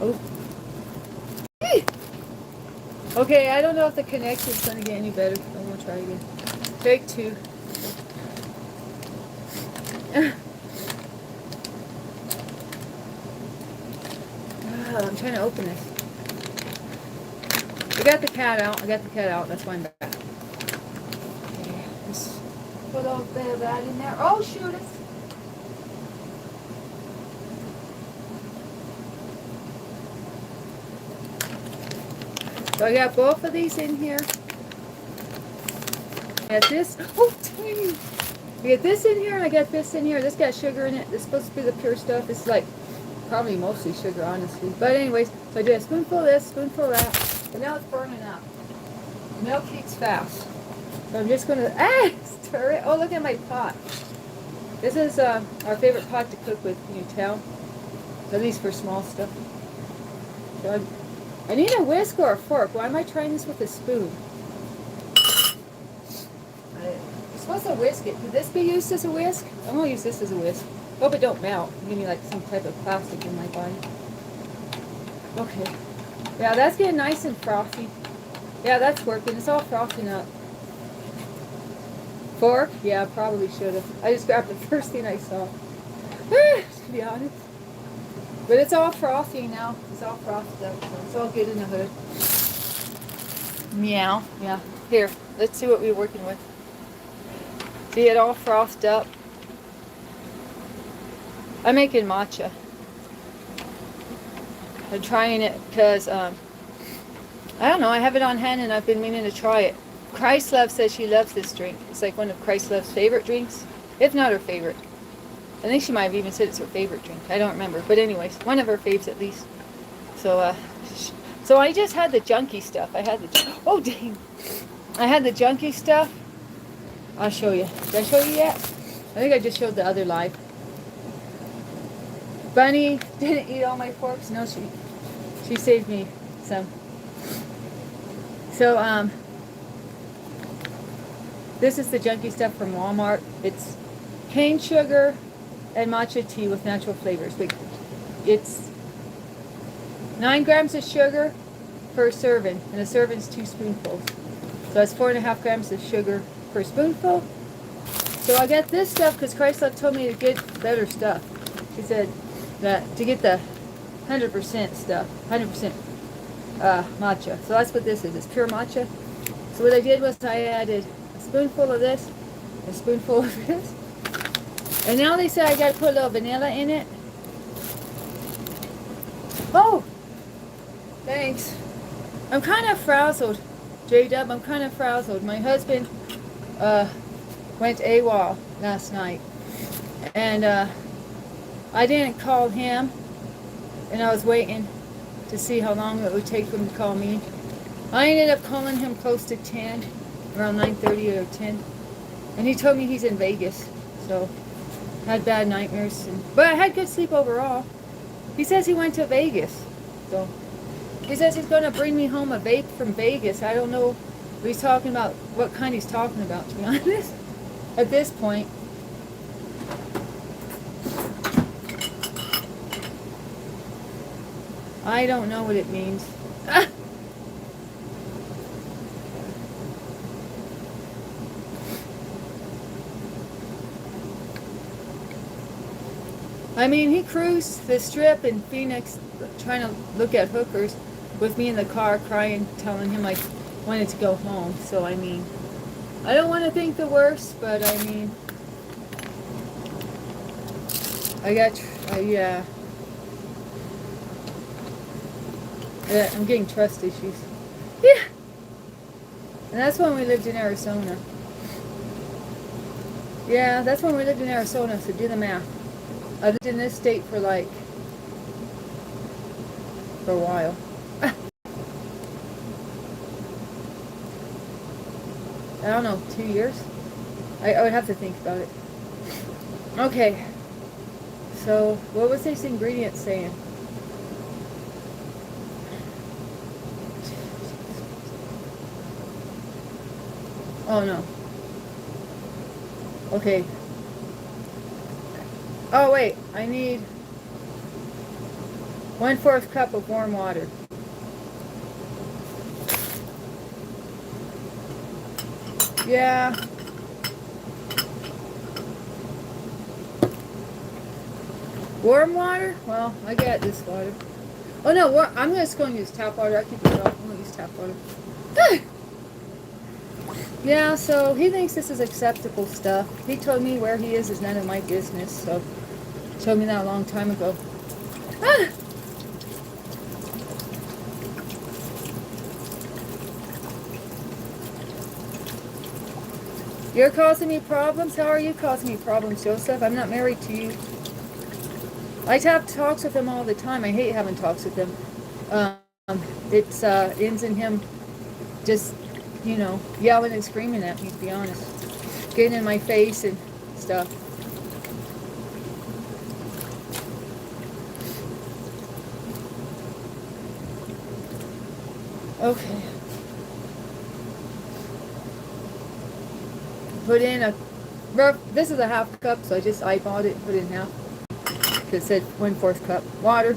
Oh. Okay, I don't know if the connection's gonna get any better. I'm gonna try again. Take 2. I'm trying to open this. I got the cat out. That's why I'm back. Okay, let's put a little bit of that in there. Oh, shoot it. So I got both of these in here. I got this. Oh, dang. I got this in here and I got this in here. This got sugar in it. This is supposed to be the pure stuff. It's like probably mostly sugar, honestly. But anyways, so I did a spoonful of this, spoonful of that. And now it's burning up. Milk heats fast. So I'm just going to stir it. Oh, look at my pot. This is our favorite pot to cook with. Can you tell? At least for small stuff. So I need a whisk or a fork. Why am I trying this with a spoon? You're supposed to whisk it. Could this be used as a whisk? I'm going to use this as a whisk. Hope it don't melt. Give me like some type of plastic in my body. Okay. Yeah, that's getting nice and frothy. Yeah, that's working. It's all frothing up. Fork? Yeah, I probably should have. I just grabbed the first thing I saw. To be honest. But it's all frothy now. It's all frothed up. So it's all good in the hood. Meow. Yeah. Here, let's see what we're working with. See it all frothed up. I'm making matcha. I'm trying it because, I don't know, I have it on hand and I've been meaning to try it. Christlove says she loves this drink. It's like one of Christlove's favorite drinks, if not her favorite. I think she might have even said it's her favorite drink. I don't remember. But anyways, one of her faves at least. So, so I just had the junky stuff. Oh, dang. I had the junky stuff. I'll show you. Did I show you yet? I think I just showed the other live. Bunny didn't eat all my forks. No, she saved me some. So, this is the junky stuff from Walmart. It's cane sugar and matcha tea with natural flavors. It's 9 grams of sugar per serving, and a serving's 2 spoonfuls. So that's 4.5 grams of sugar per spoonful. So I got this stuff because Christlove told me to get better stuff. She said that to get the 100% stuff, 100% matcha. So that's what this is. It's pure matcha. So what I did was I added a spoonful of this, a spoonful of this. And now they say I got to put a little vanilla in it. Oh, thanks. I'm kind of frazzled, J-Dub. I'm kind of frazzled. My husband went AWOL last night. And I didn't call him. And I was waiting to see how long it would take for him to call me. I ended up calling him close to 10, around 9:30 or 10. And he told me he's in Vegas. So had bad nightmares, but I had good sleep overall. He says he went to Vegas, so he says he's going to bring me home a vape from Vegas. I don't know what he's talking about, what kind he's talking about, to be honest, at this point. I don't know what it means. I mean, he cruised the strip in Phoenix trying to look at hookers with me in the car crying, telling him I wanted to go home. So, I mean, I don't want to think the worst, but I mean, yeah. I'm getting trust issues. Yeah. And that's when we lived in Arizona. Yeah, that's when we lived in Arizona, so do the math. I lived in this state for a while. I don't know, 2 years? I would have to think about it. Okay. So, what was this ingredient saying? Oh, no. Okay. Oh, wait. I need 1/4 cup of warm water. Yeah. Warm water? Well, I got this water. Oh no, I'm just going to use tap water. I keep it off. I'm going to use tap water. Yeah, so he thinks this is acceptable stuff. He told me where he is none of my business, so told me that a long time ago. Ah! You're causing me problems? How are you causing me problems, Joseph? I'm not married to you. I have talks with him all the time. I hate having talks with him. It's ends in him just, you know, yelling and screaming at me, to be honest. Getting in my face and stuff. Okay. Put in a rough, this is a 1/2 cup, so I just eyeballed it and put it in half. It said 1/4 cup water.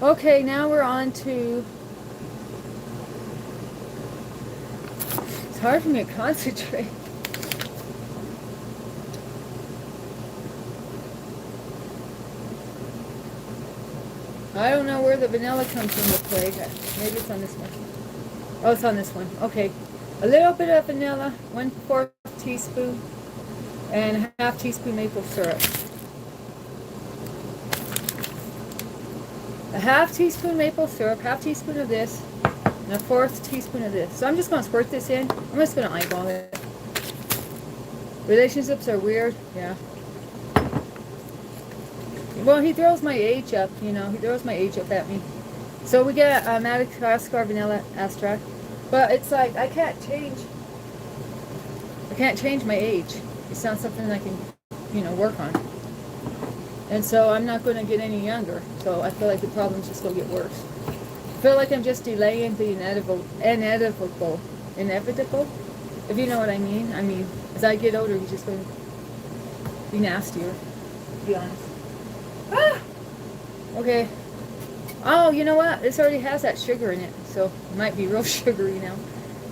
Okay, now we're on to, it's hard for me to concentrate. I don't know where the vanilla comes into play. Maybe it's on this one. Oh, it's on this one. Okay. A little bit of vanilla, 1/4 teaspoon, and 1/2 teaspoon maple syrup. A 1/2 teaspoon maple syrup, 1/2 teaspoon of this, and a 1/4 teaspoon of this. So I'm just going to squirt this in. I'm just going to eyeball it. Relationships are weird, yeah. Well, he throws my age up, you know. He throws my age up at me. So we get a Madagascar vanilla extract. But it's like, I can't change my age. It's not something I can, you know, work on. And so I'm not going to get any younger. So I feel like the problem's just going to get worse. I feel like I'm just delaying the inevitable, if you know what I mean. I mean, as I get older, he's just going to be nastier, to be honest. Ah! Okay. Oh, you know what? This already has that sugar in it, so it might be real sugary now.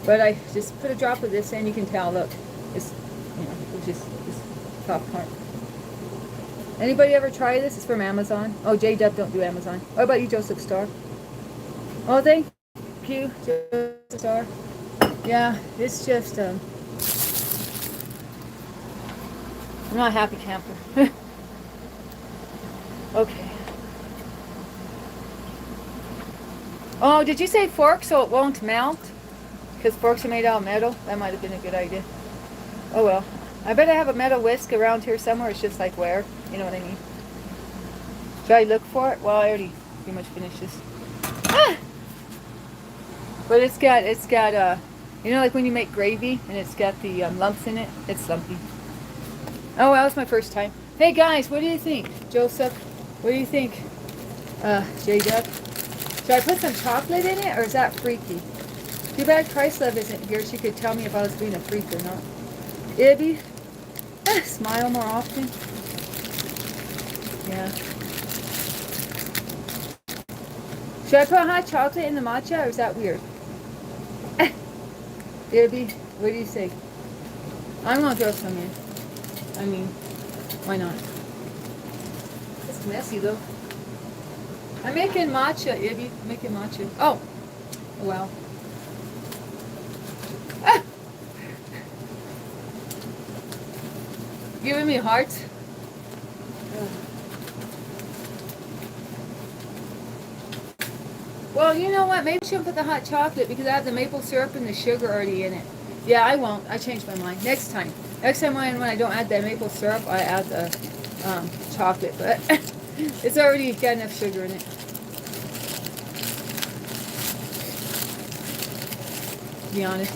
But I just put a drop of this in. You can tell, look, it's, you know, it's just this top part. Anybody ever try this? It's from Amazon. Oh, J-Dub don't do Amazon. What about you, Joseph Starr? Oh, thank you, Joseph Starr. Yeah, it's just, I'm not a happy camper. Okay. Oh, did you say fork so it won't melt? Because forks are made out of metal? That might have been a good idea. Oh well. I bet I have a metal whisk around here somewhere. It's just like where? You know what I mean? Should I look for it? Well, I already pretty much finished this. Ah! But it's got, you know, like when you make gravy and it's got the lumps in it? It's lumpy. Oh, well, it's my first time. Hey guys, what do you think? Joseph, what do you think? J-Dub? Should I put some chocolate in it, or is that freaky? Too bad Christlove isn't here. She could tell me if I was being a freak or not. Ibby, smile more often. Yeah. Should I put hot chocolate in the matcha, or is that weird? Ibby, what do you say? I'm gonna throw some in. I mean, why not? It's messy though. I'm making matcha, Ibby. I'm making matcha. Oh, wow. Ah! Giving me hearts. Well, you know what? Maybe I shouldn't put the hot chocolate because I have the maple syrup and the sugar already in it. Yeah, I won't. I changed my mind. Next time. Next time when I don't add the maple syrup, I add the chocolate. But it's already got enough sugar in it. To be honest.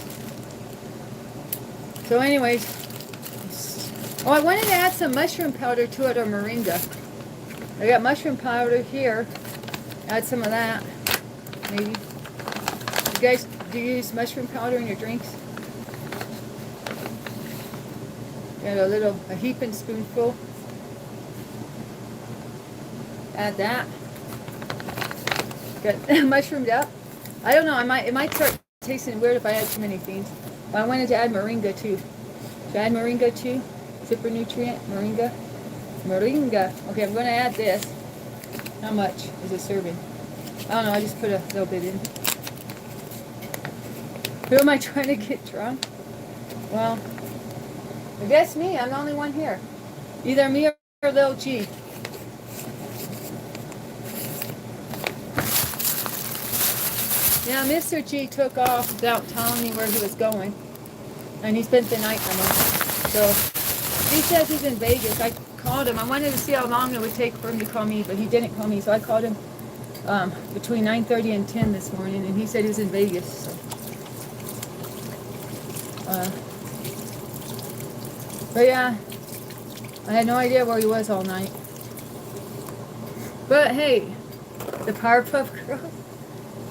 So anyways. Oh, I wanted to add some mushroom powder to it, or moringa. I got mushroom powder here. Add some of that. Maybe. You guys, do you use mushroom powder in your drinks? Got a heaping spoonful. Add that. Got mushroomed up. I don't know. It might start tasting weird if I add too many things. But I wanted to add moringa too. Should I add moringa too? Super nutrient, moringa. Moringa. Okay, I'm going to add this. How much is a serving? I don't know. I just put a little bit in. Who am I trying to get drunk? Well, I guess me. I'm the only one here. Either me or Lil G. Yeah, Mr. G took off without telling me where he was going. And he spent the night with me. So, he says he's in Vegas. I called him. I wanted to see how long it would take for him to call me, but he didn't call me. So I called him between 9:30 and 10 this morning, and he said he was in Vegas. So. But yeah, I had no idea where he was all night. But hey, the Powerpuff Girls.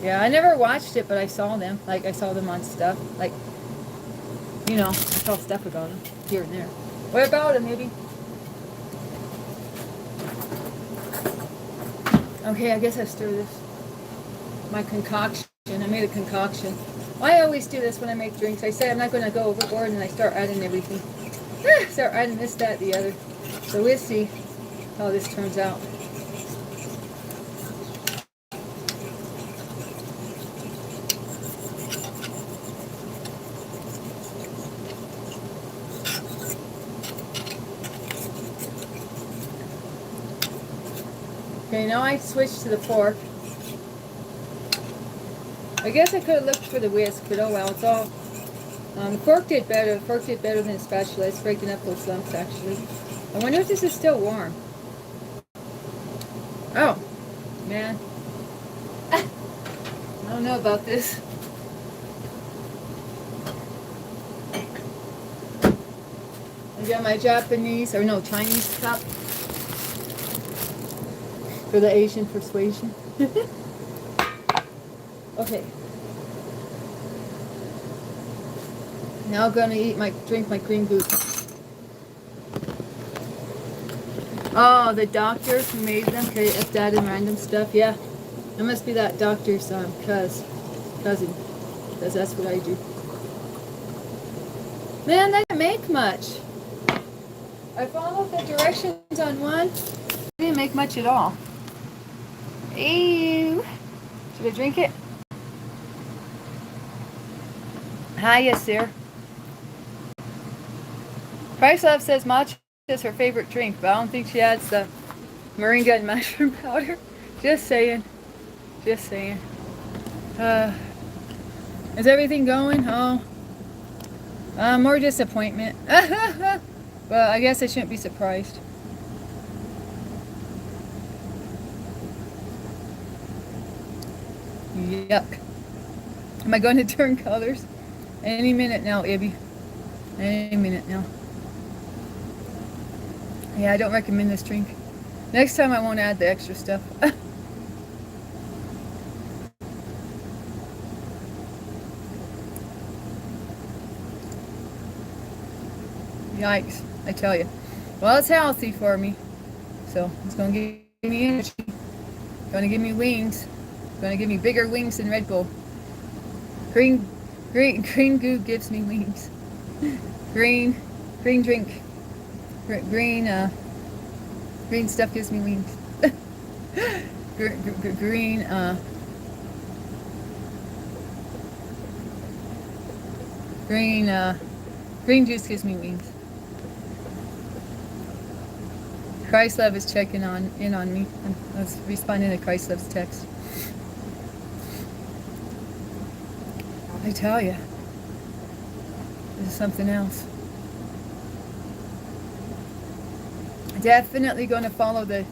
Yeah, I never watched it, but I saw them. Like, I saw them on stuff. Like, you know, I saw stuff about them here and there. What about them, maybe? Okay, I guess I stir this. My concoction. I made a concoction. I always do this when I make drinks. I say I'm not going to go overboard, and I start adding everything. Start adding this, that, the other. So we'll see how this turns out. Okay, now I switch to the fork. I guess I could have looked for the whisk, but oh well, it's all... the fork did better. The fork did better than the spatula. It's breaking up those lumps, actually. I wonder if this is still warm. Oh, man. I don't know about this. I got my Japanese, or no, Chinese cup for the Asian persuasion. Okay. Now I'm gonna drink my green goop. Oh, the doctor who made them. Okay, if that and random stuff, yeah. It must be that doctor's cousin, because that's what I do. Man, that didn't make much. I followed the directions on one. It didn't make much at all. Ew. Should I drink it? Hiya, sir. Price Love says matcha is her favorite drink, but I don't think she adds the moringa and mushroom powder. Just saying. Just saying. Is everything going? Oh. More disappointment. Well, I guess I shouldn't be surprised. Yuck. Am I going to turn colors? Any minute now, Ibby. Any minute now. Yeah, I don't recommend this drink. Next time I won't add the extra stuff. Yikes, I tell you. Well, it's healthy for me. So, it's going to give me energy. Going to give me wings. Going to give me bigger wings than Red Bull. Green goo gives me wings. Green drink. Green stuff gives me wings. Green juice gives me wings. Christ Love is checking in on me. I was responding to Christ Love's text. I tell you, this is something else. Definitely going to follow the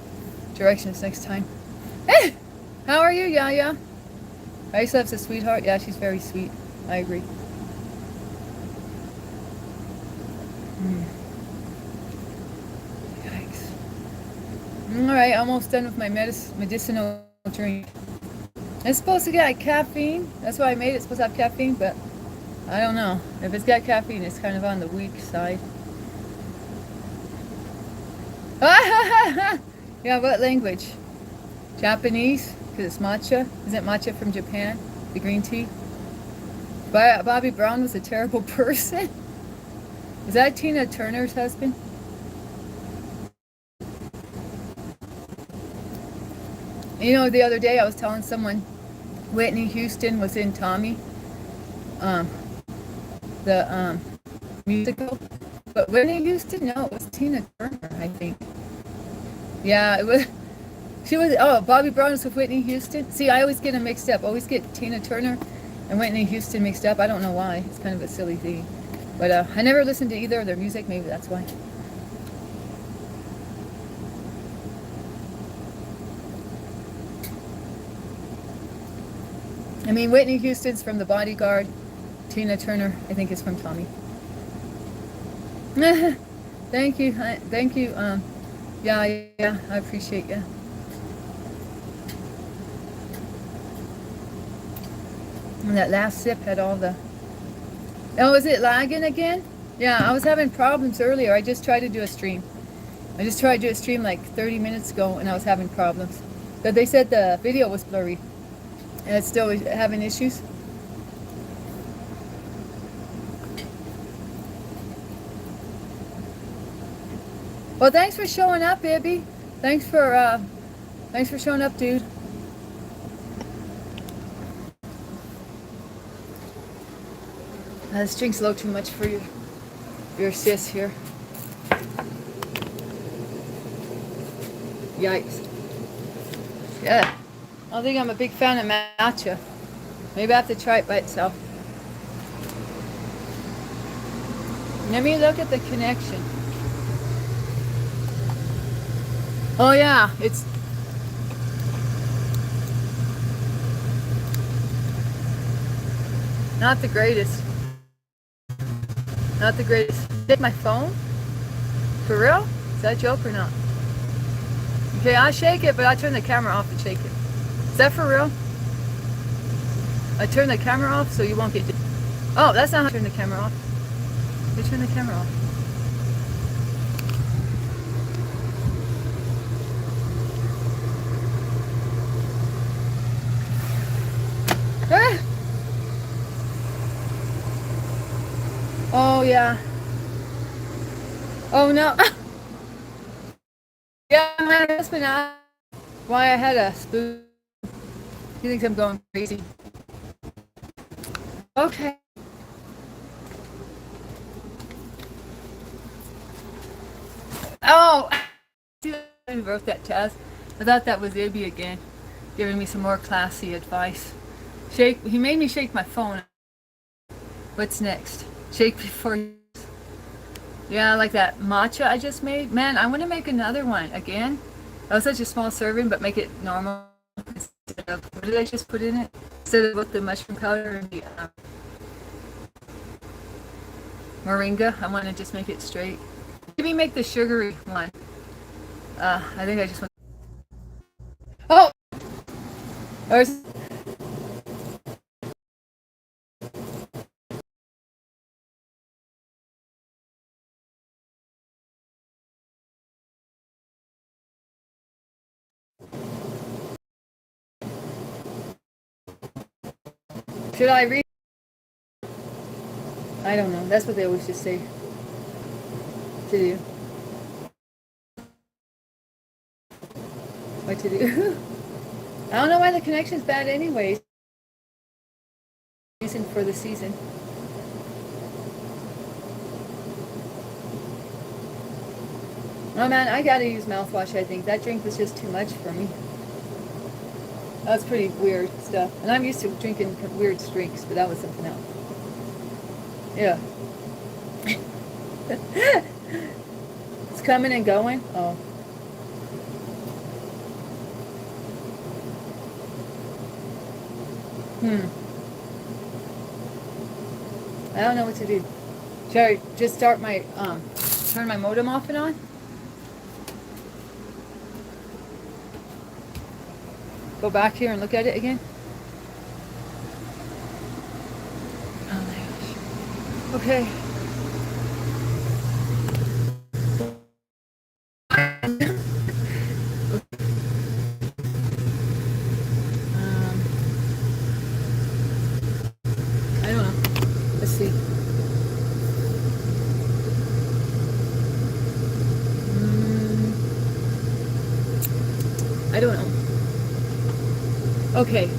directions next time. Hey, how are you, Yaya? Christ Love's a sweetheart. Yeah, she's very sweet. I agree. Yikes. Alright, almost done with my medicinal drink. It's supposed to get caffeine. That's why I made it. It's supposed to have caffeine, but I don't know. If it's got caffeine, it's kind of on the weak side. Yeah, what language? Japanese, because it's matcha. Isn't matcha from Japan? The green tea. Bobby Brown was a terrible person. Is that Tina Turner's husband? You know, the other day I was telling someone Whitney Houston was in Tommy, um, the musical. But Whitney Houston, no, it was Tina Turner, I think. Yeah, it was. She was. Oh, Bobby Brown was with Whitney Houston. See, I always get them mixed up. I always get Tina Turner and Whitney Houston mixed up. I don't know why. It's kind of a silly thing. But I never listened to either of their music. Maybe that's why. I mean, Whitney Houston's from The Bodyguard. Tina Turner, I think, is from Tommy. Thank you. Thank you. Yeah, I appreciate you. And that last sip had all the... Oh, is it lagging again? Yeah, I was having problems earlier. I just tried to do a stream. I just tried to do a stream like 30 minutes ago, and I was having problems. But they said the video was blurry. And it's still having issues. Well, thanks for showing up, baby. Thanks for showing up, dude. This drink's a little too much for your sis here. Yikes. Yeah. I don't think I'm a big fan of matcha. Maybe I have to try it by itself. Let me look at the connection. Oh yeah, it's... not the greatest. Not the greatest. Take my phone? For real? Is that a joke or not? Okay, I'll shake it, but I'll turn the camera off and shake it. Is that for real? I turn the camera off so you won't get... Oh, that's not how I turn the camera off. You turn the camera off. Ah! Oh, yeah. Oh, no. Yeah, my husband asked why I had a spoon. He thinks I'm going crazy. Okay. Oh, I wrote that, Chaz. I thought that was Ibby again, giving me some more classy advice. He made me shake my phone. What's next? Shake before you... Yeah, like that matcha I just made. Man, I want to make another one again. That was such a small serving, but make it normal. Instead of, what did I just put in it? Instead of with the mushroom powder and the moringa, I want to just make it straight. Maybe make the sugary one. I think I just want... Oh! There's... Should I read? I don't know. That's what they always just say to do. What to do? I don't know why the connection's bad anyways. Reason for the season. Oh man, I gotta use mouthwash, I think. That drink was just too much for me. That's pretty weird stuff. And I'm used to drinking weird drinks, but that was something else. Yeah. It's coming and going? Oh. I don't know what to do. Should I just start my, turn my modem off and on? Go back here and look at it again? Oh my gosh. Okay. I don't know. Okay.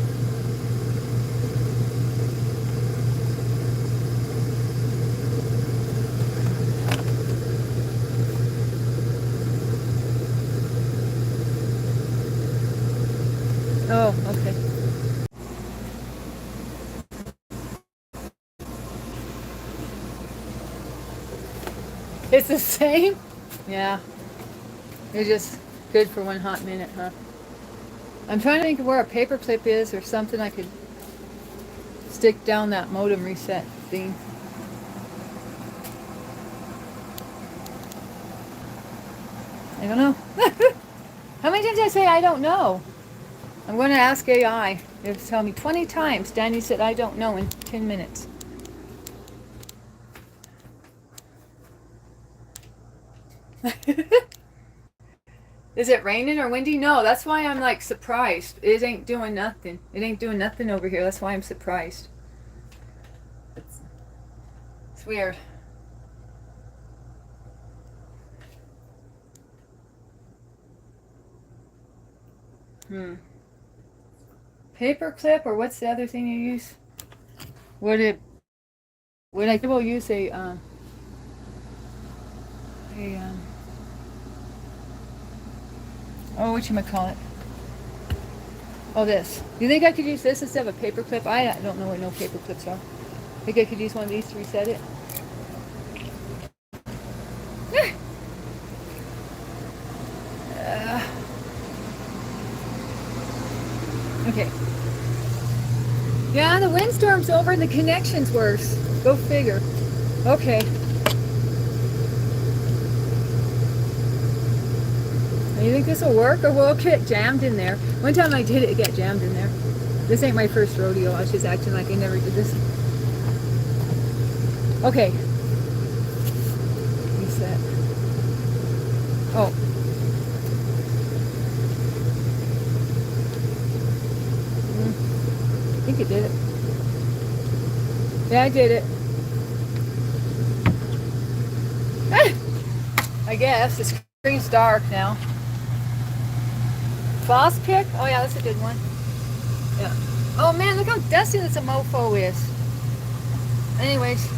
Oh, okay. It's the same? Yeah. It's just good for one hot minute, huh? I'm trying to think of where a paper clip is or something I could stick down that modem reset thing. I don't know. How many times did I say I don't know? I'm going to ask AI. It'll tell me 20 times. Danny said I don't know in 10 minutes. Is it raining or windy? No, that's why I'm like surprised. It ain't doing nothing. It ain't doing nothing over here. That's why I'm surprised. It's weird. Paper clip, or what's the other thing you use? Would I will use a oh, whatchamacallit? Oh, this. Do you think I could use this instead of a paper clip? I don't know what no paper clips are. Think I could use one of these to reset it? Okay. Yeah, the windstorm's over and the connection's worse. Go figure. Okay. You think this will work, or will it get jammed in there? One time I did it get jammed in there. This ain't my first rodeo. I was just acting like I never did this. Okay. Reset. Oh. I think it did it. Yeah, I did it. I guess. The screen's dark now. Floss pick? Oh yeah, that's a good one. Yeah. Oh man, look how dusty this mofo is. Anyways.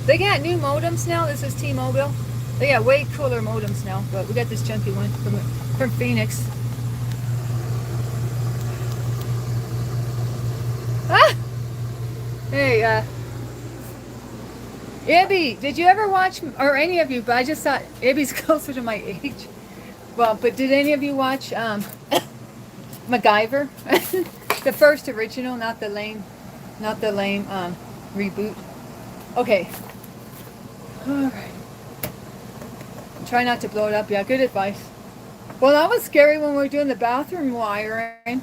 They got new modems now. This is T-Mobile. They got way cooler modems now, but we got this junky one from Phoenix. Ah! Hey, Ibby, did you ever watch, or any of you, but I just thought Ibby's closer to my age. Well, but did any of you watch MacGyver? The first original, not the lame reboot. Okay. Alright. Try not to blow it up. Yeah, good advice. Well, that was scary when we were doing the bathroom wiring.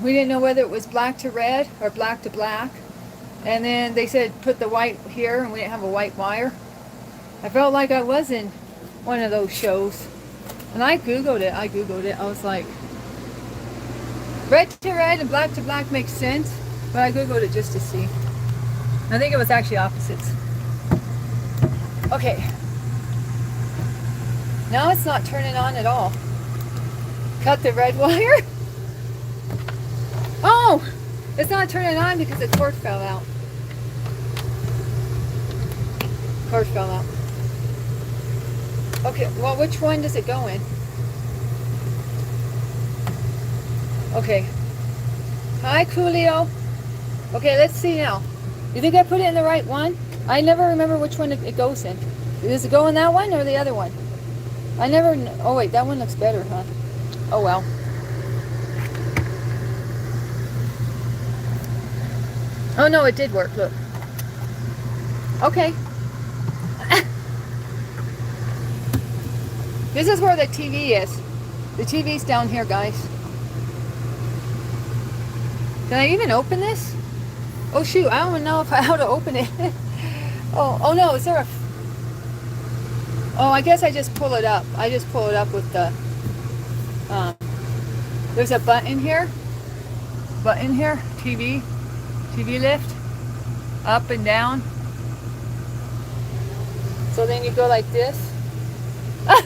We didn't know whether it was black to red or black to black. And then they said put the white here, and we didn't have a white wire. I felt like I was in one of those shows. And I Googled it. I was like, red to red and black to black makes sense. But I Googled it just to see. I think it was actually opposites. Okay. Now it's not turning on at all. Cut the red wire. Oh! It's not turning on because the cord fell out. Cord fell out. Okay, well, which one does it go in? Okay. Hi, Coolio. Okay, let's see now. You think I put it in the right one? I never remember which one it goes in. Does it go in that one or the other one? I never... Oh, wait, that one looks better, huh? Oh, well. Oh, no, it did work. Look. Okay. This is where the TV is. The TV's down here, guys. Can I even open this? Oh, shoot. I don't even know how to open it. Oh, no. Is there a... Oh, I guess I just pull it up. I just pull it up with the... there's a button here. Button here. TV lift. Up and down. So then you go like this. Ah!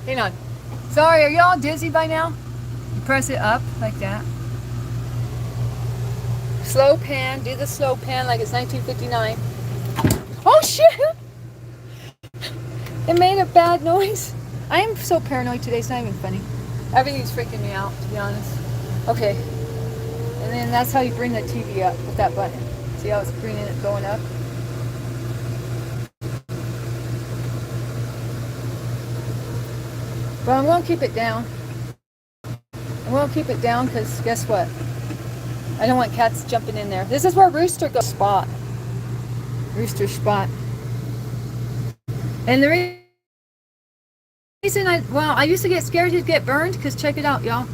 Hang on. Sorry, are y'all dizzy by now? Press it up like that. Slow pan. Do the slow pan like it's 1959. Oh shit! It made a bad noise. I am so paranoid today, it's not even funny. Everything's freaking me out, to be honest. Okay. And then that's how you bring the TV up with that button. See how it's bringing it going up? But I'm going to keep it down. I'm going to keep it down because guess what? I don't want cats jumping in there. This is where Rooster goes. Spot. Rooster spot. And the reason I used to get scared he'd get burned because check it out, y'all.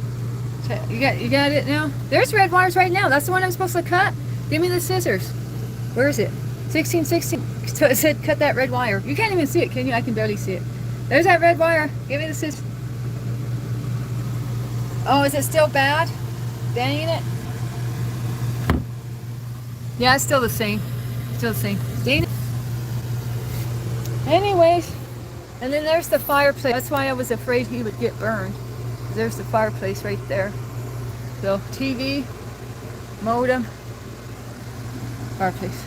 You got it now? There's red wires right now. That's the one I'm supposed to cut. Give me the scissors. Where is it? 1616. So it said cut that red wire. You can't even see it, can you? I can barely see it. There's that red wire. Give me the scissors. Oh, is it still bad? Dang it. Yeah, it's still the same. Still the same. Dang it. Anyways, and then there's the fireplace. That's why I was afraid he would get burned. There's the fireplace right there. So TV, modem, fireplace.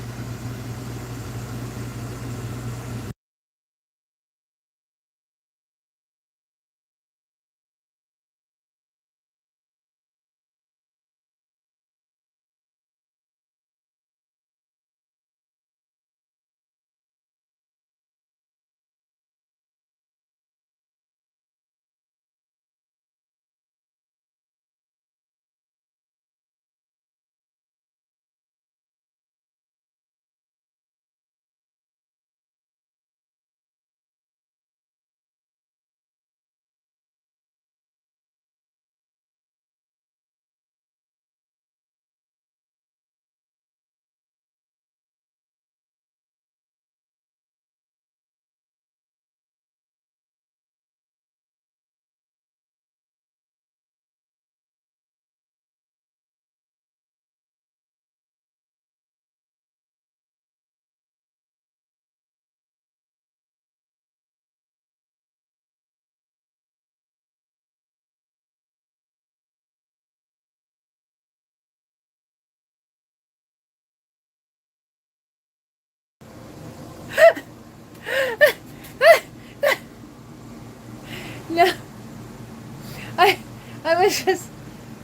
No,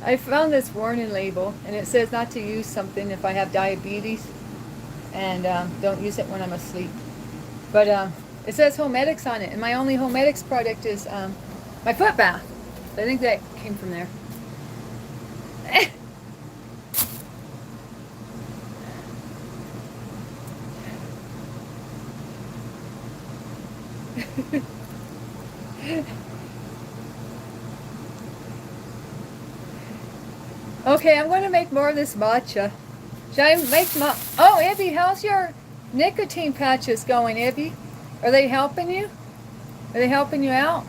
I found this warning label and it says not to use something if I have diabetes and don't use it when I'm asleep. But it says Homedics on it, and my only Homedics product is my foot bath. So I think that came from there. Okay, I'm going to make more of this matcha. Should I make Oh, Ibby, how's your nicotine patches going, Ibby? Are they helping you? Are they helping you out?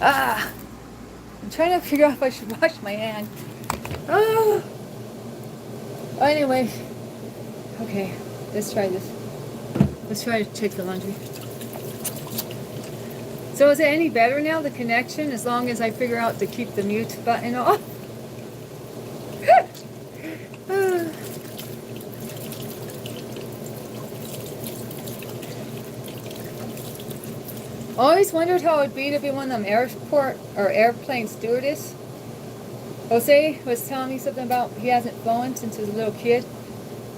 I'm trying to figure out if I should wash my hand. Oh. Anyway. Okay, let's try this. Let's try to take the laundry. So is it any better now, the connection, as long as I figure out to keep the mute button off? Always wondered how it would be to be one of them airplane stewardess. Jose was telling me something about he hasn't flown since he was a little kid.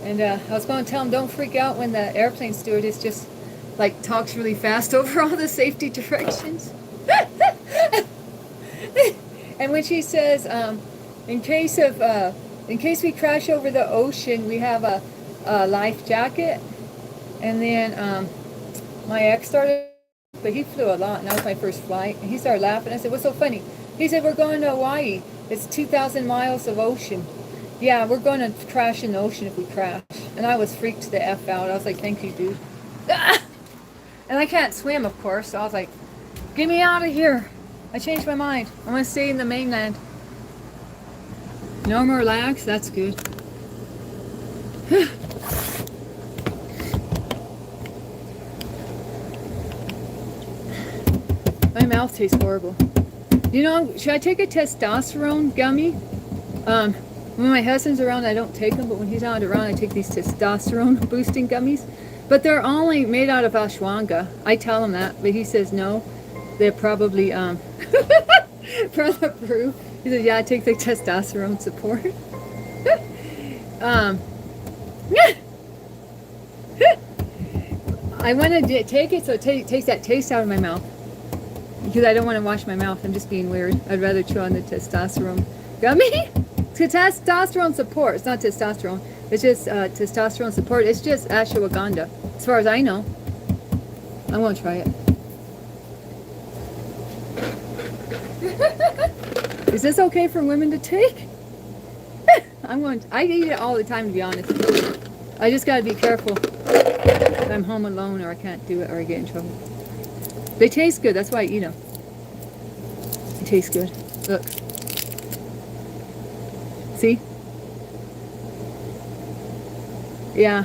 And I was going to tell him, don't freak out when the airplane stewardess just like talks really fast over all the safety directions. And when she says, in case we crash over the ocean, we have a life jacket. And then my ex started, but he flew a lot, and that was my first flight. And he started laughing. I said, what's so funny? He said, we're going to Hawaii. It's 2,000 miles of ocean. Yeah, we're going to crash in the ocean if we crash. And I was freaked the F out. I was like, thank you, dude. And I can't swim, of course, so I was like, get me out of here. I changed my mind. I'm going to stay in the mainland. No more lags? That's good. My mouth tastes horrible. You know, should I take a testosterone gummy? When my husband's around, I don't take them, but when he's not around, I take these testosterone boosting gummies. But they're only made out of ashwagandha. I tell him that, but he says no. They're probably for the proof. He says, yeah, I take the testosterone support. I want to take it so it takes that taste out of my mouth. Because I don't want to wash my mouth. I'm just being weird. I'd rather chew on the testosterone gummy. It's testosterone support. It's not testosterone. It's just testosterone support. It's just ashwagandha. As far as I know. I'm going to try it. Is this okay for women to take? I eat it all the time, to be honest. I just got to be careful if I'm home alone or I can't do it or I get in trouble. They taste good. That's why I eat them. They taste good. Look. See? Yeah.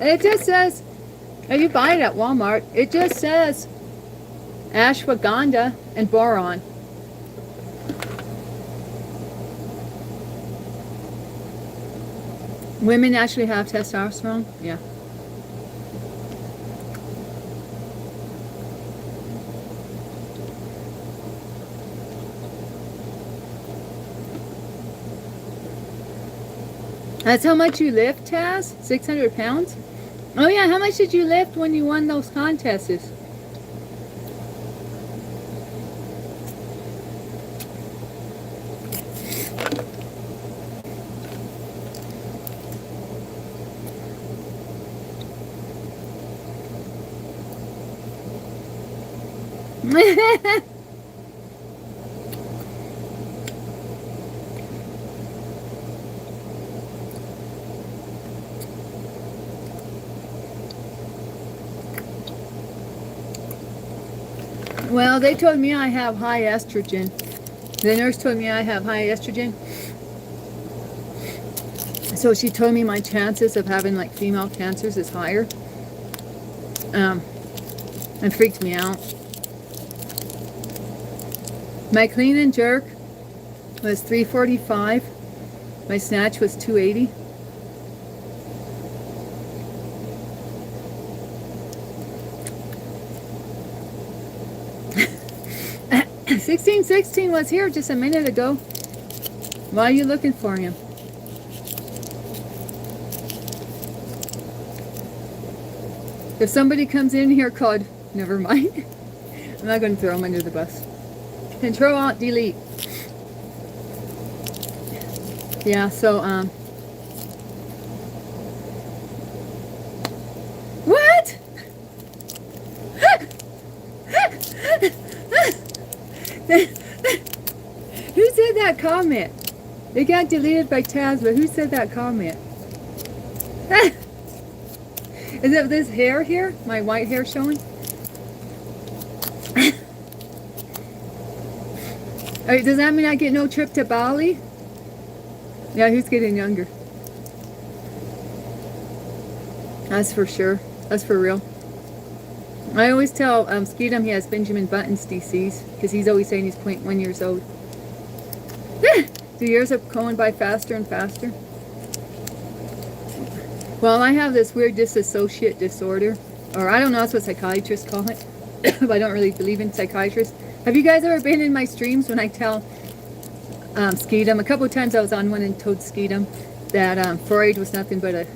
It just says, if you buy it at Walmart, it just says ashwagandha and boron. Women actually have testosterone? Yeah. That's how much you lift, Taz? 600 pounds? Oh yeah, how much did you lift when you won those contests? Well, they told me I have high estrogen. The nurse told me I have high estrogen. So she told me my chances of having like female cancers is higher. It freaked me out. My clean and jerk was 345. My snatch was 280. $16.16 was here just a minute ago. Why are you looking for him? If somebody comes in here called, never mind. I'm not going to throw him under the bus. Control Alt Delete. Yeah, so what? Who said that comment? It got deleted by Taz, but who said that comment? Is it this hair here? My white hair showing? Alright, does that mean I get no trip to Bali? Yeah, he's getting younger. That's for sure. That's for real. I always tell Skeetum he has Benjamin Button's disease because he's always saying he's 0.1 years old. The years are going by faster and faster. Well, I have this weird dissociate disorder, or I don't know, that's what psychiatrists call it, but I don't really believe in psychiatrists. Have you guys ever been in my streams when I tell Skeetum? A couple of times I was on one and told Skeetum that Freud was nothing but a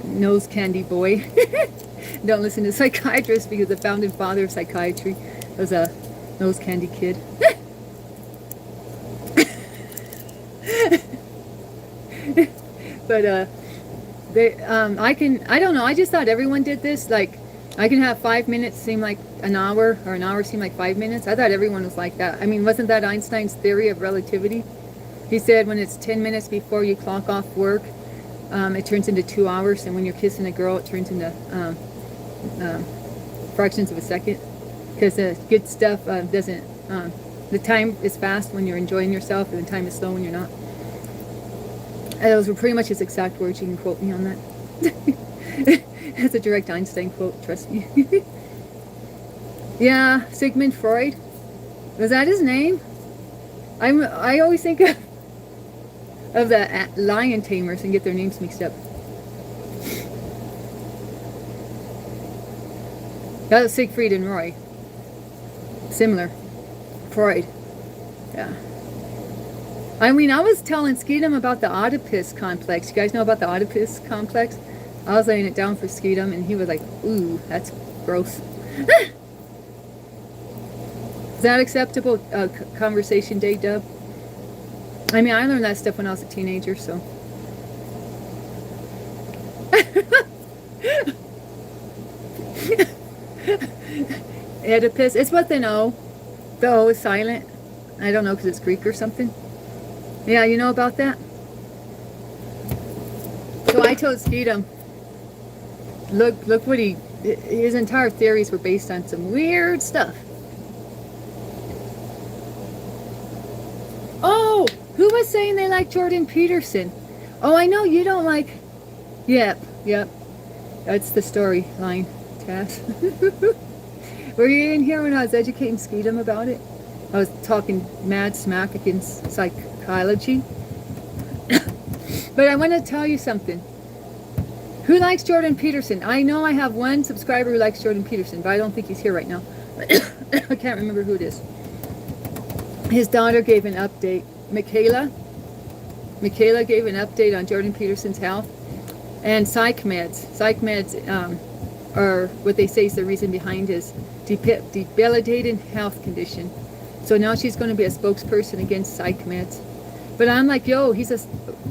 nose candy boy. Don't listen to psychiatrists because the founding father of psychiatry was a nose candy kid. But I don't know, I just thought everyone did this. Like, I can have 5 minutes seem like an hour, or an hour seem like 5 minutes. I thought everyone was like that. I mean, wasn't that Einstein's theory of relativity? He said when it's 10 minutes before you clock off work, it turns into 2 hours, and when you're kissing a girl, it turns into fractions of a second. Because the good stuff doesn't, the time is fast when you're enjoying yourself, and the time is slow when you're not. Those were pretty much his exact words. You can quote me on that. That's a direct Einstein quote, trust me. Yeah, Sigmund Freud. Was that his name? I always think of the lion tamers and get their names mixed up. That was Siegfried and Roy. Similar. Freud. Yeah. I mean, I was telling Skeetum about the Oedipus complex. You guys know about the Oedipus complex? I was laying it down for Skeetum, and he was like, ooh, that's gross. Is that acceptable conversation day, Dub? I mean, I learned that stuff when I was a teenager, so. Oedipus. It's what they know. The O is silent. I don't know because it's Greek or something. Yeah, you know about that? So I told Skeetum, look what his entire theories were based on some weird stuff. Oh, who was saying they like Jordan Peterson? Oh, I know you don't like. Yep. That's the storyline, Tess. Were you in here when I was educating Skeetum about it? I was talking mad smack against psychology. But I want to tell you something. Who likes Jordan Peterson? I know I have one subscriber who likes Jordan Peterson, but I don't think he's here right now. I can't remember who it is. His daughter gave an update. Michaela gave an update on Jordan Peterson's health. And psych meds are what they say is the reason behind his debilitating health condition. So now she's going to be a spokesperson against psych meds. But I'm like, yo, he's a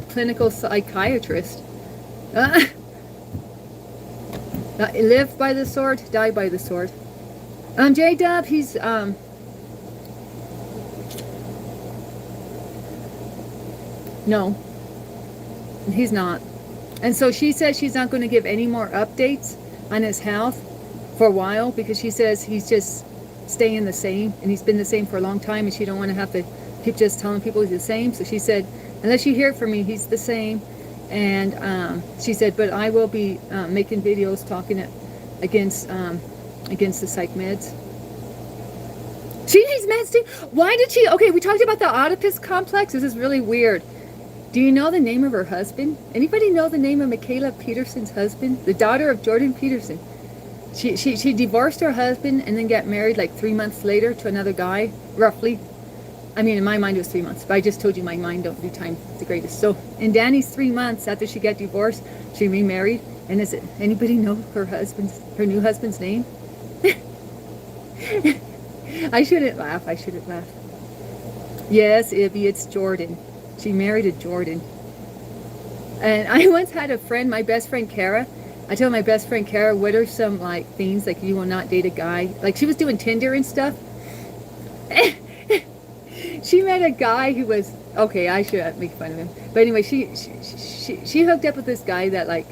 clinical psychiatrist. Live by the sword, die by the sword. J-Dub, he's no, he's not. And so she says she's not going to give any more updates on his health for a while because she says he's just staying the same, and he's been the same for a long time, and she don't want to have to keep just telling people he's the same. So she said, unless you hear from me, he's the same. And she said, but I will be making videos talking against the psych meds. She needs meds too. Why did she? Okay, we talked about the Oedipus complex. This is really weird. Do you know the name of her husband? Anybody know the name of Michaela Peterson's husband? The daughter of Jordan Peterson. She divorced her husband and then got married like 3 months later to another guy, roughly. I mean, in my mind it was 3 months, but I just told you my mind don't do time the greatest. So in Danny's 3 months after she got divorced, she remarried. And is it anybody know her new husband's name? I shouldn't laugh. Yes, Ibby, it's Jordan. She married a Jordan. And I once had a friend, my best friend Kara. I told my best friend Kara, what are some like things like you will not date a guy? Like she was doing Tinder and stuff. She met a guy who was okay. I should make fun of him, but anyway, she hooked up with this guy that like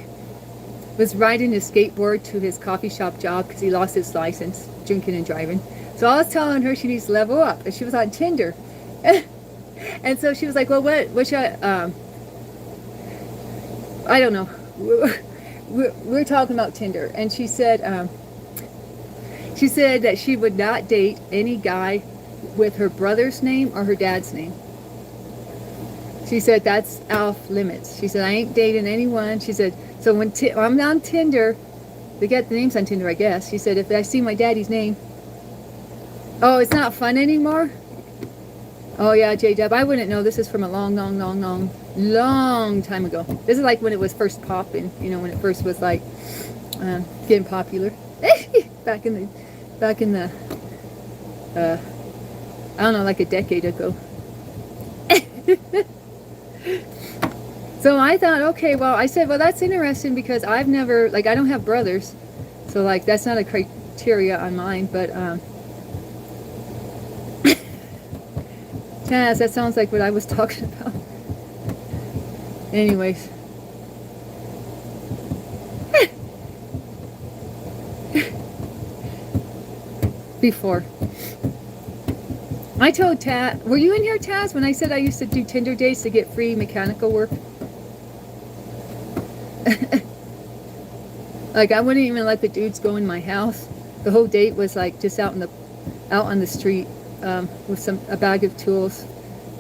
was riding his skateboard to his coffee shop job because he lost his license, drinking and driving. So I was telling her she needs to level up, and she was on Tinder, and so she was like, "Well, what should I don't know." We're talking about Tinder, and she said that she would not date any guy with her brother's name or her dad's name. She said that's off limits. She said I ain't dating anyone. She said so when I'm on Tinder, they get the names on Tinder, I guess. She said if I see my daddy's name, oh, it's not fun anymore. Oh yeah, J-Dub, I wouldn't know. This is from a long time ago. This is like when it was first popping, you know, when it first was like getting popular. back in the I don't know, like a decade ago. So I thought, okay, well, I said, well, that's interesting because I've never, like, I don't have brothers, so like that's not a criteria on mine, but Taz, that sounds like what I was talking about. Anyways. Before. I told Taz, were you in here, Taz, when I said I used to do Tinder dates to get free mechanical work? Like, I wouldn't even let the dudes go in my house. The whole date was like just out on the street, with a bag of tools,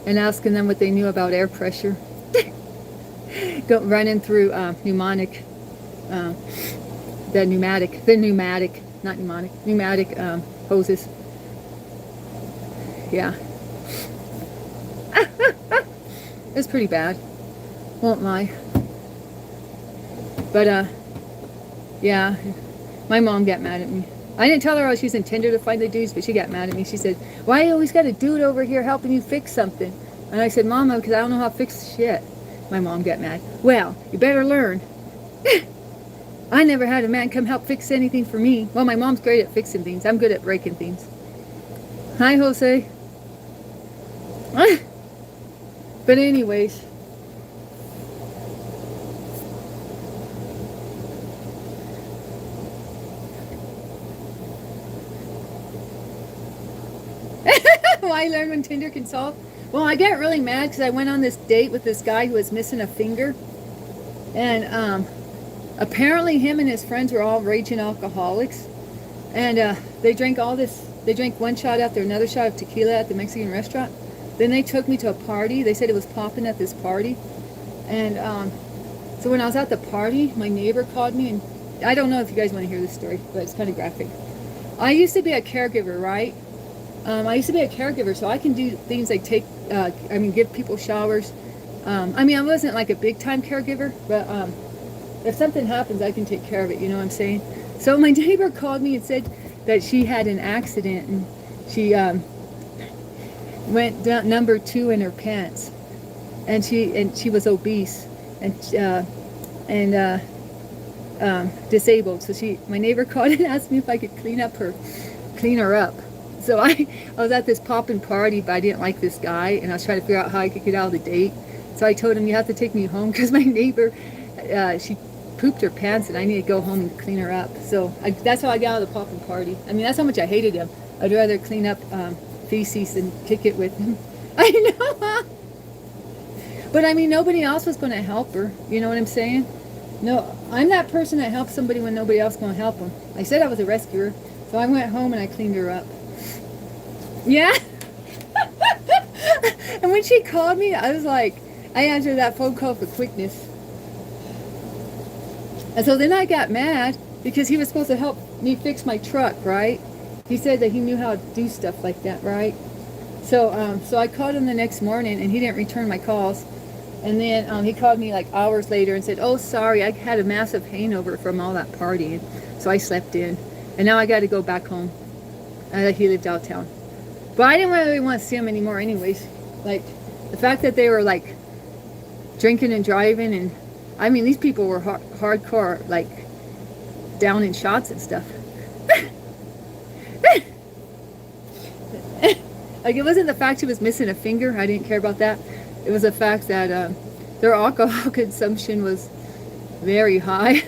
and asking them what they knew about air pressure. Running through uh, pneumatic hoses. Yeah. It was pretty bad, won't lie. But yeah, my mom got mad at me. I didn't tell her I was using Tinder to find the dudes, but she got mad at me. She said, "Why you always got a dude over here helping you fix something?" And I said, "Mama, because I don't know how to fix shit." My mom got mad. "Well, you better learn." I never had a man come help fix anything for me. Well, my mom's great at fixing things. I'm good at breaking things. Hi, Jose. But anyways. Why I learned when Tinder can solve? Well, I got really mad because I went on this date with this guy who was missing a finger. And apparently him and his friends were all raging alcoholics. And they drank one shot after another shot of tequila at the Mexican restaurant. Then they took me to a party. They said it was popping at this party. And so when I was at the party, my neighbor called me, and I don't know if you guys want to hear this story, but it's kind of graphic. I used to be a caregiver, right? I used to be a caregiver, so I can do things like give people showers. I wasn't like a big time caregiver, but if something happens, I can take care of it, you know what I'm saying? So my neighbor called me and said that she had an accident, and she went down number 2 in her pants, and she was obese and disabled. So my neighbor called and asked me if I could clean her up. So I was at this poppin' party, but I didn't like this guy, and I was trying to figure out how I could get out of the date. So I told him, "You have to take me home because my neighbor, she pooped her pants, and I need to go home and clean her up." So that's how I got out of the poppin' party. That's how much I hated him. I'd rather clean up feces than kick it with him. I know. But nobody else was going to help her. You know what I'm saying? No, I'm that person that helps somebody when nobody else is going to help them. I said I was a rescuer, so I went home and I cleaned her up. Yeah. And when she called me, I was like, I answered that phone call for quickness. And so then I got mad because he was supposed to help me fix my truck, right? He said that he knew how to do stuff like that, right? So so I called him the next morning, and he didn't return my calls. And then he called me like hours later and said, "Oh, sorry, I had a massive hangover from all that partying, so I slept in, and now I got to go back home." He lived out of town. But I didn't really want to see him anymore anyways. Like, the fact that they were, like, drinking and driving, and, these people were hardcore, like, down in shots and stuff. Like, it wasn't the fact he was missing a finger. I didn't care about that. It was the fact that their alcohol consumption was very high.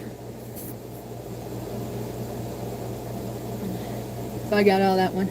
So I got all that one.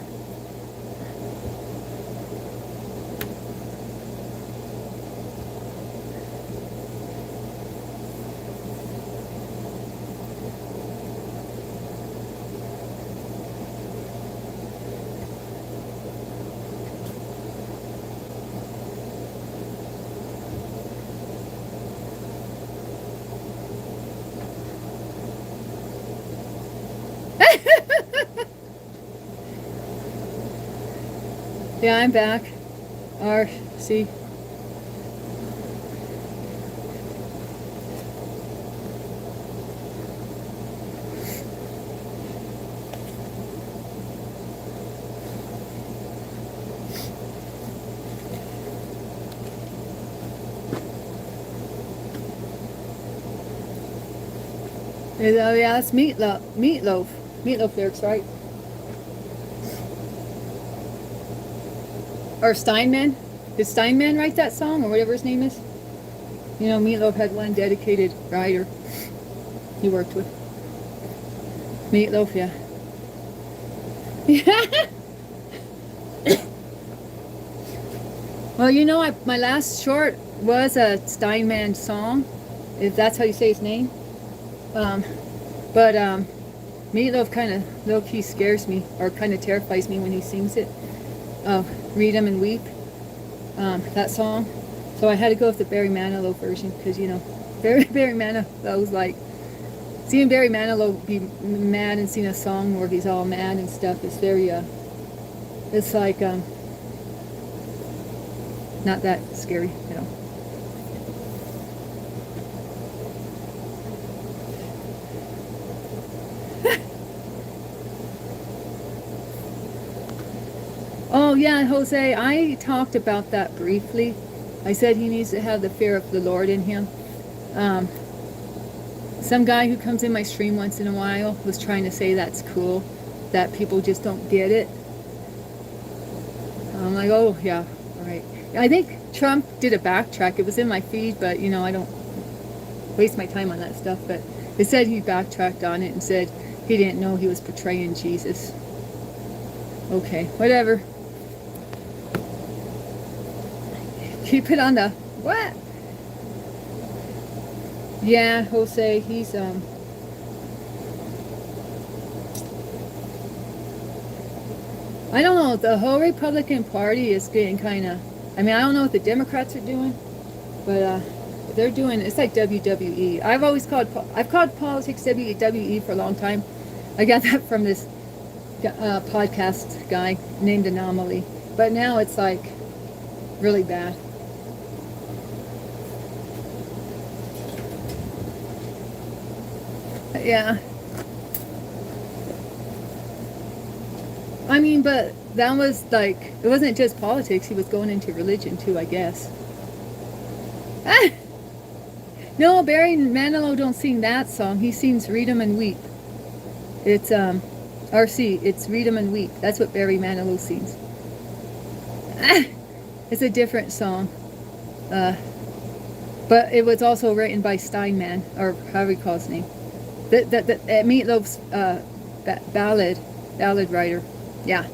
Yeah, I'm back. RC. Oh yeah, that's meatloaf. Meatloaf lyrics, right? Or Steinman. Did Steinman write that song, or whatever his name is? You know, Meatloaf had one dedicated writer he worked with. Meatloaf, yeah. Well, you know, my last short was a Steinman song, if that's how you say his name. But Meatloaf kind of low-key scares me, or kind of terrifies me when he sings it. Read 'em and Weep, that song. So I had to go with the Barry Manilow version, because, you know, Barry Manilow's like, seeing Barry Manilow be mad and seeing a song where he's all mad and stuff is very, it's like, not that scary, you know. Oh yeah, Jose, I talked about that briefly. I said he needs to have the fear of the Lord in him. Some guy who comes in my stream once in a while was trying to say that's cool, that people just don't get it. I'm like, oh yeah, all right. I think Trump did a backtrack. It was in my feed, but you know, I don't waste my time on that stuff. But it said he backtracked on it and said he didn't know he was portraying Jesus. Okay, whatever. Keep it on the what? Yeah, Jose, he's I don't know, the whole Republican Party is getting kind of, I mean, I don't know what the Democrats are doing, but they're doing, it's like WWE. I've called politics WWE for a long time. I got that from this podcast guy named Anomaly, but now it's like really bad. Yeah. I mean, but that was like, it wasn't just politics. He was going into religion too, I guess. Ah! No, Barry Manilow don't sing that song. He sings Read 'em and Weep. It's, RC, it's Read 'em and Weep. That's what Barry Manilow sings. Ah! It's a different song. But it was also written by Steinman, or however you call his name. Meatloaf's ballad writer. Yeah.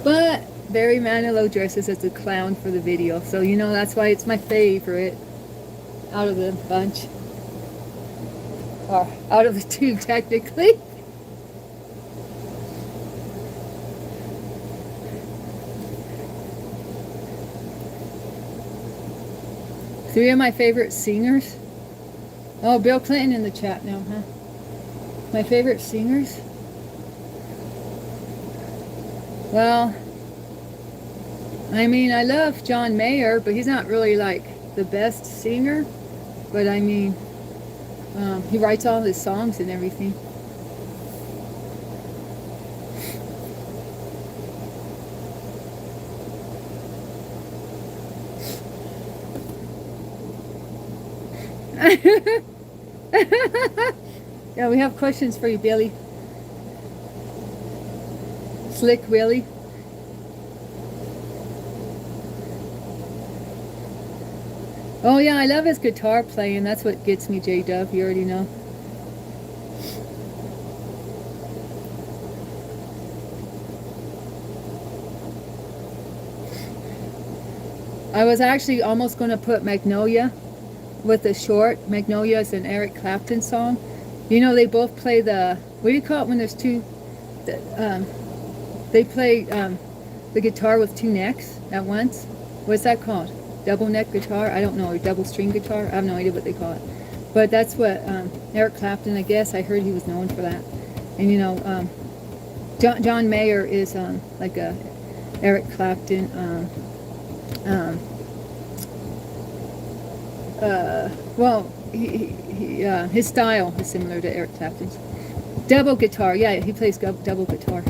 But Barry Manilow dresses as a clown for the video, so you know that's why it's my favorite out of the bunch. Or out of the two, technically. Three of my favorite singers. Oh, Bill Clinton in the chat now, huh? My favorite singers? Well, I mean, I love John Mayer, but he's not really like the best singer. But I mean, he writes all his songs and everything. Yeah, we have questions for you, Billy. Slick Willie. Oh yeah, I love his guitar playing. That's what gets me, J-Dub. You already know. I was actually almost going to put Magnolia with the short. Magnolia is an Eric Clapton song. You know, they both play the, what do you call it when there's two, they play the guitar with two necks at once. What's that called? Double neck guitar? I don't know, or double string guitar? I have no idea what they call it. But that's what Eric Clapton, I guess, I heard he was known for that. And you know, John Mayer is like a Eric Clapton, well, his style is similar to Eric Clapton's. Double guitar, yeah, he plays double guitar.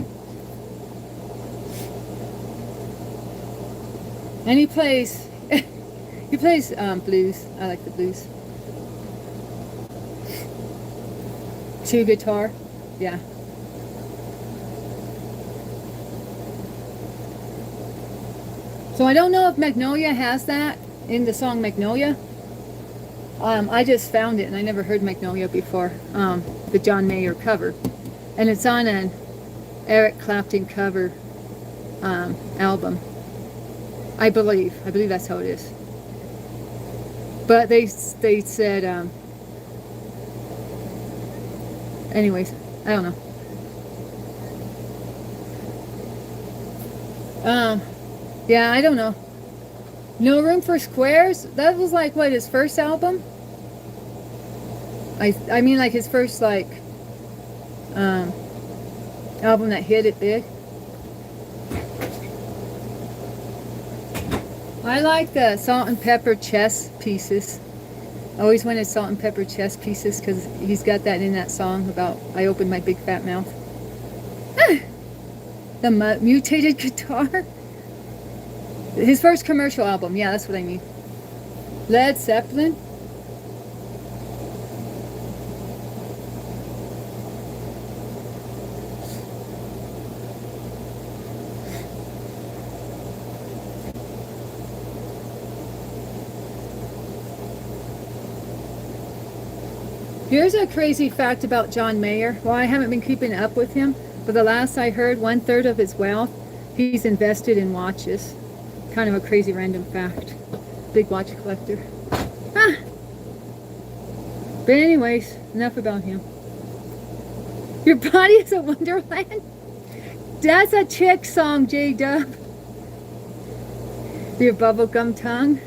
And he plays blues. I like the blues. Two guitar, yeah. So I don't know if Magnolia has that in the song Magnolia. I just found it, and I never heard Magnolia before, the John Mayer cover. And it's on an Eric Clapton cover album. I believe that's how it is. But they said, anyways, I don't know. Yeah, I don't know. No Room for Squares? That was like, what, his first album? I mean, like his first, like, album that hit it big. I like the salt and pepper chess pieces. I always wanted salt and pepper chess pieces because he's got that in that song about I opened my big fat mouth. The mutated guitar. His first commercial album. Yeah, that's what I mean. Led Zeppelin. Here's a crazy fact about John Mayer. Well, I haven't been keeping up with him, but the last I heard, 1/3 of his wealth, he's invested in watches. Kind of a crazy random fact. Big watch collector. Ah. But anyways, enough about him. Your body is a wonderland? That's a chick song, J-Dub. Your bubblegum tongue.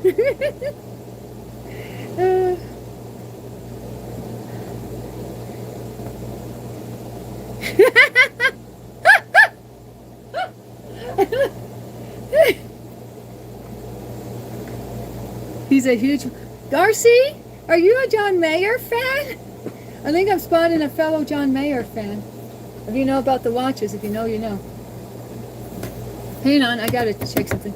He's a huge... Darcy, are you a John Mayer fan? I think I'm spotting a fellow John Mayer fan. If you know about the watches, if you know, you know. Hang on, I gotta check something.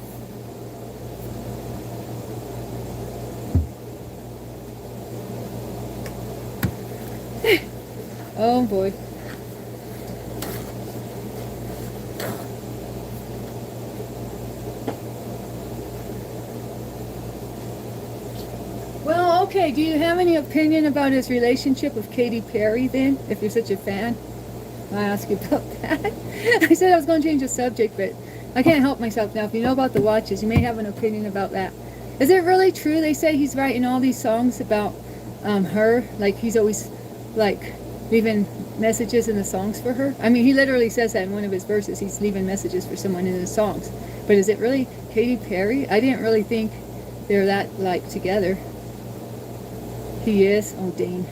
Oh boy. Well, okay, do you have any opinion about his relationship with Katy Perry then, if you're such a fan? I ask you about that. I said I was going to change the subject, but I can't help myself now. If you know about the watches, you may have an opinion about that. Is it really true? They say he's writing all these songs about her, like he's always like leaving messages in the songs for her. I mean, he literally says that in one of his verses. He's leaving messages for someone in his songs. But is it really Katy Perry? I didn't really think they're that like together. He is? Oh, dang.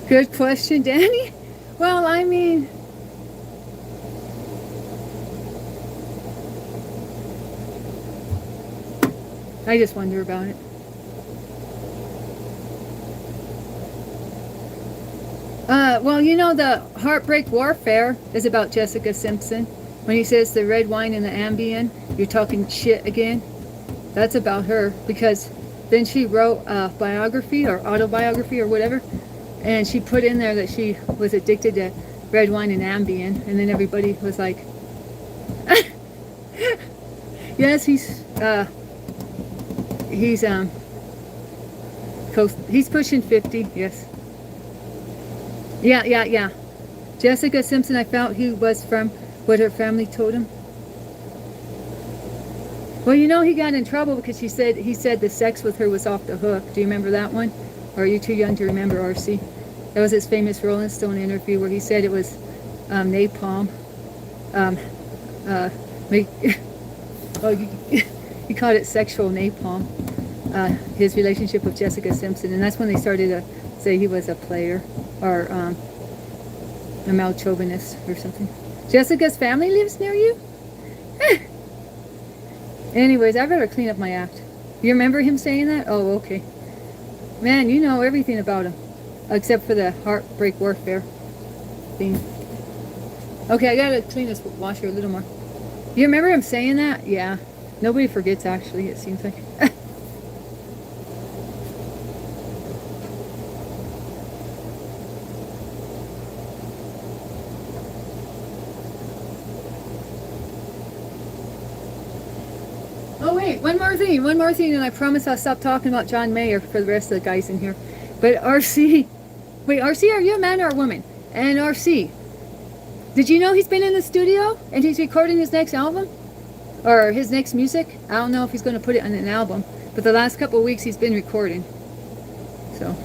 Good question, Danny. Well, I mean, I just wonder about it. Well, you know, the Heartbreak Warfare is about Jessica Simpson. When he says the red wine and the Ambien, you're talking shit again. That's about her, because then she wrote a biography or autobiography or whatever, and she put in there that she was addicted to red wine and Ambien, and then everybody was like, yes, he's pushing 50, yes. Yeah. Jessica Simpson, I found he was from what her family told him. Well, you know, he got in trouble because he said the sex with her was off the hook. Do you remember that one? Or are you too young to remember, RC? That was his famous Rolling Stone interview where he said it was napalm. He called it sexual napalm. His relationship with Jessica Simpson, and that's when they started to say he was a player or a male chauvinist or something. Jessica's family lives near you? Anyways, I better clean up my act. You remember him saying that? Oh, okay. Man, you know everything about him. Except for the Heartbreak Warfare thing. Okay, I gotta clean this washer a little more. You remember him saying that? Yeah. Nobody forgets, actually, it seems like. Oh wait, one more thing, and I promise I'll stop talking about John Mayer for the rest of the guys in here. But RC, wait, RC, are you a man or a woman? And RC, did you know he's been in the studio and he's recording his next album? Or his next music? I don't know if he's going to put it on an album, but the last couple of weeks he's been recording. So.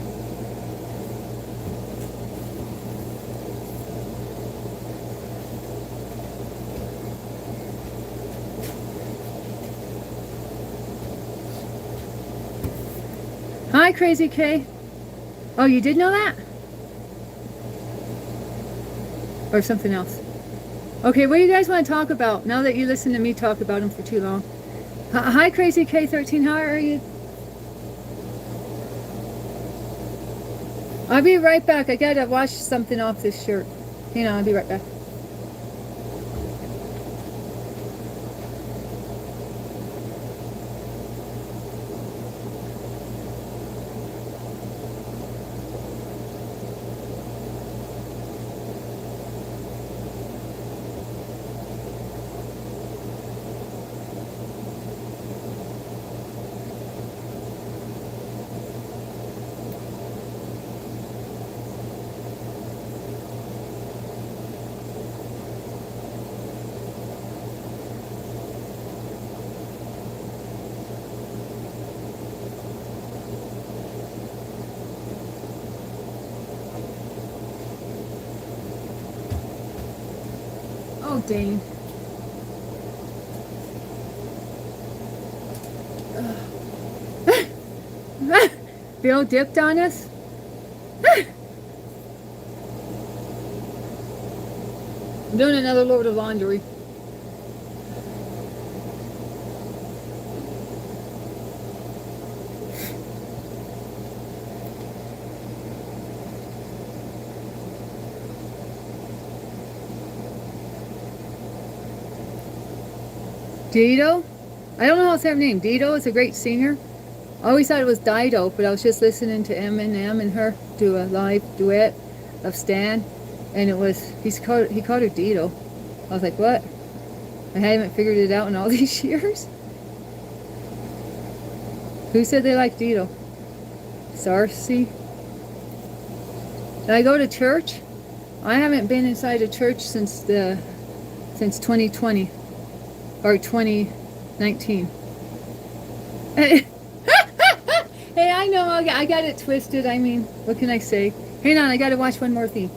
Hi, Crazy K. Oh, you did know that? Or something else? Okay, what do you guys want to talk about now that you listened to me talk about him for too long? Hi, Crazy K13. How are you? I'll be right back. I gotta wash something off this shirt. Hang on, I'll be right back. Oh, dang. Bill dipped on us? I'm doing another load of laundry. Dido? I don't know how to say her name. Dido is a great singer. I always thought it was Dido, but I was just listening to Eminem and her do a live duet of Stan, and it was he called her Dido. I was like, what? I haven't figured it out in all these years. Who said they like Dido? Sarcy? Did I go to church? I haven't been inside a church since 2020 or 2019. Hey, I know, I got it twisted. I mean, what can I say? Hang on, I gotta watch one more thing.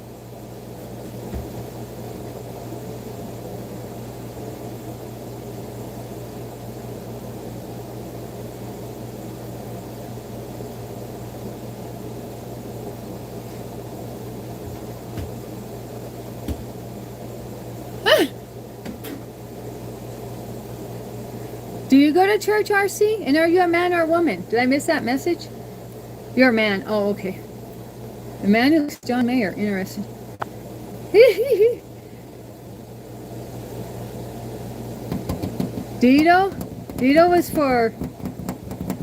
Do you go to church, RC? And are you a man or a woman? Did I miss that message? You're a man. Oh, okay. A man who's John Mayer. Interesting. Dido? Dido was for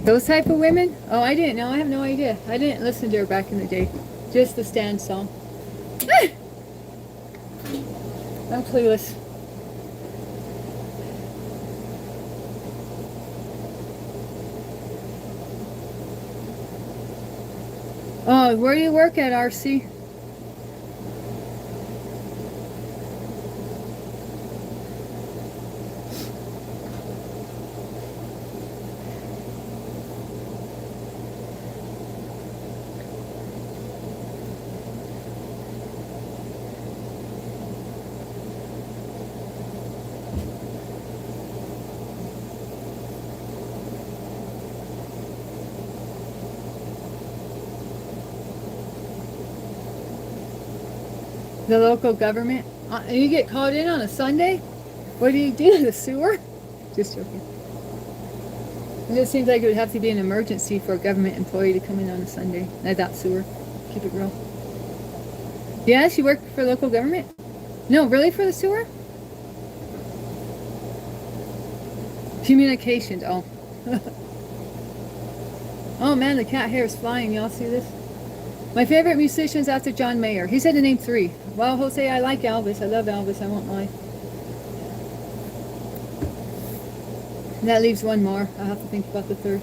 those type of women? Oh, I didn't know. I have no idea. I didn't listen to her back in the day. Just the Stan song. I'm clueless. Oh, where do you work at, RC? The local government? You get called in on a Sunday? What do you do? The sewer? Just joking. It just seems like it would have to be an emergency for a government employee to come in on a Sunday. Not that sewer. Keep it real. Yes, you work for local government? No, really, for the sewer? Communications. Oh. Oh man, the cat hair is flying. Y'all see this? My favorite musicians after John Mayer. He said to name 3. Well, Jose, I like Elvis. I love Elvis. I won't lie. That leaves one more. I'll have to think about the third.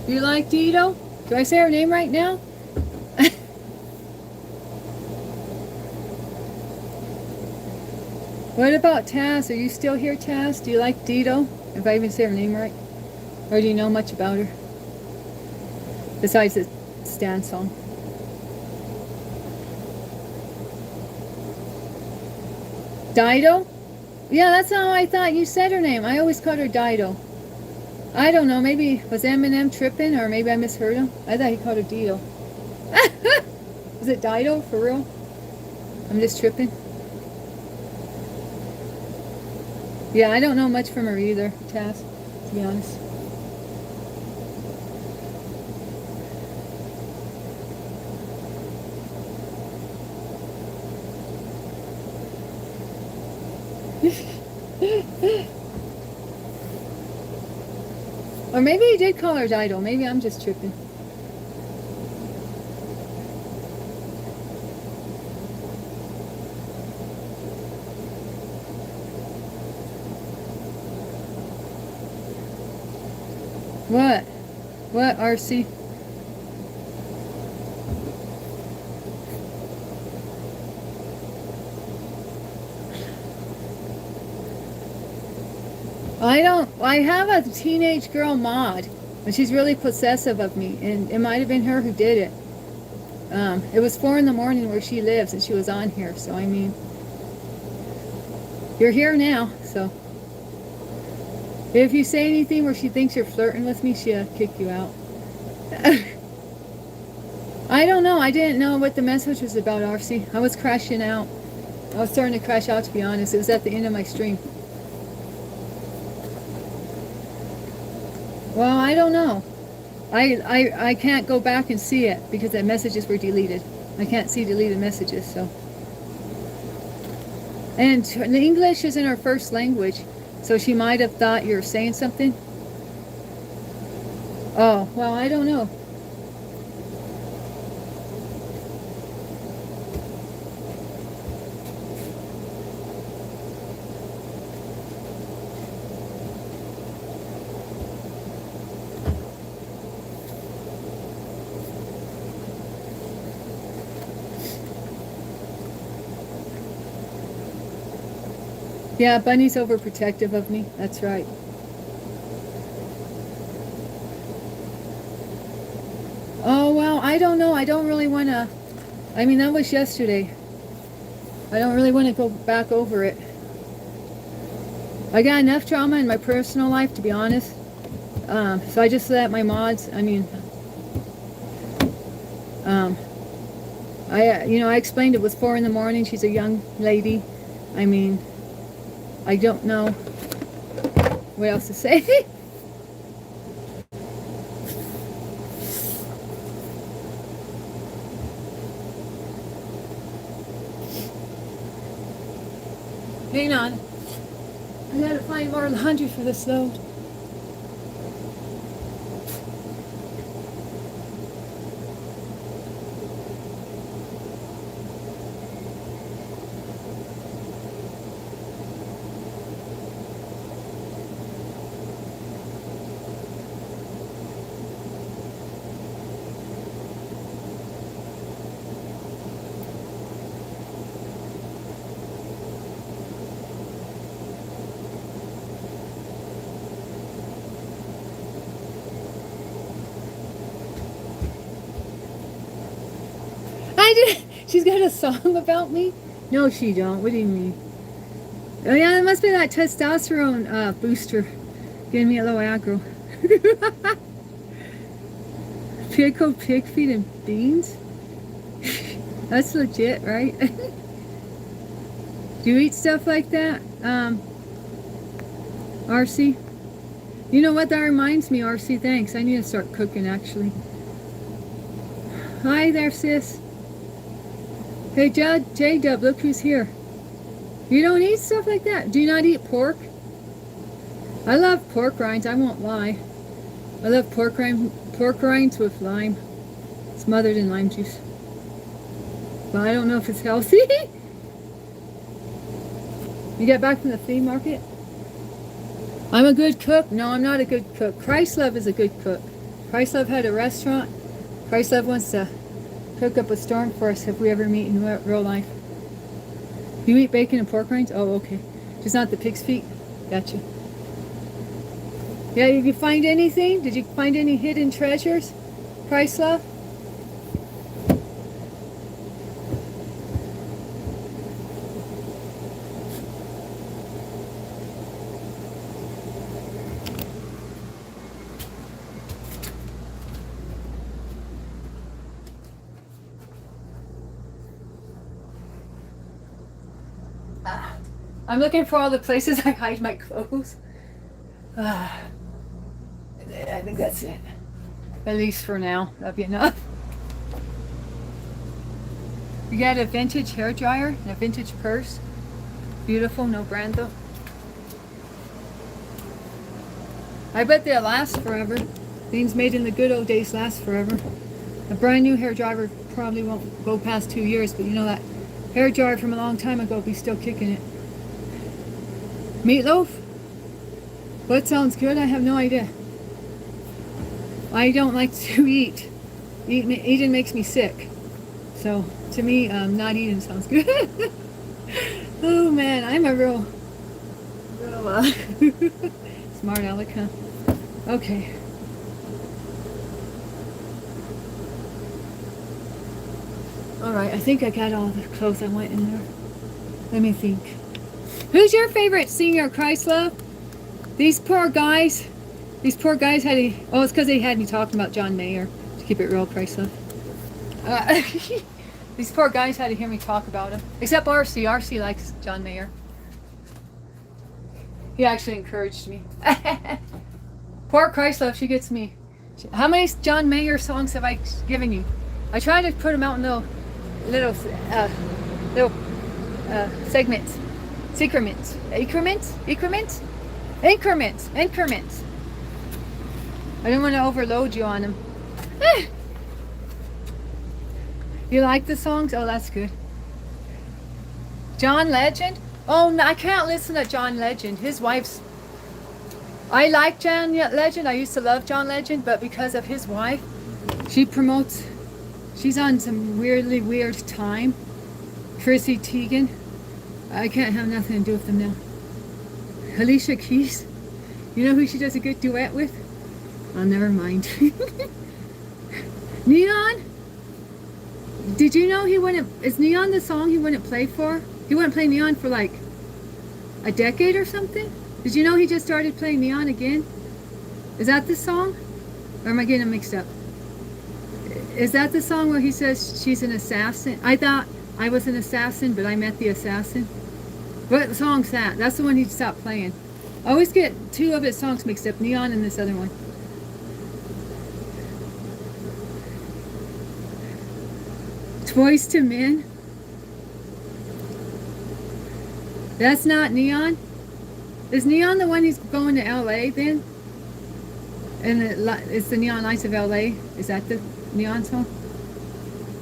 You like Dido? Do I say her name right now? What about Taz? Are you still here, Taz? Do you like Dido? If I even say her name right? Or do you know much about her? Besides the Stan song. Dido? Yeah, that's how I thought you said her name. I always called her Dido. I don't know, maybe was Eminem tripping, or maybe I misheard him. I thought he called her Dido. Was it Dido, for real? I'm just tripping. Yeah, I don't know much from her either, Taz, to be honest. Or maybe he did call her Dido. Maybe I'm just tripping. What? What, RC? I have a teenage girl mod, and she's really possessive of me, and it might have been her who did it. It was 4 in the morning where she lives, and she was on here, so I mean, you're here now, so. If you say anything where she thinks you're flirting with me, she'll kick you out. I don't know. I didn't know what the message was about, RC. I was crashing out. I was starting to crash out, to be honest. It was at the end of my stream. Well, I don't know. I can't go back and see it because the messages were deleted. I can't see deleted messages, so. And English isn't her first language, so she might have thought you're saying something. Oh, well, I don't know. Yeah, Bunny's overprotective of me. That's right. Oh, well, I don't know. I don't really want to. I mean, that was yesterday. I don't really want to go back over it. I got enough drama in my personal life, to be honest. So I just let my mods, I mean, I explained it was 4 in the morning. She's a young lady. I mean, I don't know what else to say. Hang on. I gotta find more laundry for this load. She's got a song about me? No, she don't. What do you mean? Oh yeah, it must be that testosterone booster getting me a little aggro. Pickled pig feet and beans? That's legit, right? Do you eat stuff like that, RC? You know what? That reminds me, RC. Thanks. I need to start cooking, actually. Hi there, sis. Hey, J-Dub, look who's here. You don't eat stuff like that? Do you not eat pork? I love pork rinds, I won't lie. I love pork rinds with lime, smothered in lime juice. But I don't know if it's healthy. You get back from the flea market? I'm a good cook? No, I'm not a good cook. Christlove is a good cook. Christlove had a restaurant. Christlove wants to cook up a storm for us if we ever meet in real life. You eat bacon and pork rinds? Oh, okay. Just not the pig's feet? Gotcha. Yeah, did you find anything? Did you find any hidden treasures, Christlove? I'm looking for all the places I hide my clothes. I think that's it. At least for now. That'll be enough. You got a vintage hair dryer and a vintage purse. Beautiful, no brand though. I bet they'll last forever. Things made in the good old days last forever. A brand new hair dryer probably won't go past 2 years, but you know that hair dryer from a long time ago will be still kicking it. Meatloaf? What sounds good? I have no idea. I don't like to eat. Eating makes me sick. So, to me, not eating sounds good. Oh man, I'm a real smart aleck, huh? Okay. Alright, I think I got all the clothes I want in there. Let me think. Who's your favorite singer, Christlove? These poor guys had to, oh, it's because they had me talking about John Mayer, to keep it real, Christlove. These poor guys had to hear me talk about him. Except RC. RC likes John Mayer. He actually encouraged me. Poor Christlove, she gets me. How many John Mayer songs have I given you? I try to put them out in little segments. Increments. I don't want to overload you on them. You like the songs? Oh, that's good. John Legend? Oh, no, I can't listen to John Legend. His wife's... I like John Legend. I used to love John Legend, but because of his wife, she promotes... She's on some weirdly weird time. Chrissy Teigen. I can't have nothing to do with them now. Alicia Keys. You know who she does a good duet with? Oh, never mind. Neon? Did you know he wouldn't... Is Neon the song he wouldn't play for? He wouldn't play Neon for like a decade or something? Did you know he just started playing Neon again? Is that the song? Or am I getting them mixed up? Is that the song where he says she's an assassin? I thought I was an assassin, but I met the assassin. What song's that? That's the one he stopped playing. I always get two of his songs mixed up, Neon and this other one. Boys to Men. That's not Neon. Is Neon the one he's going to LA then? And it's the Neon Lights of LA. Is that the Neon song?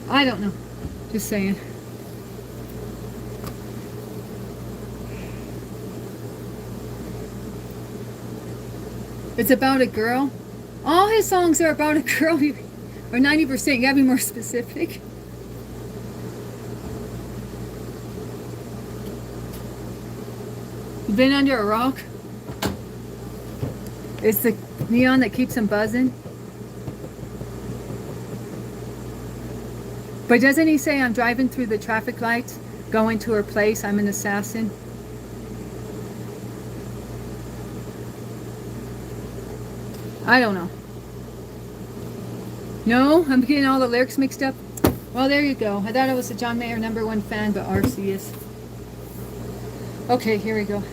I don't know. Just saying. It's about a girl. All his songs are about a girl. Or 90%. You gotta be more specific. You been under a rock? It's the neon that keeps him buzzing. But doesn't he say, I'm driving through the traffic lights, going to her place, I'm an assassin? I don't know. No, I'm getting all the lyrics mixed up. Well, there you go. I thought I was a John Mayer #1 fan, but RC is. Okay, here we go.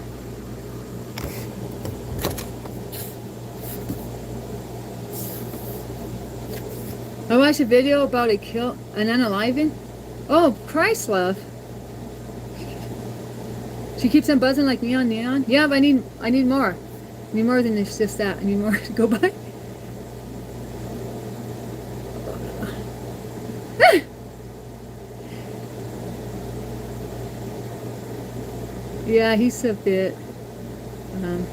I watched a video about an unaliving. Oh, Christ, love. She keeps on buzzing like neon, neon. Yeah, but I need more. I need more than just that. I need more to go by. Yeah, he's a bit. Um,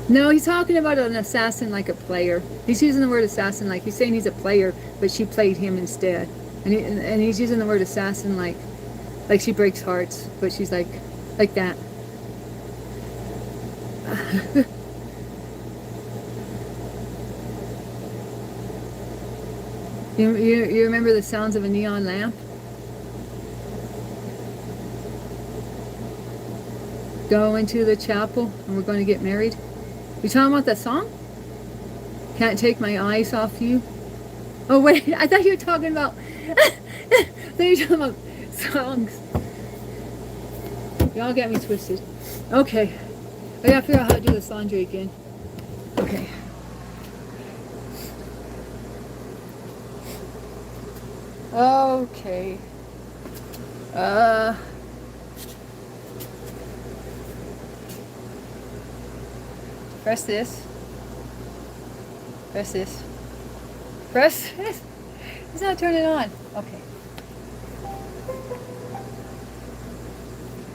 no, he's talking about an assassin like a player. He's using the word assassin like he's saying he's a player, but she played him instead. And he's using the word assassin like she breaks hearts, but she's like that. You remember the sounds of a neon lamp? Go into the chapel and we're going to get married. You talking about that song? Can't take my eyes off you. Oh wait, I thought you were talking about. I thought you were talking about songs. Y'all get me twisted. Okay, I gotta figure out how to do this laundry again. Okay. Okay. Press this. Press this. Press this. It's not turning on. Okay.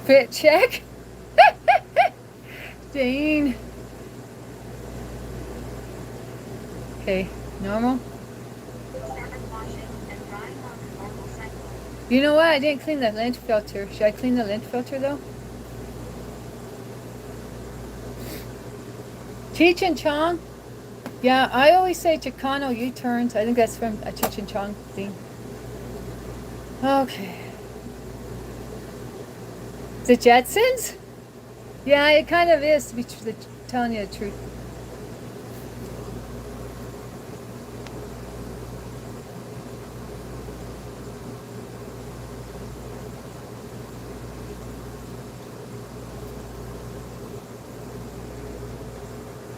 Fit check. Dean. Okay, normal. You know what? I didn't clean the lint filter. Should I clean the lint filter though? Cheech and Chong? Yeah, I always say Chicano U-turns. I think that's from a Cheech and Chong thing. Okay. The Jetsons? Yeah, it kind of is, to be telling you the truth.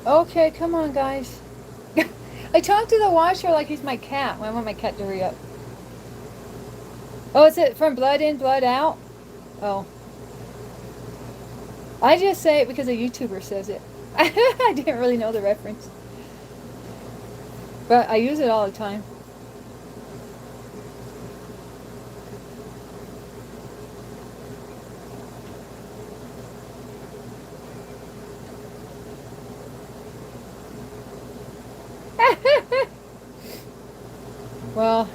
Okay, come on, guys. I talk to the washer like he's my cat when I want my cat to hurry up. Oh, is it from blood in, blood out? Oh. I just say it because a YouTuber says it. I didn't really know the reference. But I use it all the time. Well,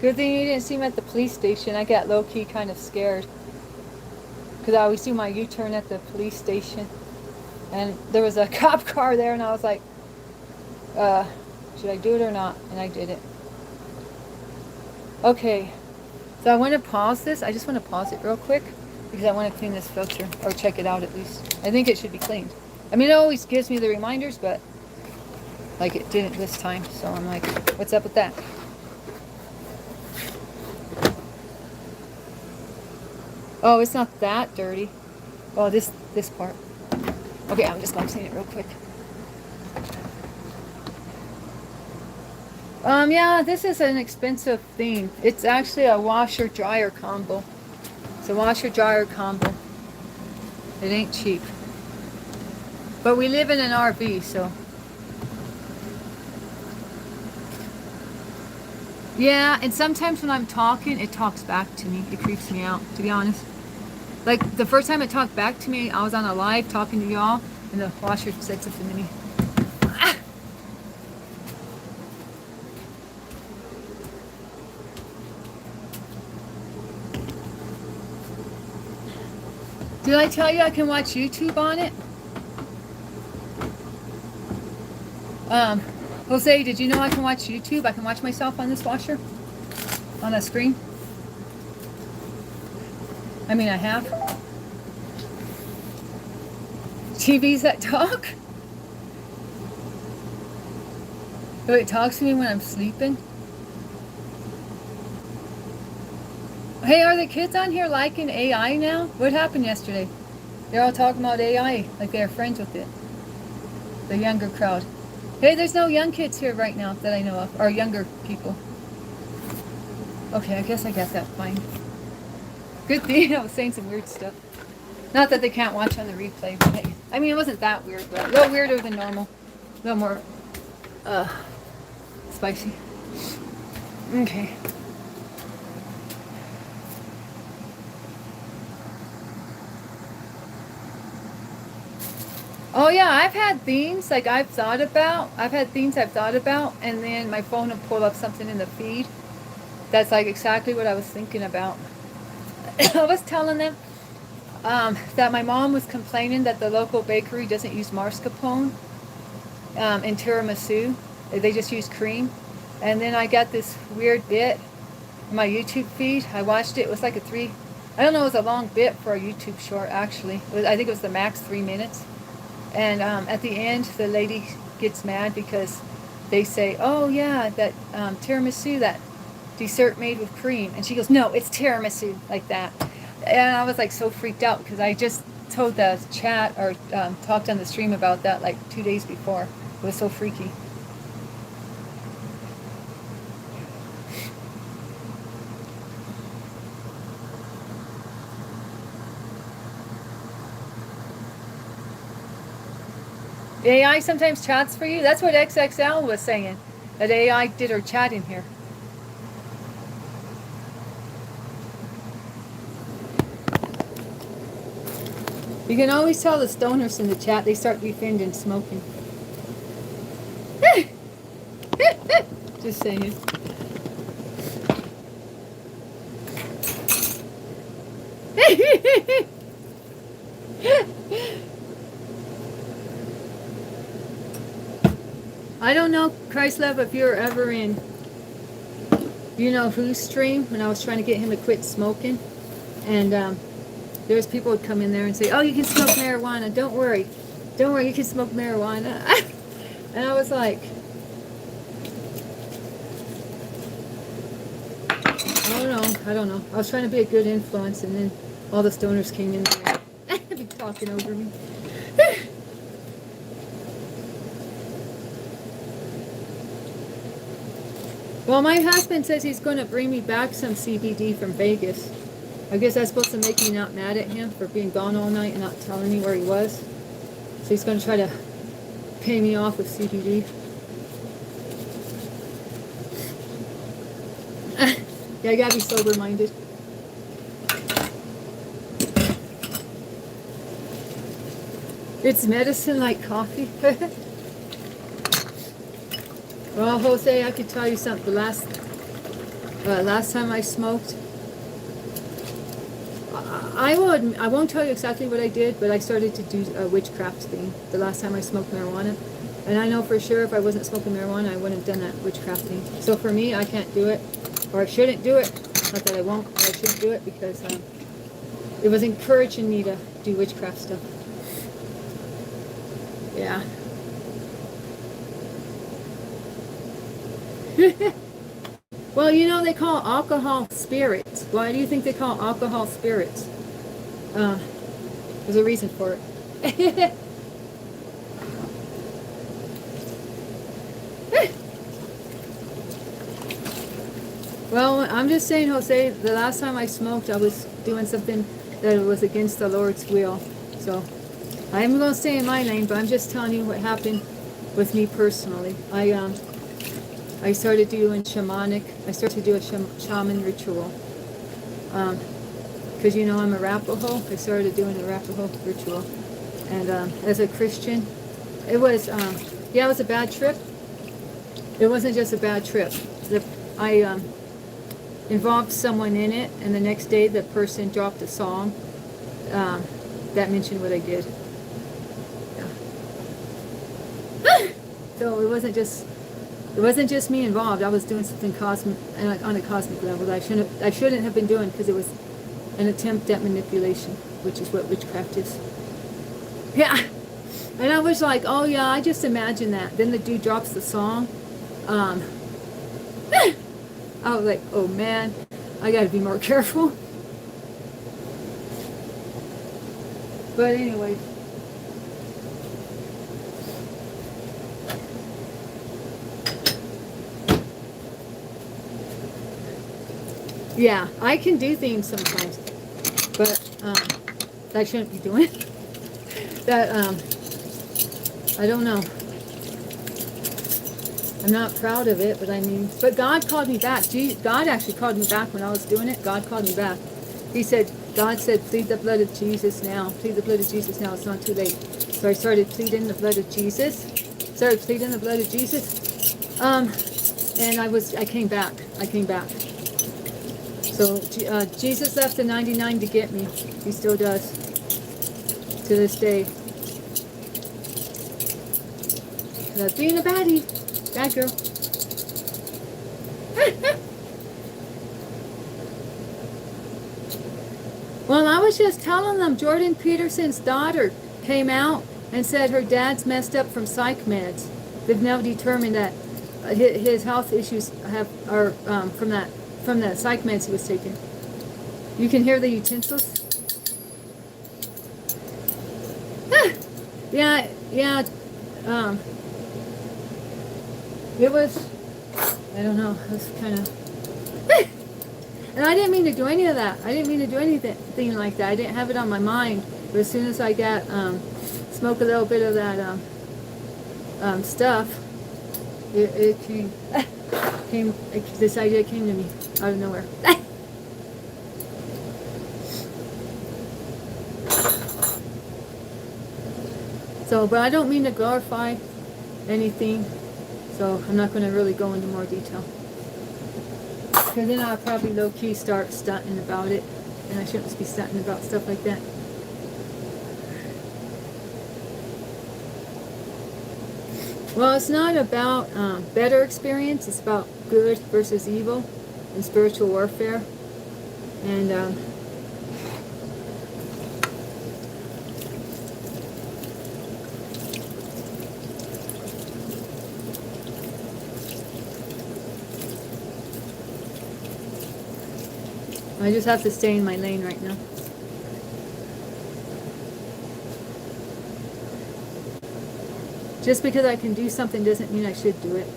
good thing you didn't see me at the police station. I got low-key kind of scared. Because I always do my U-turn at the police station. And there was a cop car there and I was like, should I do it or not? And I did it. Okay. So I want to pause this. I just want to pause it real quick. Because I want to clean this filter. Or check it out at least. I think it should be cleaned. I mean, it always gives me the reminders, but like it didn't this time. So I'm like, what's up with that? Oh, it's not that dirty. Oh, this part. Okay, I'm just going to clean it real quick. Yeah, this is an expensive thing. It's actually a washer-dryer combo. It's a washer-dryer combo. It ain't cheap. But we live in an RV, so. Yeah, and sometimes when I'm talking, it talks back to me. It creeps me out, to be honest. Like, the first time it talked back to me, I was on a live talking to y'all, and the washer said something to me. Ah! Did I tell you I can watch YouTube on it? Jose, did you know I can watch YouTube? I can watch myself on this washer? On a screen? I mean, I have. TVs that talk? So it talks to me when I'm sleeping? Hey, are the kids on here liking AI now? What happened yesterday? They're all talking about AI, like they're friends with it. The younger crowd. Hey, there's no young kids here right now that I know of, or younger people. Okay, I guess I got that fine. Good thing I was saying some weird stuff. Not that they can't watch on the replay, but hey, I mean, it wasn't that weird, but a little weirder than normal. A little more, uh, spicy. Okay. Oh yeah, I've had themes like I've thought about. I've had themes I've thought about, and then my phone will pull up something in the feed that's like exactly what I was thinking about. I was telling them that my mom was complaining that the local bakery doesn't use mascarpone in tiramisu. They just use cream. And then I got this weird bit in my YouTube feed. I watched it. It was like I don't know, it was a long bit for a YouTube short actually. I think it was the max 3 minutes. And at the end, the lady gets mad because they say, oh yeah, that tiramisu, that dessert made with cream. And she goes, no, it's tiramisu, like that. And I was like so freaked out because I just told the chat or talked on the stream about that like 2 days before. It was so freaky. AI sometimes chats for you? That's what XXL was saying. That AI did her chat in here. You can always tell the stoners in the chat, they start defending smoking. Just saying. I don't know, Christlove, if you're ever in, you know whose stream, when I was trying to get him to quit smoking. And there's people would come in there and say, oh, you can smoke marijuana. Don't worry, you can smoke marijuana. And I was like, I don't know. I was trying to be a good influence, and then all the stoners came in there. They'd be talking over me. Well, my husband says he's going to bring me back some CBD from Vegas. I guess that's supposed to make me not mad at him for being gone all night and not telling me where he was. So he's going to try to pay me off with CBD. Yeah, I gotta be sober-minded. It's medicine like coffee. Well, Jose, I could tell you something. The last time I smoked, I won't tell you exactly what I did, but I started to do a witchcraft thing the last time I smoked marijuana. And I know for sure if I wasn't smoking marijuana, I wouldn't have done that witchcraft thing. So for me, I can't do it. Or I shouldn't do it. Not that I won't, but I shouldn't do it because it was encouraging me to do witchcraft stuff. Yeah. Well, you know, they call alcohol spirits. Why do you think they call alcohol spirits? There's a reason for it. Well, I'm just saying, Jose, the last time I smoked, I was doing something that was against the Lord's will. So, I am going to stay in my lane, but I'm just telling you what happened with me personally. I started doing I started to do a shaman ritual. Because, you know, I'm a Arapaho. I started doing a Arapaho ritual. And as a Christian, it was, it was a bad trip. It wasn't just a bad trip. I involved someone in it, and the next day the person dropped a song that mentioned what I did. Yeah. So it wasn't just me involved. I was doing something cosmic on a cosmic level that I shouldn't have been doing because it was an attempt at manipulation, which is what witchcraft is. Yeah. And I was like, oh yeah, I just imagine that. Then the dude drops the song. I was like, oh man, I gotta be more careful. But anyway. Yeah, I can do things sometimes, but I shouldn't be doing. That I don't know. I'm not proud of it, but I mean, but God called me back. God actually called me back when I was doing it. God called me back. He said, God said, plead the blood of Jesus now. Plead the blood of Jesus now. It's not too late. So I started pleading the blood of Jesus. Started pleading the blood of Jesus. And I came back. I came back. So Jesus left the 99 to get me. He still does to this day. Being a baddie. Bad girl. Well, I was just telling them Jordan Peterson's daughter came out and said her dad's messed up from psych meds. They've now determined that his health issues are from the psych meds he was taking. You can hear the utensils. Yeah, yeah. It was, I don't know, it was kind of, and I didn't mean to do any of that. I didn't mean to do anything like that. I didn't have it on my mind. But as soon as I got, smoke a little bit of that stuff, it this idea came to me out of nowhere. So, but I don't mean to glorify anything. So I'm not going to really go into more detail. Because then I'll probably low-key start stunting about it. And I shouldn't be stunting about stuff like that. Well, it's not about better experience. It's about good versus evil and spiritual warfare. And I just have to stay in my lane right now. Just because I can do something doesn't mean I should do it.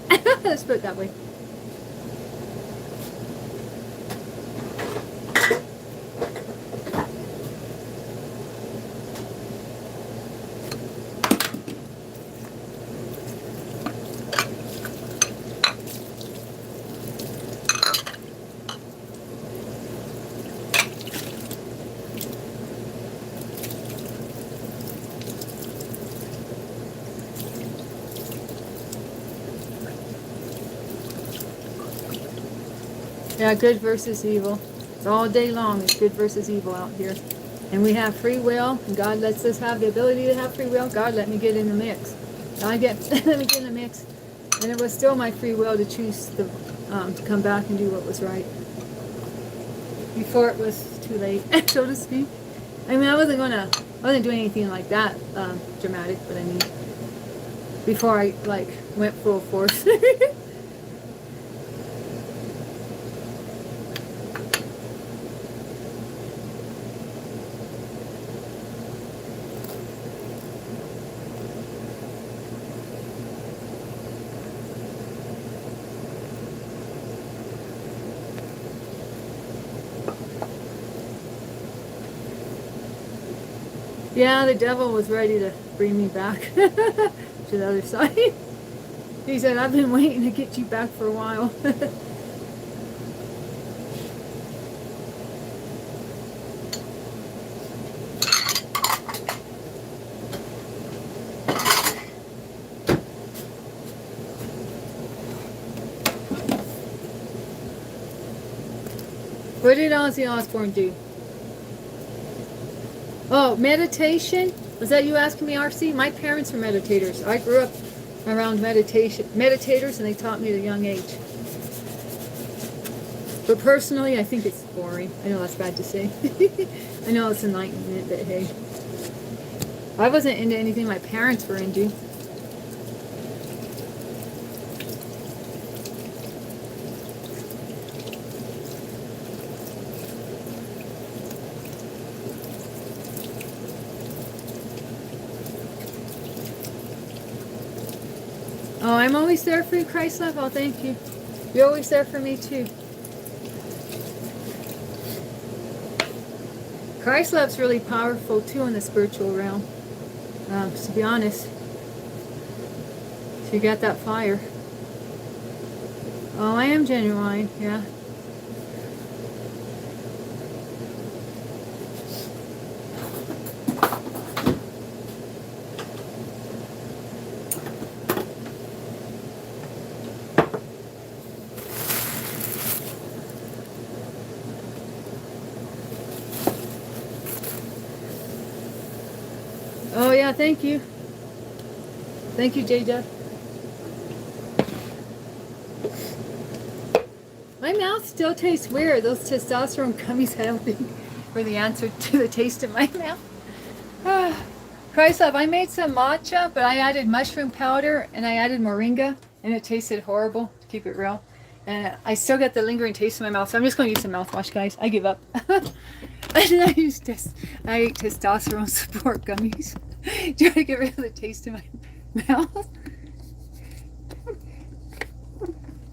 Let's put it that way. Yeah, good versus evil. It's all day long. It's good versus evil out here. And we have free will, and God lets us have the ability to have free will. God let me get in the mix. Let me get in the mix. And it was still my free will to choose to come back and do what was right. Before it was too late, so to speak. I mean, I wasn't doing anything like that dramatic, but I mean, before I went full force. Yeah, the devil was ready to bring me back to the other side. He said, I've been waiting to get you back for a while. What did Ozzy Osbourne do? Oh, meditation? Was that you asking me, RC? My parents were meditators. I grew up around meditators, and they taught me at a young age. But personally, I think it's boring. I know that's bad to say. I know it's enlightenment, but hey. I wasn't into anything my parents were into. Oh, I'm always there for you, Christ love. Oh, thank you. You're always there for me, too. Christ love's really powerful too in the spiritual realm. To be honest, so you got that fire. Oh, I am genuine, yeah. Oh yeah, thank you. Thank you, J-Dub. My mouth still tastes weird. Those testosterone gummies, I don't think, were the answer to the taste in my mouth. Christ love, I made some matcha, but I added mushroom powder and I added moringa, and it tasted horrible, to keep it real. And I still got the lingering taste in my mouth, so I'm just going to use some mouthwash, guys. I give up. And I ate testosterone support gummies. Try to get rid of the taste in my mouth.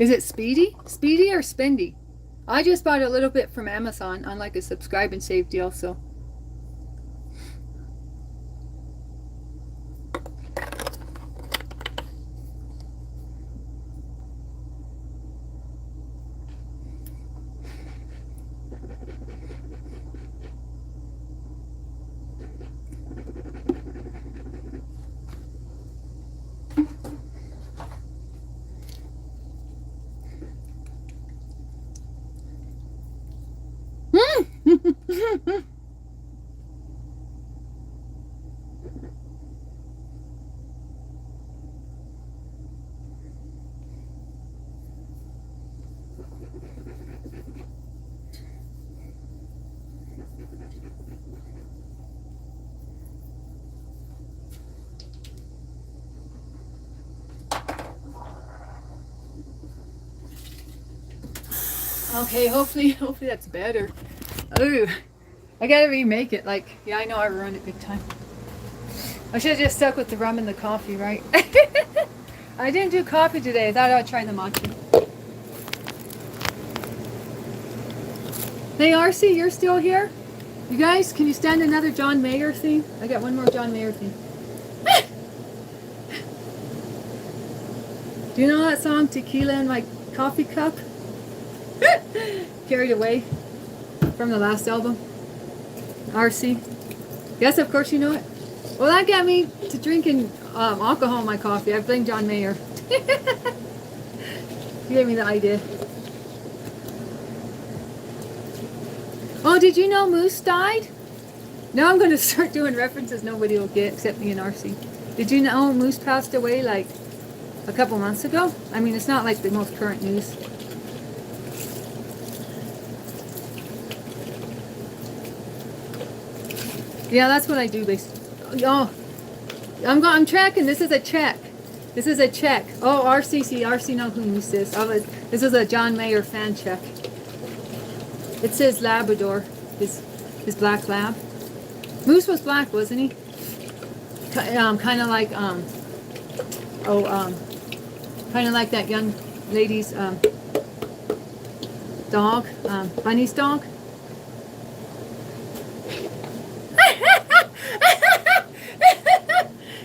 Is it Speedy? Speedy or Spendy? I just bought a little bit from Amazon on like a subscribe and save deal, so. Okay, hopefully that's better. Ooh, I gotta remake it. Like, yeah, I know I ruined it big time. I should have just stuck with the rum and the coffee, right? I didn't do coffee today. I thought I'd try the matcha. Hey, RC, you're still here? You guys, can you stand another John Mayer theme? I got one more John Mayer theme. Do you know that song, Tequila in My Coffee Cup? Carried Away from the last album. RC. Yes, of course you know it. Well, that got me to drinking alcohol in my coffee. I blame John Mayer. He gave me the idea. Oh, did you know Moose died? Now I'm going to start doing references nobody will get except me and RC. Did you know Moose passed away like a couple months ago? I mean, it's not like the most current news. Yeah, that's what I do basically. Oh, I'm tracking. This is a check. This is a check. Oh, RC knows who Moose is. This is a John Mayer fan check. It says Labrador, his black lab. Moose was black, wasn't he? Kind of like kind of like that young lady's dog, Bunny's dog.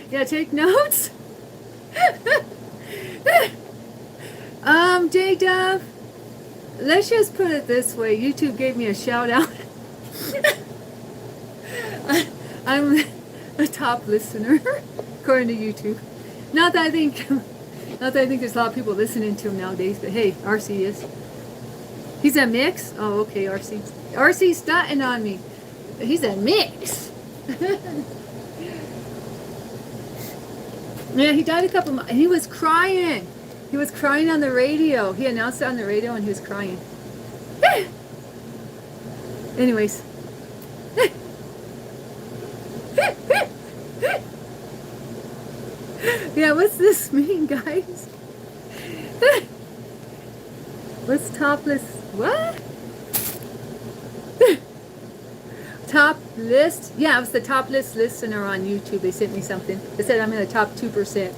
Yeah, take notes. J-Dub, let's just put it this way. YouTube gave me a shout out. I'm a top listener, according to YouTube. Not that I think there's a lot of people listening to him nowadays, but hey, RC is. He's a mix? Oh, okay, RC. RC's starting on me. He's a mix. Yeah, he died a couple months, and he was crying. He was crying on the radio. He announced it on the radio, and he was crying. Anyways. Yeah, what's this mean, guys? What's topless? What? Top list? Yeah, I was the top list listener on YouTube. They sent me something. They said I'm in the top 2%.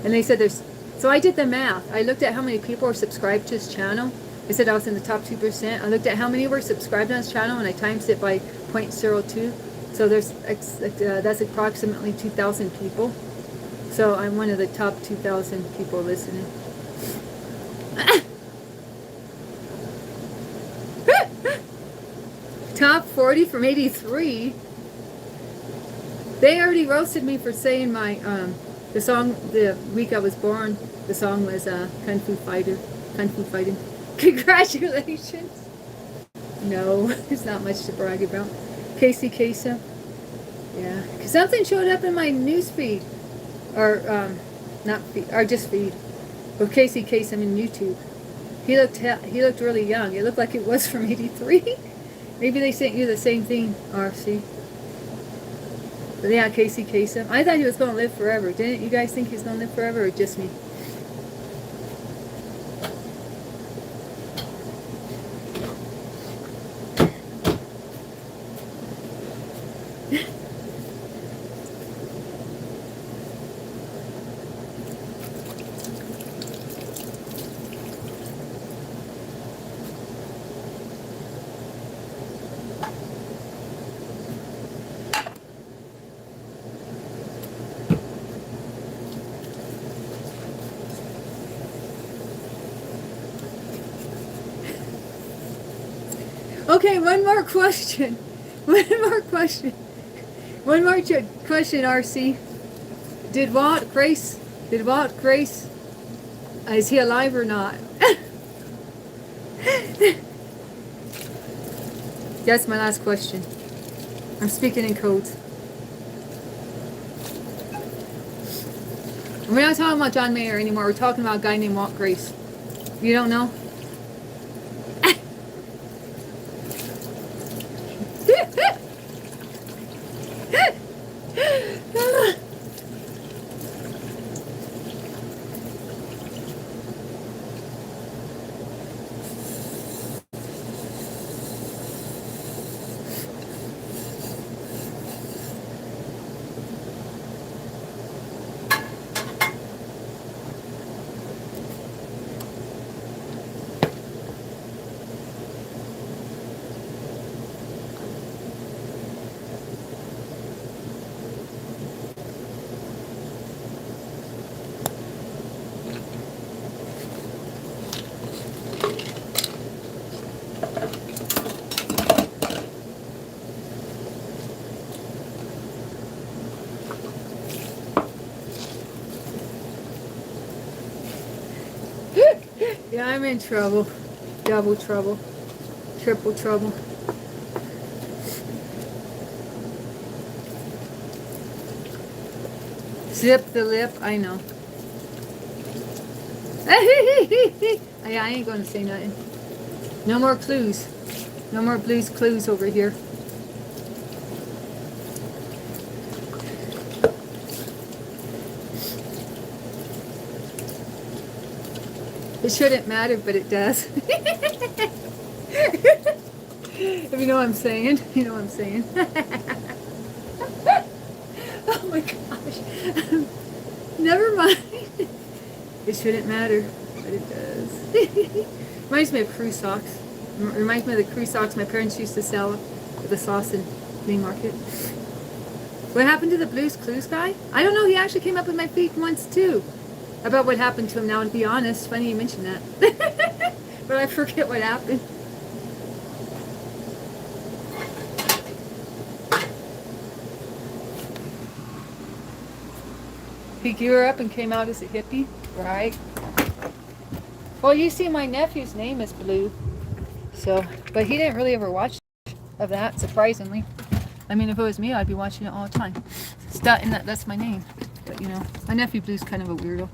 And they said there's... So I did the math. I looked at how many people are subscribed to his channel. It said I was in the top 2%. I looked at how many were subscribed on this channel and I times it by 0.02. So that's approximately 2,000 people. So I'm one of the top 2,000 people listening. Top 40 from 83. They already roasted me for saying my the song the week I was born. The song was Kung Fu Fighter. Kung Fu Fighting. Congratulations. No, it's not much to brag about. Casey Kasem. Yeah, because something showed up in my news feed, or not feed, or just feed. With Casey Kasem in YouTube. He looked really young. It looked like it was from '83. Maybe they sent you the same thing, RC. But yeah, Casey Kasem. I thought he was going to live forever. Didn't you guys think he was going to live forever, or just me? Okay, one more question. One more question. One more question, RC. Did Walt Grace, is he alive or not? That's my last question. I'm speaking in codes. We're not talking about John Mayer anymore. We're talking about a guy named Walt Grace. You don't know? Yeah, I'm in trouble. Double trouble. Triple trouble. Zip the lip, I know. I ain't gonna say nothing. No more clues. No more Blue's Clues over here. It shouldn't matter, but it does. If you know what I'm saying, you know what I'm saying. Oh my gosh. Never mind. It shouldn't matter, but it does. Reminds me of crew socks. Reminds me of the crew socks my parents used to sell at the sauce and flea market. What happened to the Blue's Clues guy? I don't know. He actually came up with my feet once too. About what happened to him now, to be honest. Funny you mention that. But I forget what happened. He grew up and came out as a hippie, right? Well, you see, my nephew's name is Blue. So, but he didn't really ever watch of that, surprisingly. I mean, if it was me, I'd be watching it all the time. That's my name. But, you know, my nephew Blue's kind of a weirdo.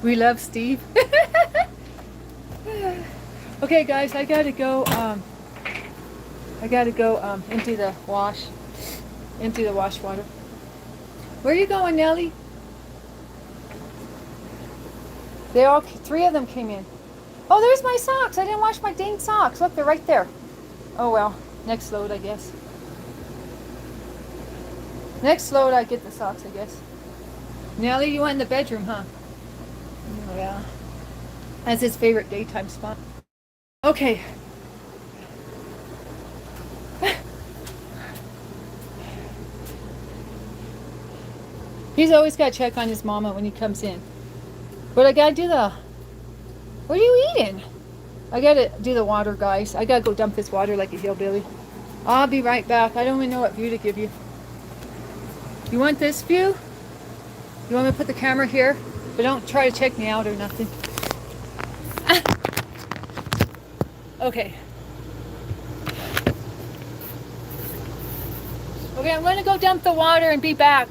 We love Steve. Okay, guys, I gotta go empty the wash water. Where are you going, Nellie? Three of them came in. Oh, there's my socks. I didn't wash my dang socks. Look, they're right there. Oh well, next load, I guess. Next load, I get the socks, I guess. Nellie, you went in the bedroom, huh? Oh, yeah. That's his favorite daytime spot. Okay. He's always got to check on his mama when he comes in. But I gotta do the... What are you eating? I gotta do the water, guys. I gotta go dump this water like a hillbilly. I'll be right back. I don't even know what view to give you. You want this view? You want me to put the camera here? But don't try to check me out or nothing. Okay. Okay, I'm gonna go dump the water and be back.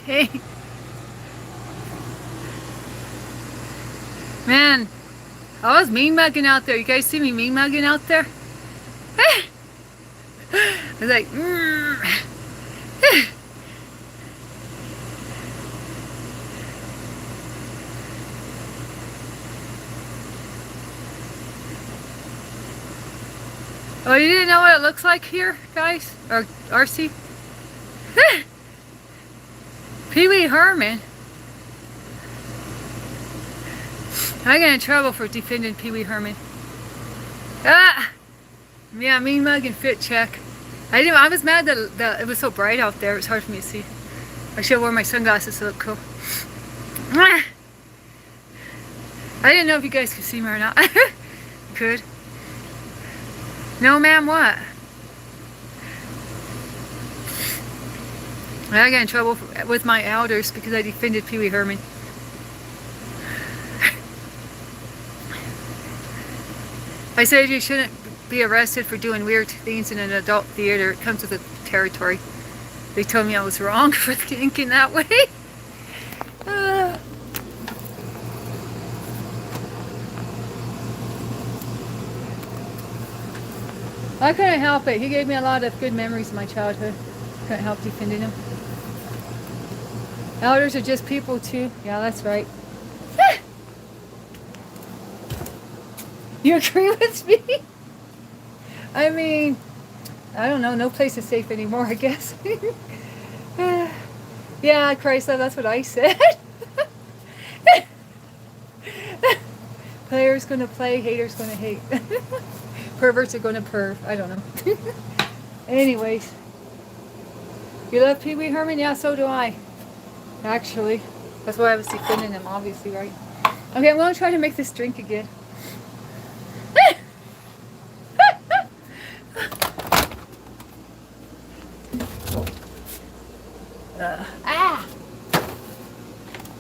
Dang. Man, I was mean mugging out there. You guys see me mean mugging out there? I was like, Oh, you didn't know what it looks like here, guys? Or RC? Pee Wee Herman. I got in trouble for defending Pee Wee Herman. Ah! Yeah, mean mug and fit check. I was mad that it was so bright out there. It was hard for me to see. I should have worn my sunglasses to look cool. I didn't know if you guys could see me or not. Could. No, ma'am, what? I got in trouble with my elders because I defended Pee Wee Herman. I said you shouldn't be arrested for doing weird things in an adult theater. It comes with the territory. They told me I was wrong for thinking that way. I couldn't help it. He gave me a lot of good memories of my childhood. Couldn't help defending him. Elders are just people too. Yeah, that's right. You agree with me? I mean, I don't know. No place is safe anymore, I guess. Yeah, Chrysler, that's what I said. Players gonna play, haters gonna hate. Perverts are gonna perv. I don't know. Anyways. You love Pee Wee Herman? Yeah, so do I. Actually. That's why I was defending him, obviously, right? Okay, I'm gonna try to make this drink again.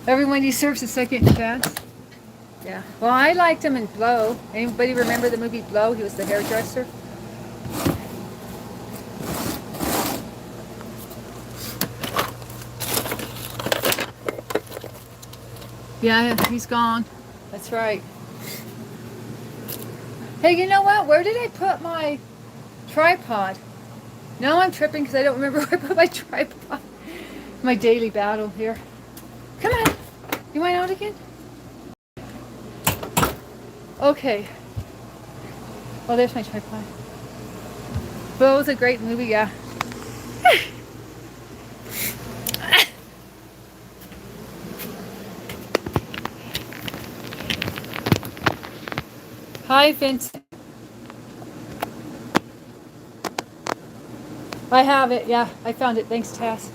Everyone deserves a second chance. Yeah. Well, I liked him in Blow. Anybody remember the movie Blow? He was the hairdresser. Yeah, he's gone. That's right. Hey, you know what? Where did I put my tripod? Now I'm tripping because I don't remember where I put my tripod. My daily battle here. Come on. You want out again? Okay. Well, there's my tripod. Well, it was a great movie, yeah. Hi, Vincent. I have it, yeah. I found it. Thanks, Tess.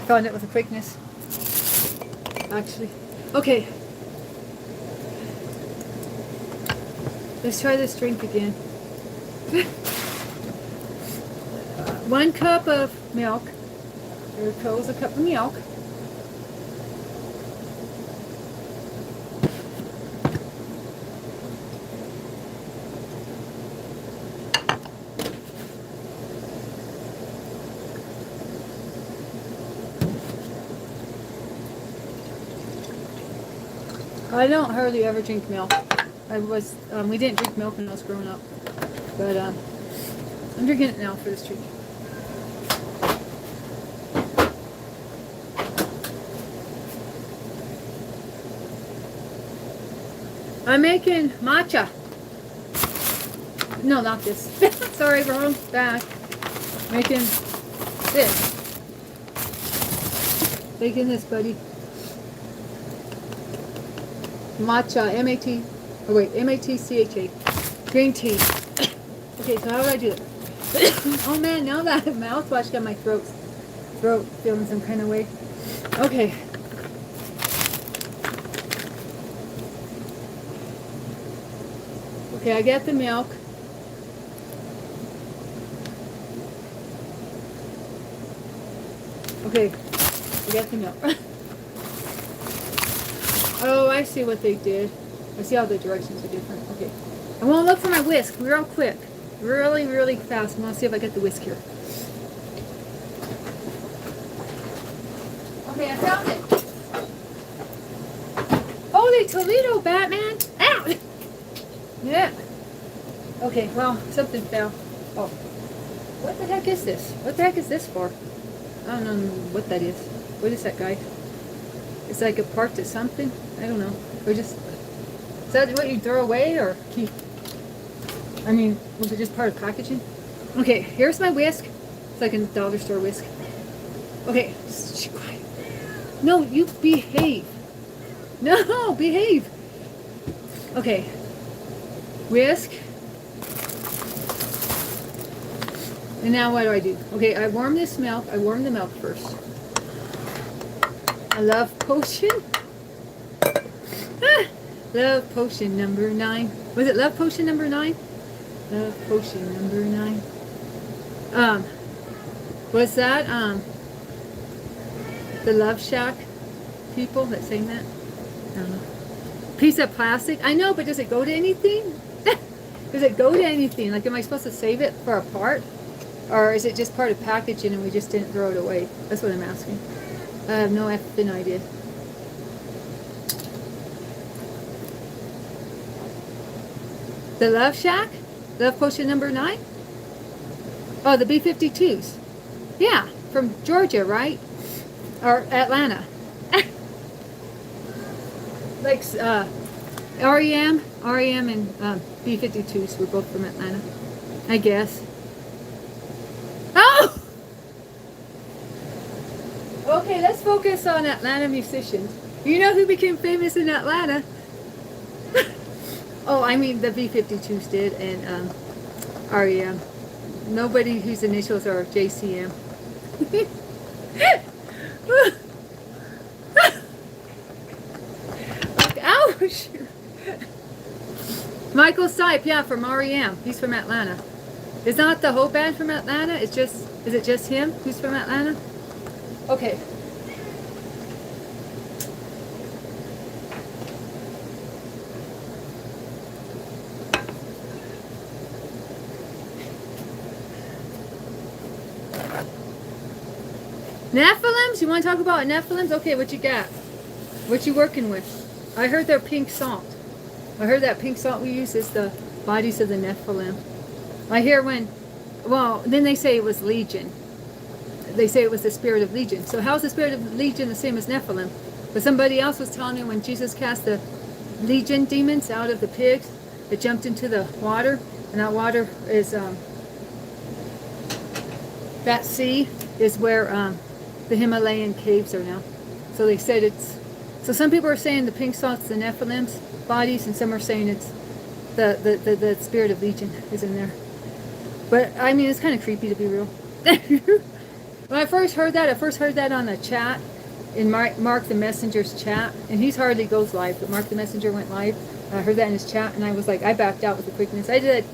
Found it with a quickness. Actually. Okay. Let's try this drink again. 1 cup of milk. There goes a cup of milk. I don't hardly ever drink milk. We didn't drink milk when I was growing up. But I'm drinking it now for this treat. I'm making matcha. No, not this. Sorry, wrong bag. Making this. Making this, buddy. Matcha, M-A-T, oh wait, M-A-T-C-H-A, green tea. Okay, so how do I do it? Oh man, now that mouthwash got my throat feeling some kind of way. Okay. Okay, I get the milk. Okay, I get the milk. Oh, I see what they did. I see how the directions are different. Okay. I want to look for my whisk real quick. Really, really fast. I want to see if I get the whisk here. Okay, I found it. Holy Toledo, Batman! Ow! Yeah. Okay, well, something fell. Oh. What the heck is this? What the heck is this for? I don't know what that is. What is that, guy? It's like a part to something? I don't know. Or just... Is that what you throw away or keep? I mean, was it just part of packaging? Okay, here's my whisk. It's like a dollar store whisk. Okay, just quiet. No, you behave. No, behave. Okay. Whisk. And now what do? Okay, I warm this milk. I warm the milk first. I love potion. Love potion number 9. Was it love potion number 9? Love potion number 9. Was that the Love Shack people that sang that? I don't know. Piece of plastic. I know, but does it go to anything? Does it go to anything? Like, am I supposed to save it for a part? Or is it just part of packaging and we just didn't throw it away? That's what I'm asking. I have no effing idea. The Love Shack? Love potion number 9? Oh, the B-52s. Yeah, from Georgia, right? Or Atlanta. Like REM and B-52s were both from Atlanta, I guess. Oh! Okay, let's focus on Atlanta musicians. You know who became famous in Atlanta? Oh, I mean the B-52s did, and REM. Nobody whose initials are JCM. Ouch! Michael Stipe, yeah, from REM. He's from Atlanta. Is not the whole band from Atlanta? Is it just him who's from Atlanta? Okay. Nephilims? You want to talk about Nephilims? Okay, what you got? What you working with? I heard they're pink salt. I heard that pink salt we use is the bodies of the Nephilim. I hear then they say it was Legion. They say it was the spirit of Legion. So how's the spirit of Legion the same as Nephilim? But somebody else was telling me when Jesus cast the Legion demons out of the pigs, it jumped into the water, and that water is, that sea is where the Himalayan caves are now. So they said so some people are saying the pink salt's the Nephilim's bodies, and some are saying it's the spirit of Legion is in there. But I mean, it's kind of creepy, to be real. When I first heard that on a chat, in Mark the Messenger's chat, and he hardly goes live, but Mark the Messenger went live. I heard that in his chat, and I was like, I backed out with the quickness. I did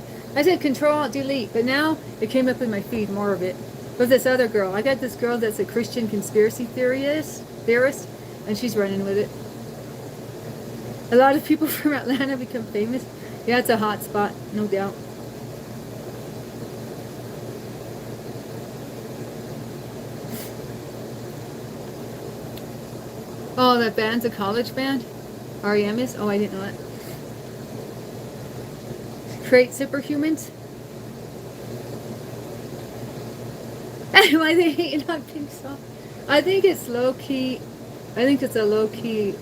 Control-Alt-Delete, but now it came up in my feed, more of it. But this other girl, I got this girl that's a Christian conspiracy theorist, and she's running with it. A lot of people from Atlanta become famous. Yeah, it's a hot spot, no doubt. Oh, that band's a college band? REM is? Oh, I didn't know that. Create superhumans? Why they hating on pink salt? I think it's low key. I think it's a low key.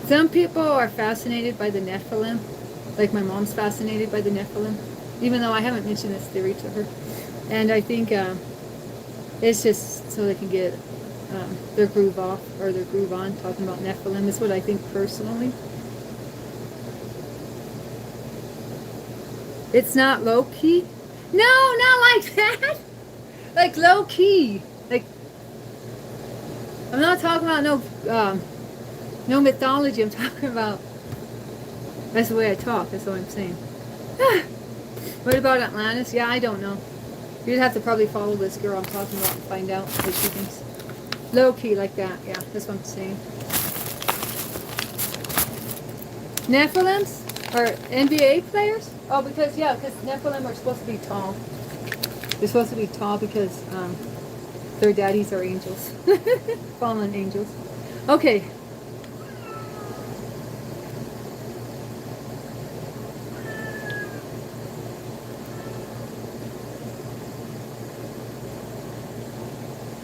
Some people are fascinated by the Nephilim, like my mom's fascinated by the Nephilim, even though I haven't mentioned this theory to her. And I think it's just so they can get their groove off, or their groove on, talking about Nephilim is what I think personally. It's not low key? No, not like that. Like low key. Like, I'm not talking about no mythology. I'm talking about, that's the way I talk. That's what I'm saying. What about Atlantis? Yeah, I don't know. You'd have to probably follow this girl I'm talking about and find out what she thinks. Low key like that. Yeah, that's what I'm saying. Nephilims are NBA players? Oh, because Nephilim are supposed to be tall. They're supposed to be tall because their daddies are angels. Fallen angels. Okay.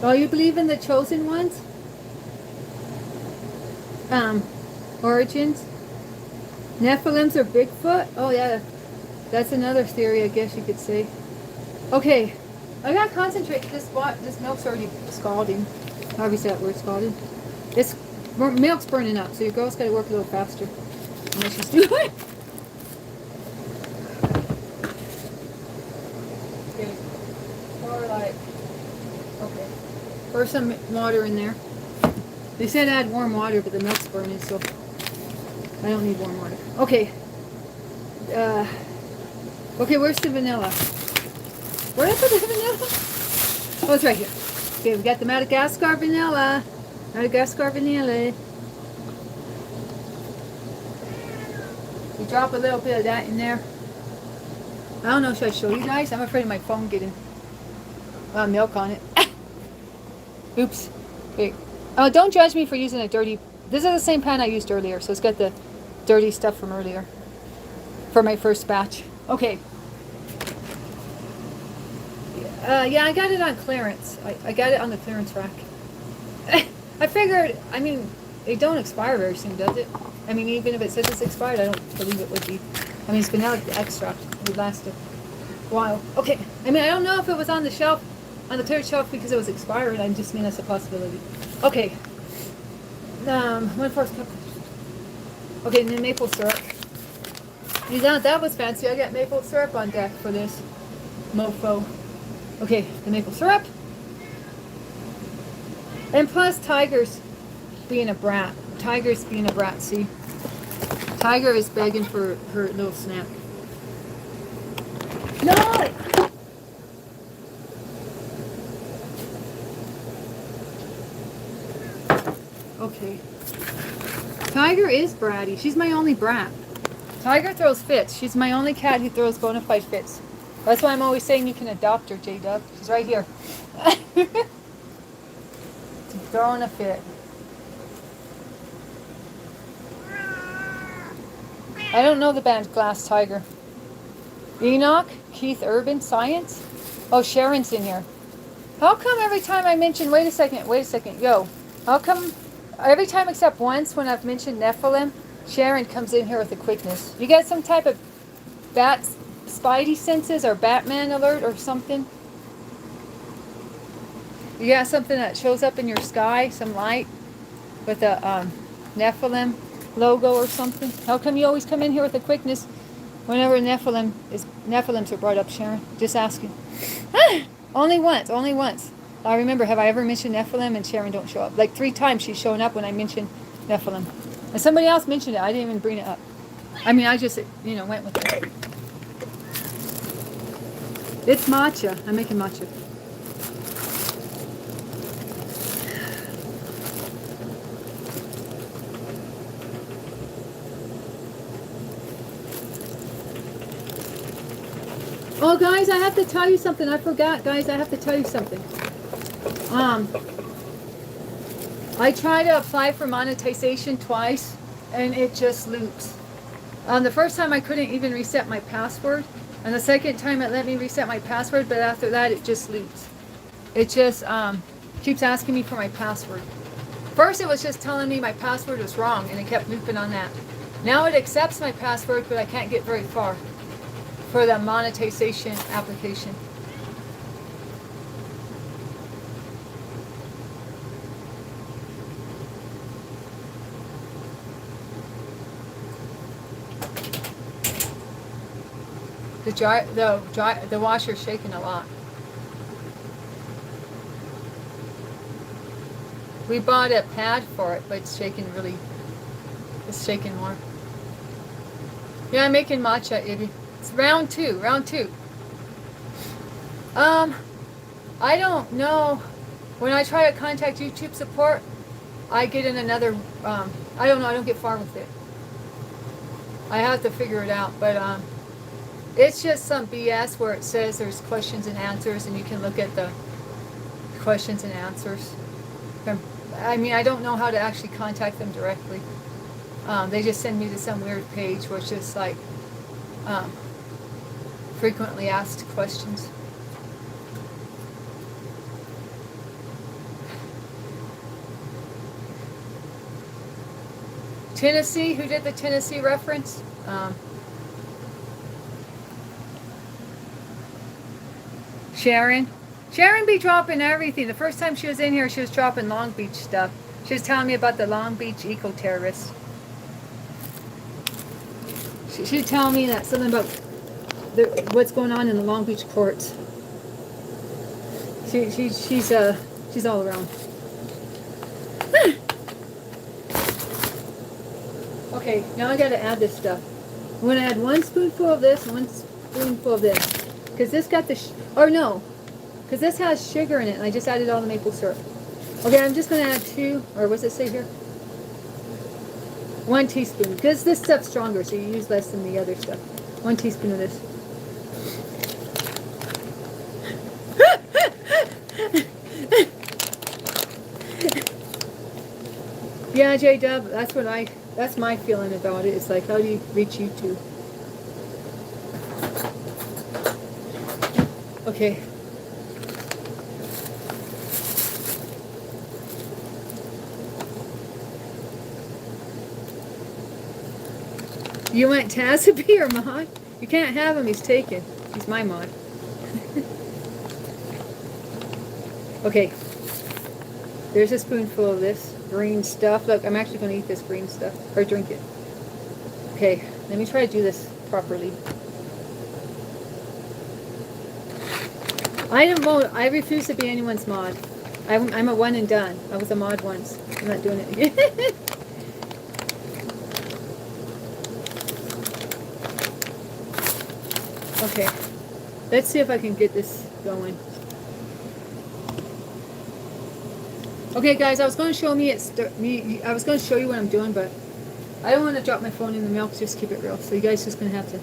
Oh, you believe in the chosen ones? Origins? Nephilims are Bigfoot? Oh, yeah. That's another theory, I guess you could say. Okay. I gotta concentrate. This milk's already scalding. Obviously that word's scalded. Milk's burning up, so your girl's gotta work a little faster. Unless she's doing it. Okay. Or like, okay. Pour some water in there. They said add warm water, but the milk's burning, so I don't need warm water. Okay. Okay, where's the vanilla? Where did I put the vanilla? Oh, it's right here. Okay, we got the Madagascar vanilla. Madagascar vanilla. You drop a little bit of that in there. I don't know, should I show you guys? I'm afraid of my phone getting milk on it. Oops. Wait. Oh, don't judge me for using a dirty... This is the same pan I used earlier, so it's got the dirty stuff from earlier for my first batch. Okay. Yeah, I got it on clearance. I got it on the clearance rack. I figured, I mean, it don't expire very soon, does it? I mean, even if it says it's expired, I don't believe it would be. I mean, it's vanilla extract. It would last a while. Okay. I mean, I don't know if it was on the shelf, on the cleared shelf because it was expired. I just mean that's a possibility. Okay. 1/4 cup. Okay, and then maple syrup. You know, that was fancy. I got maple syrup on deck for this mofo. Okay, the maple syrup. And plus Tiger's being a brat. Tiger's being a brat, see? Tiger is begging for her little snack. No! Okay. Tiger is bratty. She's my only brat. Tiger throws fits. She's my only cat who throws bona fide fits. That's why I'm always saying you can adopt her, J-Dub. She's right here. Throwing a fit. I don't know the band Glass Tiger. Enoch, Keith Urban, Science. Oh, Sharon's in here. How come every time I mention, wait a second, yo. How come every time except once when I've mentioned Nephilim, Sharon comes in here with a quickness? You got some type of bat spidey senses or Batman alert or something? You got something that shows up in your sky, some light with a Nephilim logo or something? How come you always come in here with a quickness whenever Nephilims are brought up, Sharon? Just asking. Only once, only once. I remember, have I ever mentioned Nephilim and Sharon don't show up? Like 3 times she's shown up when I mentioned Nephilim. And somebody else mentioned it. I didn't even bring it up. I mean, I just, went with it. It's matcha. I'm making matcha. Oh, guys, I have to tell you something. I forgot, guys. I have to tell you something. I tried to apply for monetization twice, and it just loops. The first time I couldn't even reset my password, and the second time it let me reset my password, but after that it just loops. It just keeps asking me for my password. First it was just telling me my password was wrong, and it kept looping on that. Now it accepts my password, but I can't get very far for the monetization application. The washer's shaking a lot. We bought a pad for it, but it's shaking more. Yeah, I'm making matcha, Ibby. It's round two. I don't know. When I try to contact YouTube support, I get in another, I don't know, I don't get far with it. I have to figure it out, but it's just some BS where it says there's questions and answers, and you can look at the questions and answers. I mean, I don't know how to actually contact them directly. They just send me to some weird page where it's just like frequently asked questions. Tennessee, who did the Tennessee reference? Sharon be dropping everything. The first time she was in here, she was dropping Long Beach stuff. She was telling me about the Long Beach eco-terrorists. She was telling me that something about what's going on in the Long Beach courts. She's all around. Okay, now I got to add this stuff. I'm going to add 1 spoonful of this and 1 spoonful of this. Because this got the, because this has sugar in it, and I just added all the maple syrup. Okay, I'm just going to add 2, or what's it say here? 1 teaspoon. Because this stuff's stronger, so you use less than the other stuff. 1 teaspoon of this. Yeah, J-Dub, that's my feeling about it. It's like, how do you reach YouTube? Okay. You want Taz to be your mod? You can't have him, he's taken. He's my mod. Okay. There's a spoonful of this green stuff. Look, I'm actually going to eat this green stuff. Or drink it. Okay, let me try to do this properly. I don't vote. I refuse to be anyone's mod. I'm a one and done. I was a mod once. I'm not doing it again. Okay, let's see if I can get this going. Okay, guys, I was going to show I was going to show you what I'm doing, but I don't want to drop my phone in the milk. Just keep it real. So you guys just going to have to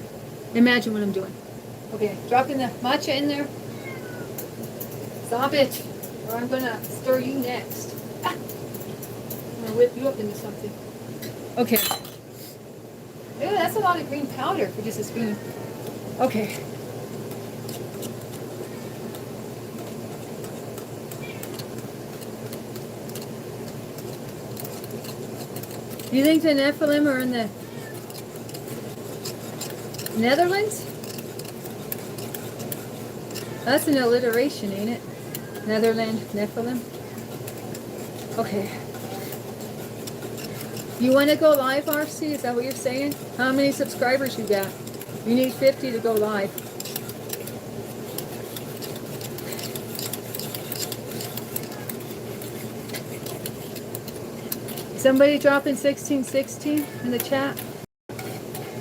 imagine what I'm doing. Okay, dropping the matcha in there. Stop it, or I'm going to stir you next. Ah, I'm going to whip you up into something. Okay. Ew, that's a lot of green powder for just a spoon. Okay. Do you think the Nephilim are in the Netherlands? That's an alliteration, ain't it? Netherland, Nephilim. Okay. You want to go live, RC? Is that what you're saying? How many subscribers you got? You need 50 to go live. Somebody dropping 1616 in the chat.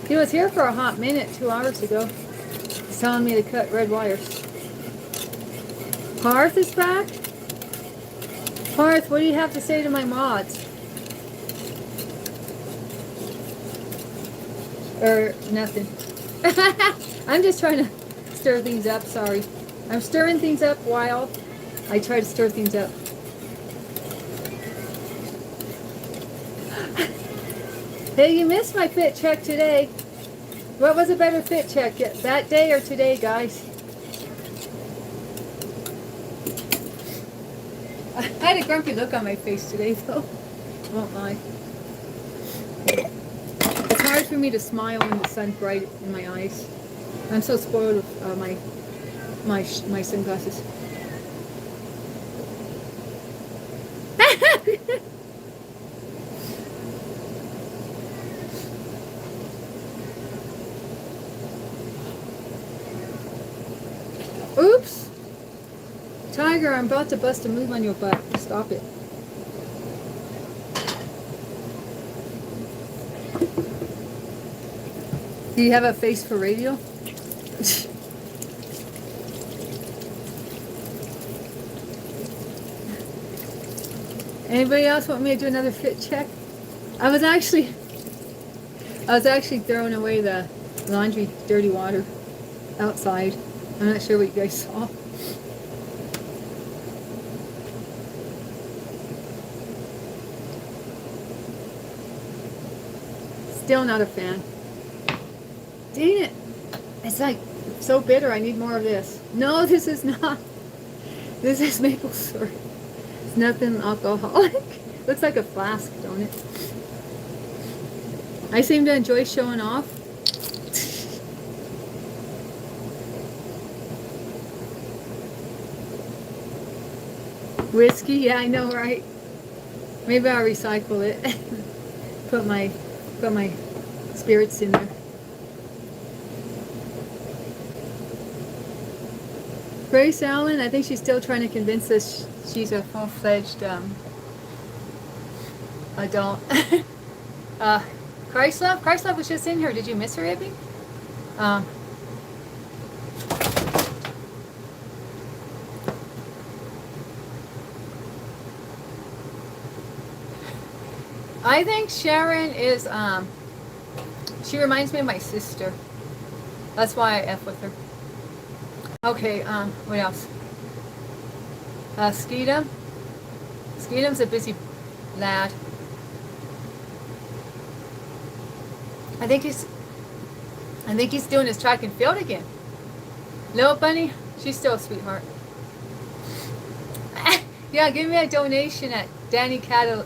He was here for a hot minute 2 hours ago. He's telling me to cut red wires. Parth is back? Parth, what do you have to say to my mods? Or nothing. I'm just trying to stir things up, sorry. I'm stirring things up while I try to stir things up. Hey, you missed my fit check today. What was a better fit check? That day or today, guys? I had a grumpy look on my face today, though. I won't lie. It's hard for me to smile when the sun's bright in my eyes. I'm so spoiled with my sunglasses. Oops! Tiger, I'm about to bust a move on your butt. Stop it. Do you have a face for radio? Anybody else want me to do another fit check? I was actually throwing away the laundry dirty water outside. I'm not sure what you guys saw. Still not a fan. Dang it. It's like so bitter. I need more of this. No, this is not. This is maple syrup. It's nothing alcoholic. Looks like a flask, don't it? I seem to enjoy showing off. Whiskey? Yeah, I know, right? Maybe I'll recycle it. Put my spirits in there. Grace Allen, I think she's still trying to convince us she's a full-fledged adult. Christlove was just in here. Did you miss her, Ibby? I think Sharon is, she reminds me of my sister. That's why I F with her. Okay, what else? Skeetum. Skeetum's a busy lad. I think he's doing his track and field again. Little Bunny, she's still a sweetheart. Yeah, give me a donation at Danny Catalow.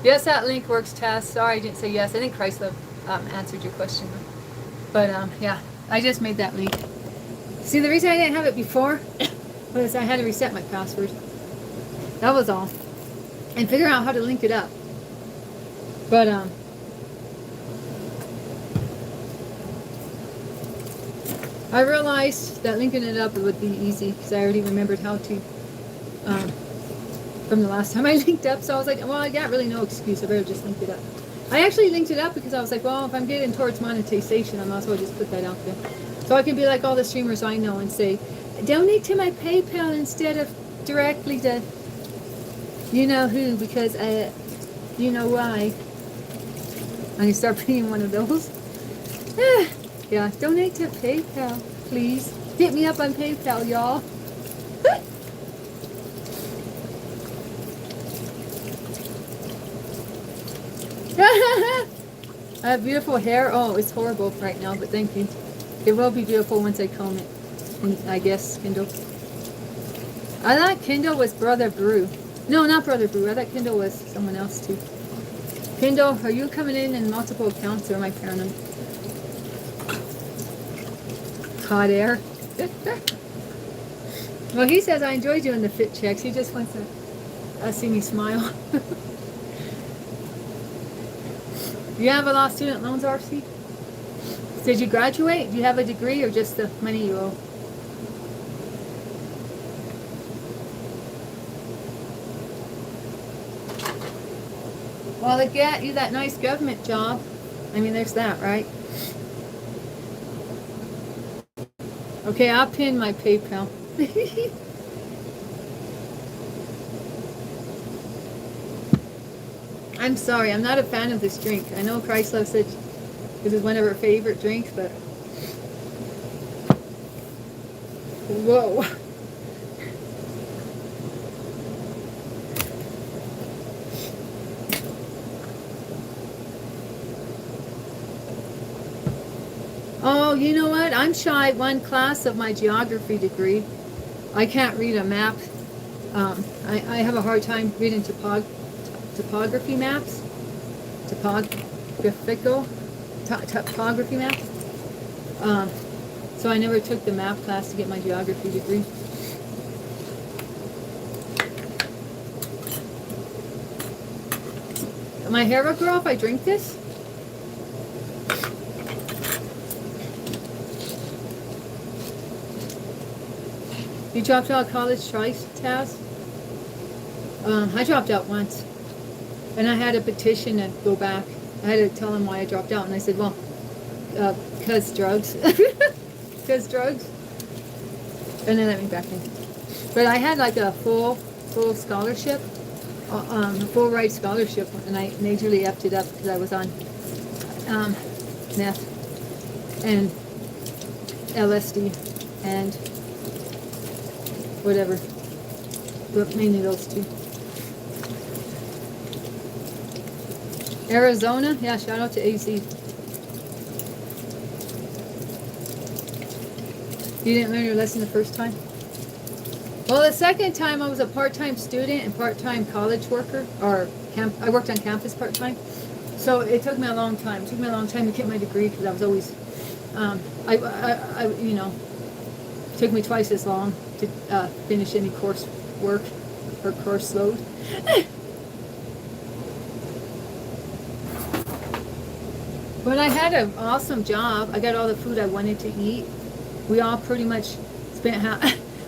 Yes, that link works, Taz. Sorry I didn't say yes. I think Chrysler answered your question. But yeah, I just made that link. See, the reason I didn't have it before was I had to reset my password. That was all. And figure out how to link it up. But I realized that linking it up would be easy because I already remembered how to from the last time I linked up. So I was like, well, I got really no excuse. I better just link it up. I actually linked it up because I was like, well, if I'm getting towards monetization, I might as well just put that out there. So I can be like all the streamers I know and say, donate to my PayPal instead of directly to you know who, because you know why. I can start being one of those. Yeah, donate to PayPal, please. Hit me up on PayPal, y'all. I have beautiful hair. Oh, it's horrible right now, but thank you. It will be beautiful once I comb it. And I guess Kindle. I thought Kindle was Brother Brew. No, not Brother Brew. I thought Kindle was someone else too. Kindle, are you coming in multiple accounts or am I paranoid? Hot air. Well, he says I enjoy doing the fit checks. He just wants to see me smile. Do you have a lot of student loans, RC? Did you graduate? Do you have a degree or just the money you owe? Well, to get you that nice government job, I mean, there's that, right? Okay, I'll pin my PayPal. I'm sorry, I'm not a fan of this drink. I know Chrysler said this is one of her favorite drinks, but... Whoa. Oh, you know what? I'm shy one class of my geography degree. I can't read a map. I have a hard time reading topography maps. Topography maps. So I never took the map class to get my geography degree. My hair will grow if I drink this? You dropped out of college twice, Taz? I dropped out once. And I had a petition to go back. I had to tell them why I dropped out. And I said, well, because drugs. Because drugs. And they let me back in. But I had like a full scholarship. A full ride scholarship. And I majorly effed it up because I was on meth and LSD and whatever, but mainly those two. Arizona, yeah, shout out to AZ. You didn't learn your lesson the first time? Well, the second time I was a part-time student and part-time college worker, or I worked on campus part-time. So it took me a long time. It took me a long time to get my degree because I was always, you know, it took me twice as long to finish any course work or course load. But I had an awesome job. I got all the food I wanted to eat. We all pretty much spent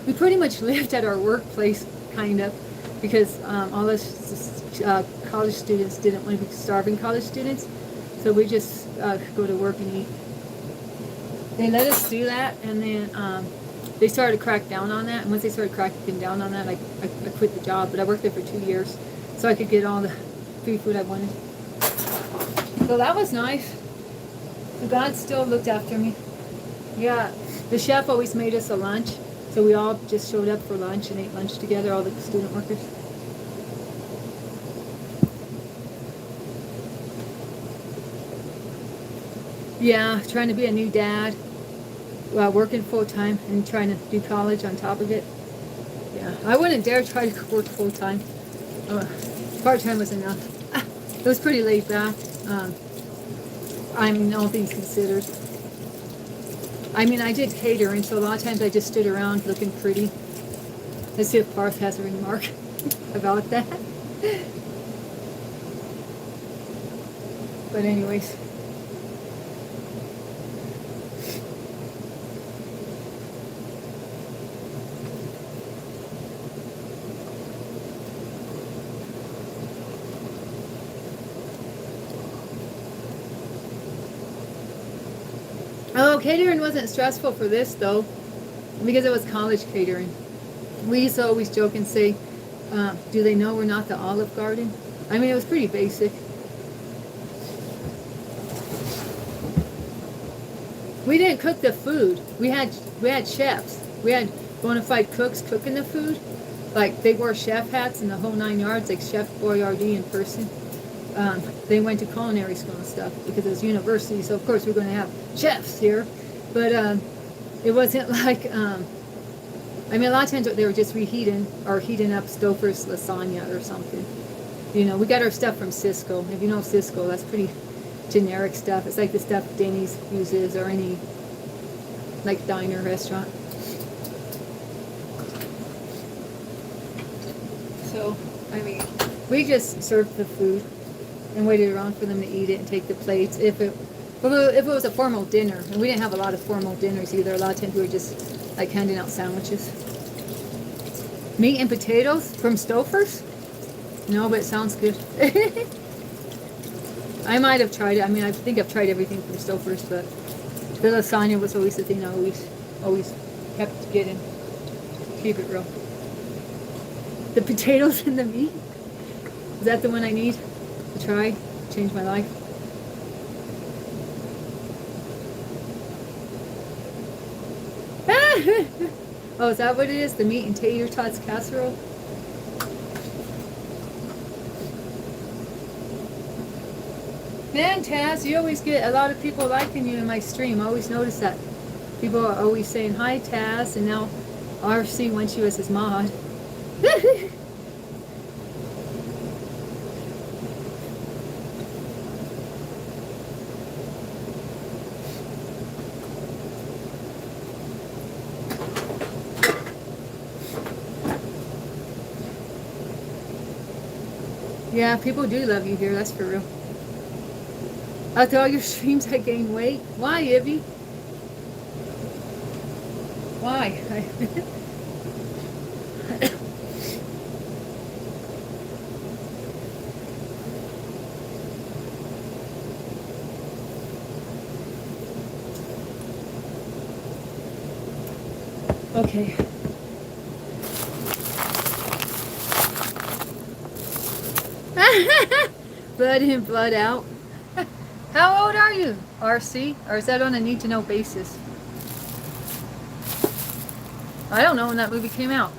we pretty much lived at our workplace, kind of, because all us college students didn't want to be starving college students, so we just go to work and eat. They let us do that, and then they started to crack down on that, and once they started cracking down on that, I quit the job, but I worked there for 2 years, so I could get all the free food I wanted. So that was nice. God still looked after me. Yeah, the chef always made us a lunch, so we all just showed up for lunch and ate lunch together, all the student workers. Yeah, trying to be a new dad while working full time and trying to do college on top of it. Yeah, I wouldn't dare try to work full time. Part time was enough. It was pretty laid back. I mean, all things considered. I mean, I did catering, so a lot of times I just stood around looking pretty. Let's see if Parth has a remark about that. But anyways. Oh, catering wasn't stressful for this though, because it was college catering. We used to always joke and say, do they know we're not the Olive Garden? I mean, it was pretty basic. We didn't cook the food. We had chefs. We had bona fide cooks cooking the food. Like, they wore chef hats and the whole 9 yards, like Chef Boyardee in person. They went to culinary school and stuff because it was university, so of course we're going to have chefs here. But it wasn't like, I mean, a lot of times they were just reheating or heating up Stouffer's lasagna or something. You know, we got our stuff from Cisco. If you know Cisco, that's pretty generic stuff. It's like the stuff Denny's uses or any like diner restaurant. So, I mean, we just served the food and waited around for them to eat it and take the plates. If it was a formal dinner, and we didn't have a lot of formal dinners either. A lot of times we were just like handing out sandwiches. Meat and potatoes from Stouffer's? No, but it sounds good. I might have tried it. I mean, I think I've tried everything from Stouffer's, but the lasagna was always the thing I always kept getting. Keep it real. The potatoes and the meat? Is that the one I need to try? Change my life? Oh, is that what it is? The meat and tater tots casserole? Man, Taz, you always get a lot of people liking you in my stream. I always notice that. People are always saying, hi, Taz, and now RC wants you as his mod. Yeah, people do love you here, that's for real. After all your streams, I gained weight. Why, Ivy? Why? Okay. Blood in, blood out. How old are you, RC? Or is that on a need-to-know basis? I don't know when that movie came out.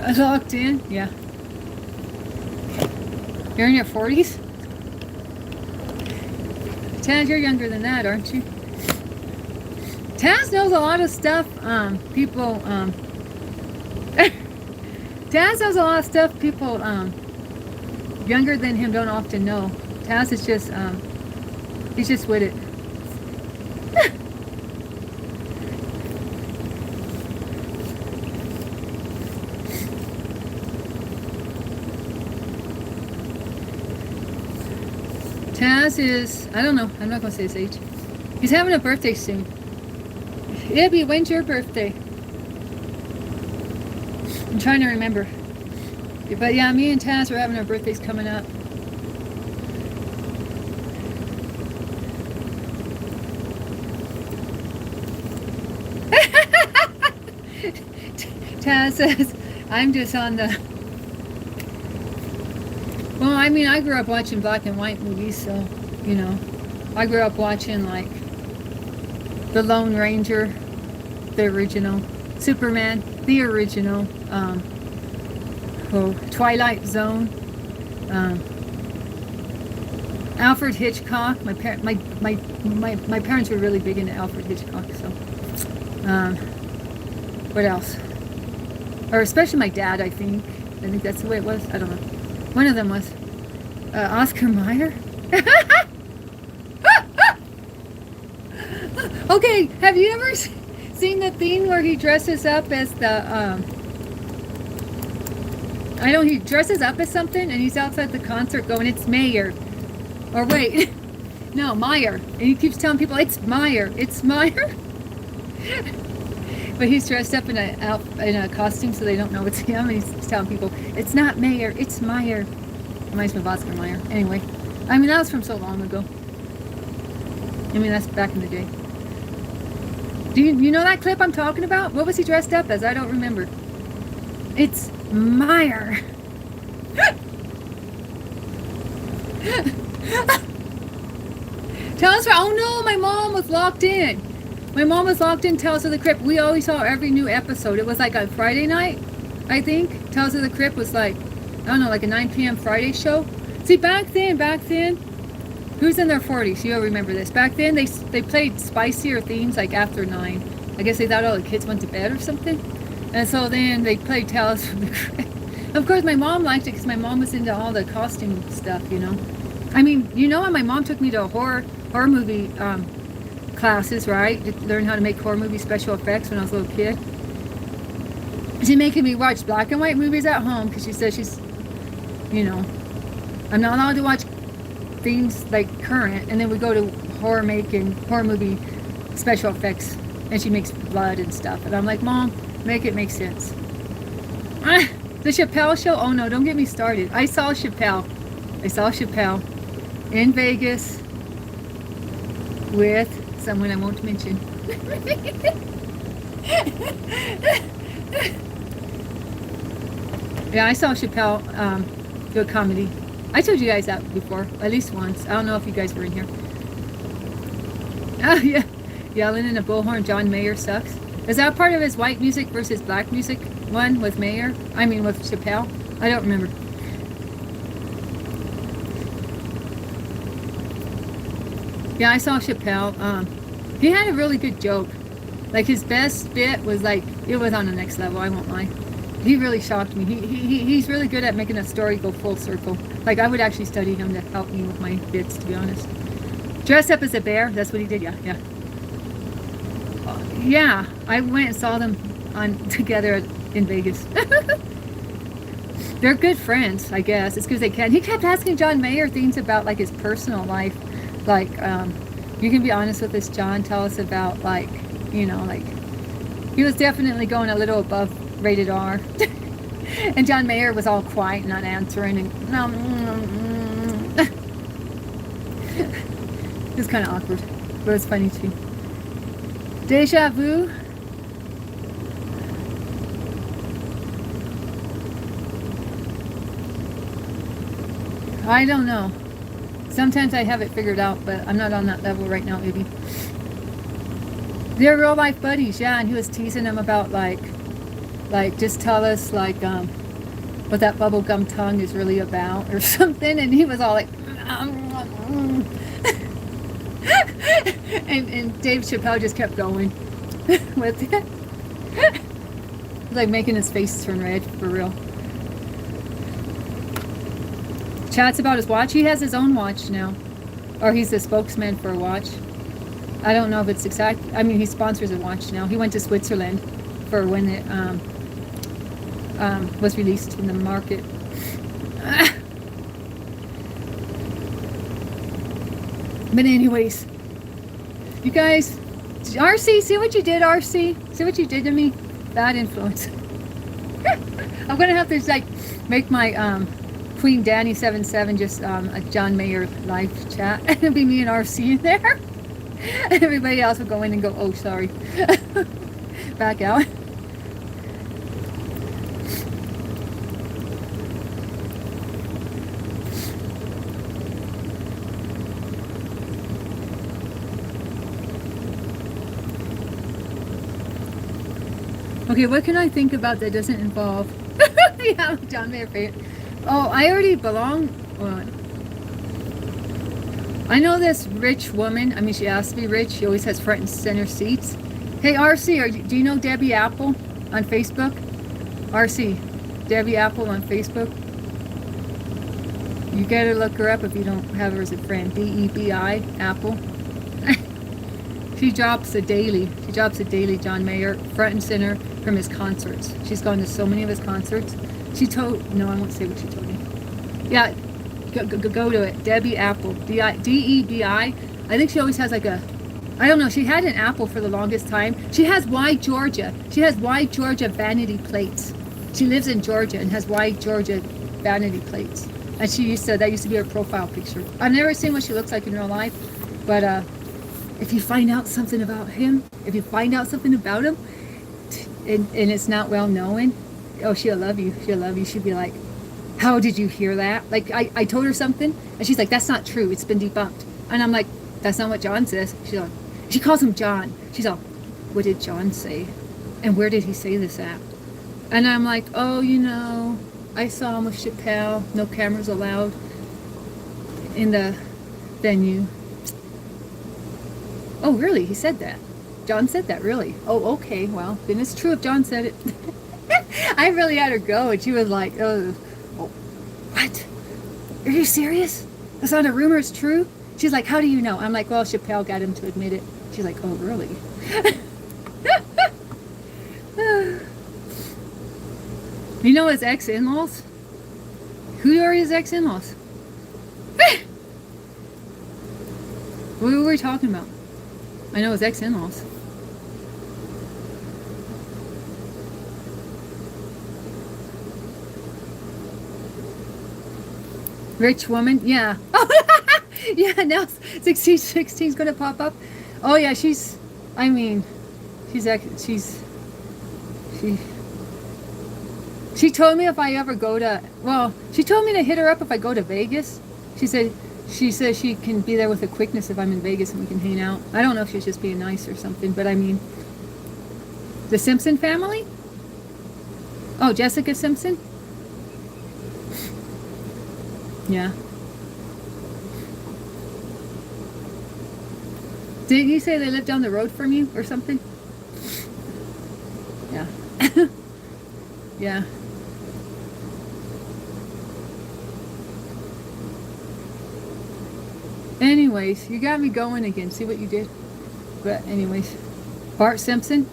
I locked in? Yeah. You're in your 40s? Taz, you're younger than that, aren't you? Taz knows a lot of stuff, people, Taz knows a lot of stuff people, younger than him don't often know. Taz is just, he's just with it. Taz is, I don't know, I'm not going to say his age. He's having a birthday soon. Ibby, when's your birthday? I'm trying to remember. But yeah, me and Taz are having our birthdays coming up. Taz says, I'm just on the... Well, I mean, I grew up watching black and white movies, so, you know. I grew up watching, like, The Lone Ranger, the original. Superman, the original. Twilight Zone. Um, Alfred Hitchcock. My parents were really big into Alfred Hitchcock. So, what else? Or especially my dad. I think that's the way it was. I don't know. One of them was Oscar Mayer. Okay, have you ever seen the thing where he dresses up as the he dresses up as something and he's outside the concert going, it's Mayer. Or wait, no, Meyer. And he keeps telling people, it's Meyer, it's Meyer. But he's dressed up in a costume so they don't know it's him. And he's telling people, it's not Mayer, it's Meyer. Reminds me of Oscar Mayer. Anyway, I mean, that was from so long ago. I mean, that's back in the day. Do you know that clip I'm talking about? What was he dressed up as? I don't remember. It's Meyer. Tell us. Oh no, my mom was locked in. My mom was locked in. Tales of the Crypt. We always saw every new episode. It was like on Friday night, I think. Tales of the Crypt was like, I don't know, like a 9 p.m. Friday show. See, back then, who's in their 40s? You'll remember this. Back then, they played spicier themes like after 9. I guess they thought all the kids went to bed or something. And so then they played Tales from the Crypt. Of course, my mom liked it because my mom was into all the costume stuff, you know. I mean, you know, my mom took me to horror movie classes, right? To learn how to make horror movie special effects when I was a little kid. She's making me watch black and white movies at home because she says she's, you know, I'm not allowed to watch things like current. And then we go to horror movie special effects, and she makes blood and stuff. And I'm like, Mom, make it make sense. The Chappelle show? Oh no, don't get me started. I saw Chappelle in Vegas with someone I won't mention. Yeah, I saw Chappelle do a comedy. I told you guys that before, at least once. I don't know if you guys were in here. Oh yeah, yelling in a bullhorn, John Mayer sucks. Is that part of his white music versus black music one with Mayer? I mean with Chappelle? I don't remember. Yeah, I saw Chappelle. He had a really good joke. Like his best bit was like, it was on the next level, I won't lie. He really shocked me. He's really good at making a story go full circle. Like I would actually study him to help me with my bits, to be honest. Dressed up as a bear, that's what he did, yeah. Yeah, I went and saw them together in Vegas. They're good friends, I guess. It's because they can. He kept asking John Mayer things about like his personal life. Like, you can be honest with us, John. Tell us about like, you know, like he was definitely going a little above rated R. And John Mayer was all quiet, not answering, and it was kind of awkward, but it was funny too. Deja vu. I don't know. Sometimes I have it figured out, but I'm not on that level right now, maybe. They're real life buddies, yeah, and he was teasing him about like just tell us like what that bubblegum tongue is really about or something, and he was all like and Dave Chappelle just kept going with it. It was like making his face turn red for real. Chats about his watch. He has his own watch now, or he's the spokesman for a watch. I don't know if it's exact. I mean, he sponsors a watch now. He went to Switzerland for when it was released in the market. But anyways, you guys, RC, see what you did, RC? See what you did to me? Bad influence. I'm gonna have to like make my Queen Danny 77 just a John Mayer live chat. It'll be me and RC in there. And everybody else will go in and go, oh, sorry. Back out. Okay, what can I think about that doesn't involve... Yeah, I'm a John Mayer fan. Oh, I already belong. Well, I know this rich woman. I mean, she has to be rich. She always has front and center seats. Hey, RC, do you know Debbie Apple on Facebook? RC, Debbie Apple on Facebook. You gotta look her up if you don't have her as a friend. DEBI Apple. She drops a daily. She drops a daily John Mayer front and center from his concerts. She's gone to so many of his concerts. She told, no, I won't say what she told me. Yeah, go to it. Debbie Apple. DEBI. I think she always has like a, I don't know. She had an apple for the longest time. She has White Georgia. She has White Georgia vanity plates. She lives in Georgia and has White Georgia vanity plates. And she used to, that used to be her profile picture. I've never seen what she looks like in real life, but if you find out something about him, if you find out something about him, and it's not well known, oh, she'll love you. She'll love you. She'll be like, how did you hear that? Like, I told her something, and she's like, that's not true. It's been debunked. And I'm like, that's not what John says. She's like, she calls him John. She's like, what did John say? And where did he say this at? And I'm like, oh, you know, I saw him with Chappelle, no cameras allowed in the venue. Oh, really? He said that? John said that, really? Oh, okay. Well, then it's true if John said it. I really had her go, and she was like, oh, what? Are you serious? That's not a rumor, it's true? She's like, how do you know? I'm like, well, Chappelle got him to admit it. She's like, oh, really? You know his ex-in-laws? Who are his ex-in-laws? What were we talking about? I know his ex-in-laws. Rich woman? Yeah. Yeah, now 16's gonna pop up. Oh yeah, she's, I mean, she told me if I ever go to, well, she told me to hit her up if I go to Vegas. She says she can be there with a quickness if I'm in Vegas and we can hang out. I don't know if she's just being nice or something, but I mean, the Simpson family? Oh, Jessica Simpson? Yeah. Didn't you say they live down the road from you or something? Yeah. Yeah. Anyways, you got me going again. See what you did? But anyways, Bart Simpson,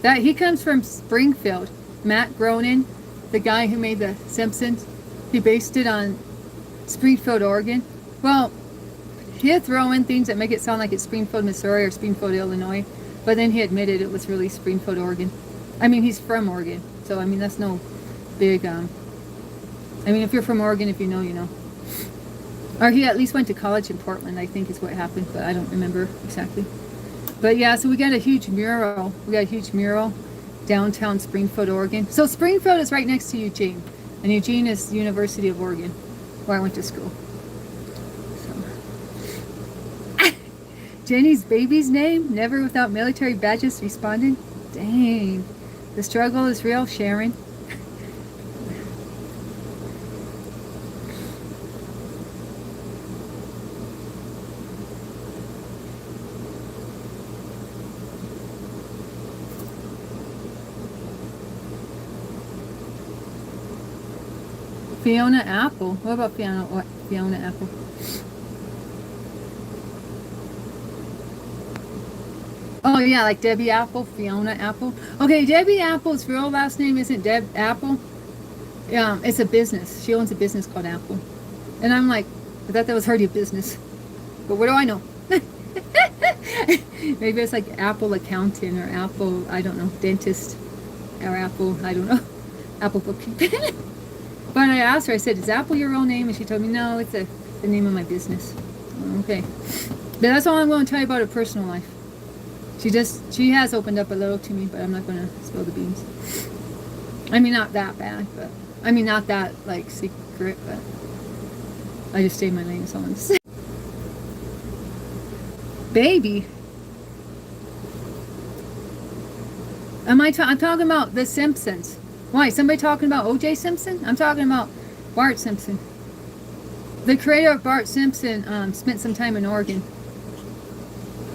that he comes from Springfield. Matt Groening, the guy who made the Simpsons, he based it on Springfield, Oregon. Well, he'd throw in things that make it sound like it's Springfield, Missouri or Springfield, Illinois, but then he admitted it was really Springfield, Oregon. I mean, he's from Oregon, so I mean, that's no big, I mean, if you're from Oregon, if you know, you know. Or he at least went to college in Portland, I think is what happened, but I don't remember exactly. But yeah, so we got a huge mural. We got a huge mural downtown Springfield, Oregon. So Springfield is right next to Eugene, and Eugene is University of Oregon, where I went to school. So. Jenny's baby's name, never without military badges responded. Dang, the struggle is real, Sharon. Fiona Apple. What about Fiona Apple? Oh yeah, like Debbie Apple, Fiona Apple. Okay, Debbie Apple's real last name isn't Deb Apple. It's a business. She owns a business called Apple. And I'm like, I thought that was hardly a business. But what do I know? Maybe it's like Apple accountant or Apple, I don't know, dentist. Or Apple, I don't know. Apple bookkeeping. But I asked her, I said, is Apple your real name? And she told me, no, it's the name of my business. Okay. But that's all I'm going to tell you about her personal life. She has opened up a little to me, but I'm not going to spill the beans. I mean, not that bad, but, I mean, not that, like, secret, but I just stayed in my lane, so I'm just Baby. I'm talking about The Simpsons. Why? Somebody talking about O.J. Simpson? I'm talking about Bart Simpson. The creator of Bart Simpson spent some time in Oregon.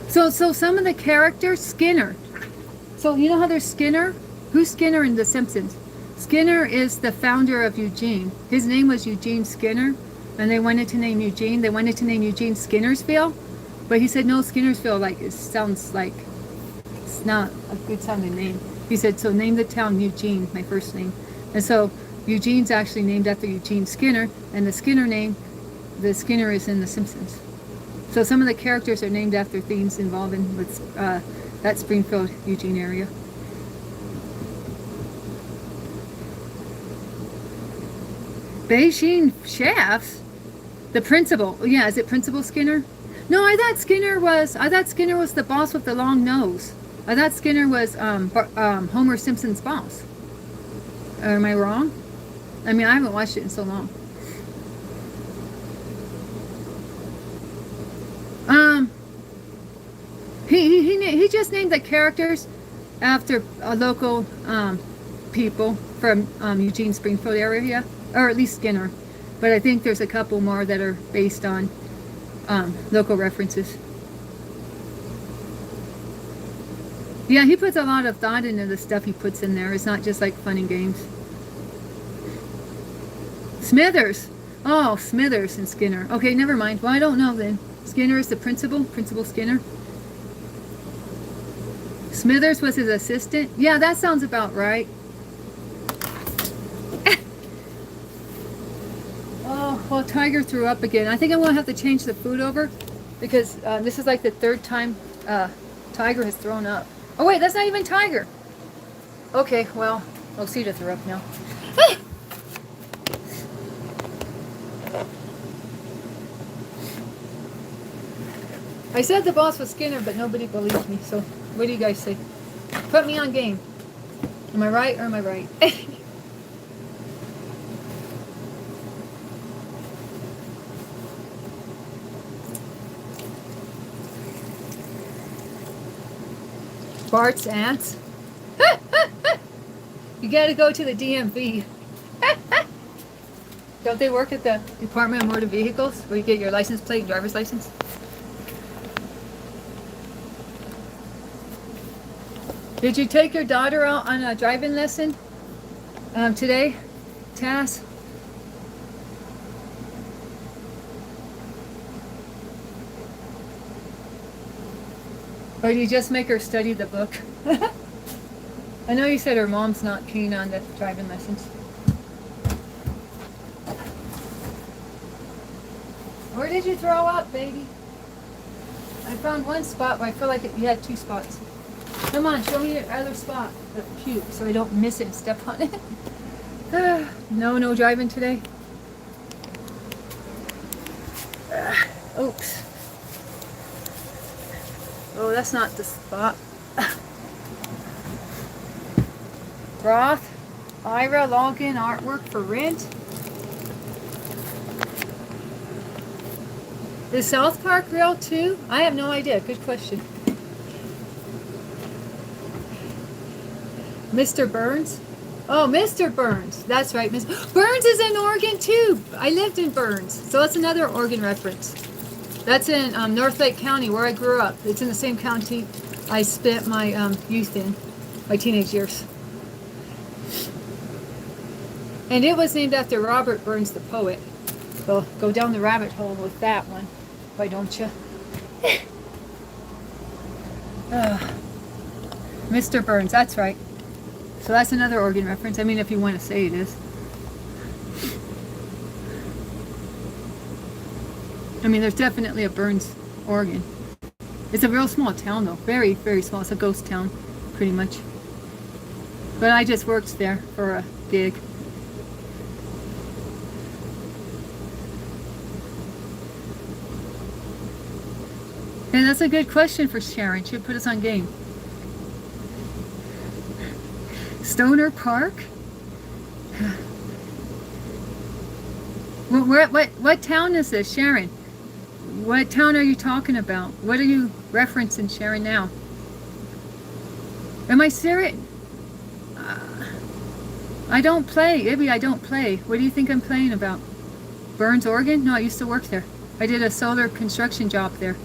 So some of the characters, Skinner. So you know how there's Skinner? Who's Skinner in The Simpsons? Skinner is the founder of Eugene. His name was Eugene Skinner, and they wanted to name Eugene. They wanted to name Eugene Skinnersville, but he said no, Skinnersville, like it sounds like it's not a good sounding name. He said, so name the town Eugene, my first name. And so Eugene's actually named after Eugene Skinner, and the Skinner name, the Skinner is in The Simpsons. So some of the characters are named after things involving with that Springfield, Eugene area. Beijing chefs? The principal. Yeah, is it Principal Skinner? No, I thought Skinner was the boss with the long nose. I thought Skinner was Homer Simpson's boss. Am I wrong? I mean, I haven't watched it in so long. He just named the characters after local people from Eugene, Springfield area, or at least Skinner. But I think there's a couple more that are based on local references. Yeah, he puts a lot of thought into the stuff he puts in there. It's not just like fun and games. Smithers. Oh, Smithers and Skinner. Okay, never mind. Well, I don't know then. Skinner is the principal. Principal Skinner. Smithers was his assistant. Yeah, that sounds about right. Oh, well, Tiger threw up again. I think I'm going to have to change the food over because this is like the third time Tiger has thrown up. Oh, wait, that's not even Tiger. Okay, well, Osita threw up now. I said the boss was Skinner, but nobody believed me, so what do you guys say? Put me on game. Am I right or am I right? Bart's ants? You gotta go to the DMV. Don't they work at the Department of Motor Vehicles where you get your license plate and driver's license? Did you take your daughter out on a driving lesson today, Taz? Or do you just make her study the book? I know you said her mom's not keen on the driving lessons. Where did you throw up, baby? I found one spot, but I feel like you had two spots. Come on, show me your other spot, the puke, so I don't miss it and step on it. No driving today. Oops. Oh, that's not the spot. Broth, Ira, login, artwork for rent. Is South Park real too? I have no idea. Good question. Mr. Burns? Oh, Mr. Burns. That's right. Burns is in Oregon too. I lived in Burns. So that's another Oregon reference. That's in North Lake County where I grew up. It's in the same county I spent my youth in, my teenage years. And it was named after Robert Burns, the poet. Well, go down the rabbit hole with that one. Why don't you? Mr. Burns, that's right. So that's another Oregon reference. I mean, if you want to say it is. I mean, there's definitely a Burns, Oregon. It's a real small town, though. Very, very small. It's a ghost town, pretty much. But I just worked there for a gig. And that's a good question for Sharon. She'll put us on game. Stoner Park? What town is this, Sharon? What town are you talking about? What are you referencing, Sharon, now? Am I serious? I don't play. Ibby, I don't play. What do you think I'm playing about? Burns, Oregon? No, I used to work there. I did a solar construction job there.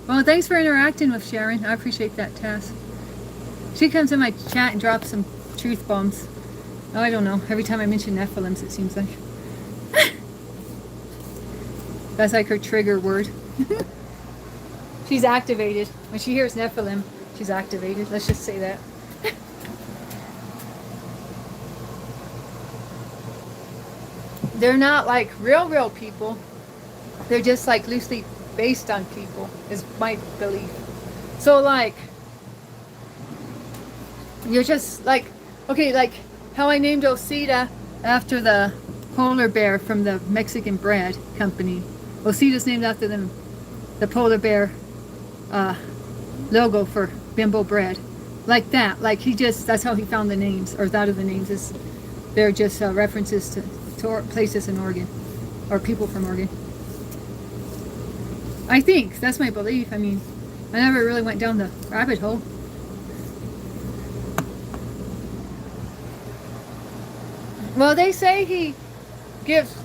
Well, thanks for interacting with Sharon. I appreciate that, Tess. She comes in my chat and drops some truth bombs. Oh, I don't know. Every time I mention Nephilims, it seems like. That's like her trigger word. She's activated. When she hears Nephilim, she's activated. Let's just say that. They're not like real people. They're just like loosely based on people, is my belief. So like, you're just like, okay, like how I named Osita after the polar bear from the Mexican bread company. Osita's named after them, the polar bear logo for Bimbo bread. Like that, like he just, that's how he found the names, or thought of the names. Is they're just references to places in Oregon, or people from Oregon. I think, that's my belief. I mean, I never really went down the rabbit hole. Well, they say he gives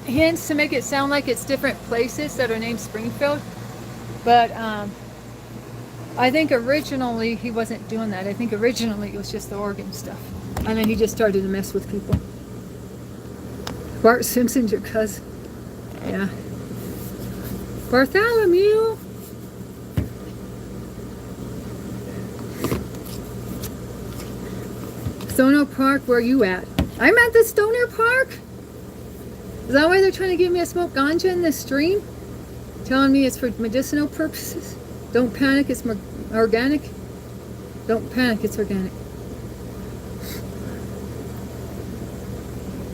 hints to make it sound like it's different places that are named Springfield. But I think originally he wasn't doing that. I think originally it was just the Oregon stuff. And then he just started to mess with people. Bart Simpson's your cousin. Yeah. Bartholomew. Stoner Park, where are you at? I'm at the Stoner Park? Is that why they're trying to get me to smoke ganja in this stream? Telling me it's for medicinal purposes? Don't panic, it's organic. Don't panic, it's organic.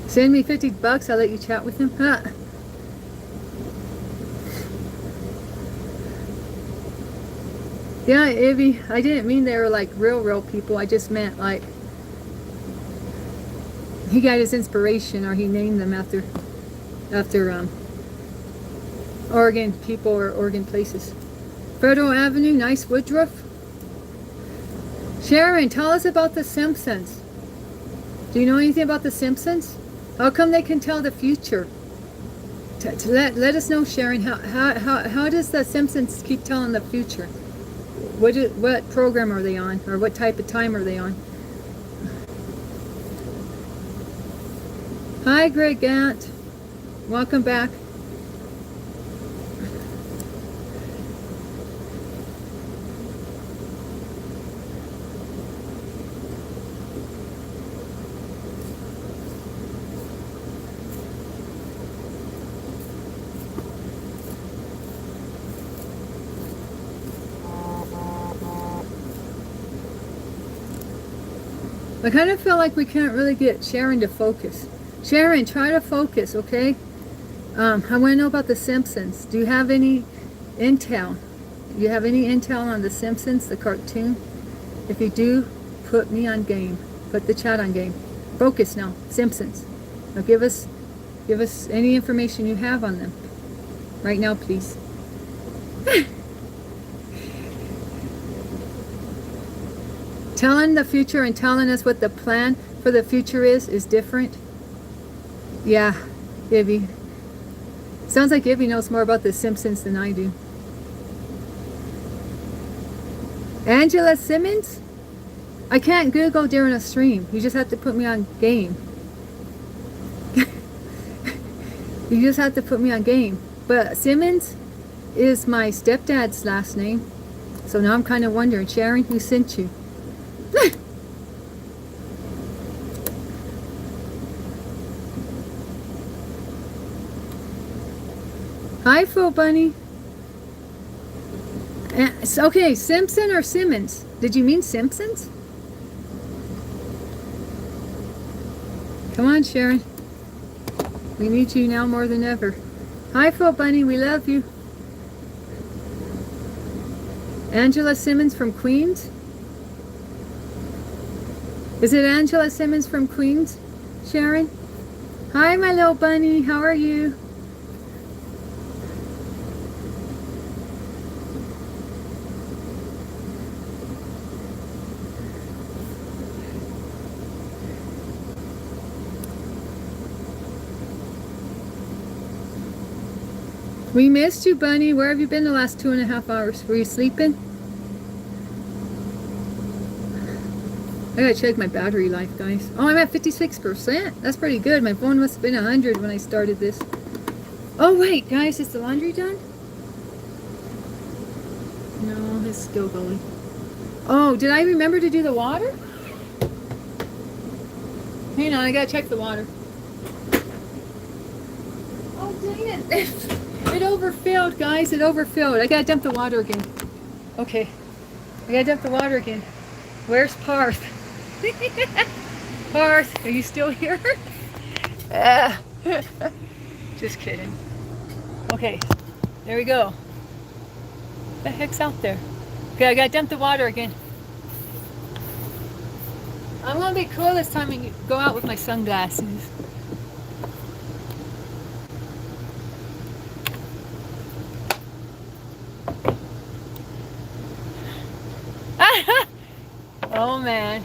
Send me $50, I'll let you chat with him. Huh. Yeah, Ivy, I didn't mean they were like real people. I just meant like he got his inspiration, or he named them after Oregon people or Oregon places. Federal Avenue, nice Woodruff. Sharon, tell us about the Simpsons. Do you know anything about the Simpsons? How come they can tell the future? Let us know, Sharon. How does the Simpsons keep telling the future? What program are they on, or what type of time are they on? Hi, Greg Gant. Welcome back. I kind of feel like we can't really get Sharon to focus. Sharon, try to focus, okay? I want to know about the Simpsons. Do you have any intel? Do you have any intel on the Simpsons, the cartoon? If you do, put me on game. Put the chat on game. Focus now. Simpsons. Now give us any information you have on them. Right now, please. Telling the future and telling us what the plan for the future is different. Yeah, Ivy. Sounds like Ivy knows more about the Simpsons than I do. Angela Simmons? I can't Google during a stream. You just have to put me on game. You just have to put me on game. But Simmons is my stepdad's last name. So now I'm kind of wondering, Sharon, who sent you? Hi, Phil Bunny. Okay, Simpson or Simmons? Did you mean Simpsons? Come on, Sharon. We need you now more than ever. Hi, Phil Bunny. We love you. Angela Simmons from Queens? Is it Angela Simmons from Queens, Sharon? Hi, my little bunny. How are you? We missed you, Bunny. Where have you been the last 2.5 hours? Were you sleeping? I gotta check my battery life, guys. Oh, I'm at 56%. That's pretty good. My phone must have been 100 when I started this. Oh, wait, guys. Is the laundry done? No, it's still going. Oh, did I remember to do the water? Hang on, I gotta check the water. Oh, dang it. It overfilled, guys. It overfilled. I gotta dump the water again. Okay. I gotta dump the water again. Where's Parth? Parth, are you still here? Just kidding. Okay, there we go. What the heck's out there? Okay, I gotta dump the water again. I'm gonna be cool this time and go out with my sunglasses. Oh man.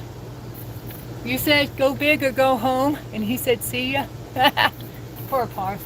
You said go big or go home, and he said see ya. Poor Parth.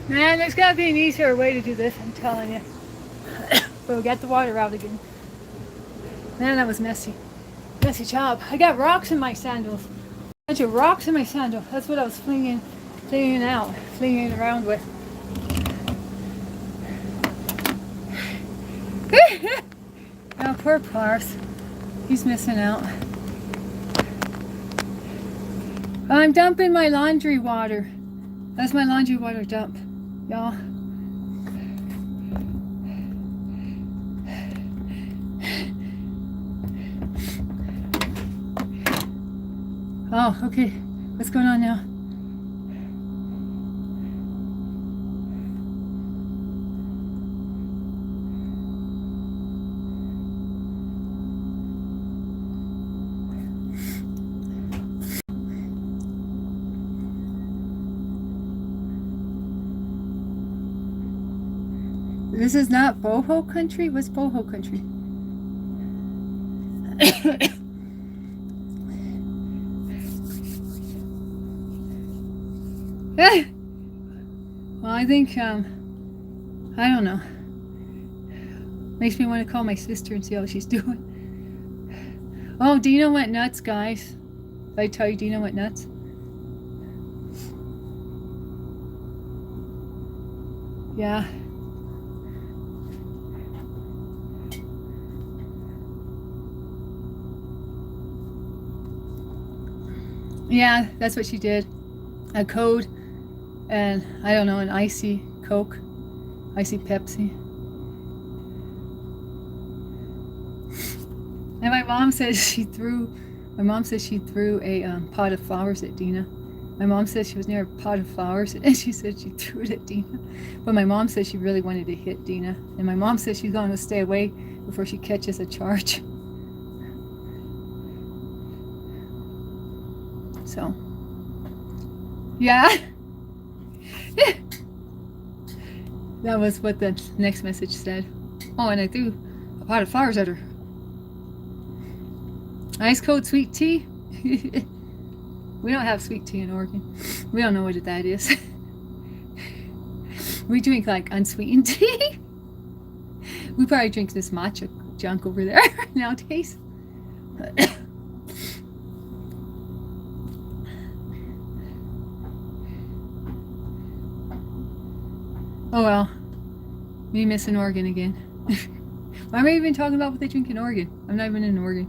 Man, there's gotta be an easier way to do this, I'm telling you. But we got the water out again. Man, that was messy. Messy job. I got rocks in my sandals. A bunch of rocks in my sandal. That's what I was flinging around with. Oh, poor Parth. He's missing out. I'm dumping my laundry water. That's my laundry water dump, y'all. Oh, okay. What's going on now? This is not boho country? What's boho country? Well, I think, I don't know. Makes me want to call my sister and see how she's doing. Oh, Dina went nuts, guys. Did I tell you Dina went nuts? Yeah. Yeah, that's what she did. A code and, I don't know, an icy Coke, icy Pepsi. And my mom says she threw a pot of flowers at Dina. My mom says she was near a pot of flowers and she said she threw it at Dina. But my mom says she really wanted to hit Dina. And my mom says she's going to stay away before she catches a charge. So, yeah. That was what the next message said. Oh, and I threw a pot of flowers at her. Ice cold sweet tea. We don't have sweet tea in Oregon. We don't know what that is. We drink like unsweetened tea. We probably drink this matcha junk over there nowadays. Oh well, me missing Oregon again. Why am I even talking about what they drink in Oregon? I'm not even in Oregon.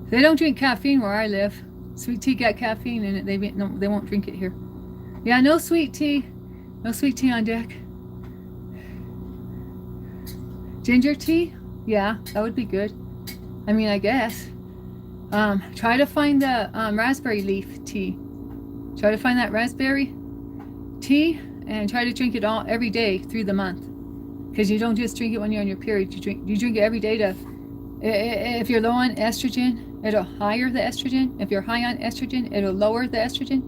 They don't drink caffeine where I live. Sweet tea got caffeine in it. They won't drink it here. Yeah, no sweet tea. No sweet tea on deck. Ginger tea? Yeah, that would be good. I mean, I guess. Try to find the raspberry leaf tea. Try to find that raspberry tea and try to drink it all every day through the month. Because you don't just drink it when you're on your period. You drink it every day to. If you're low on estrogen, it'll higher the estrogen. If you're high on estrogen, it'll lower the estrogen.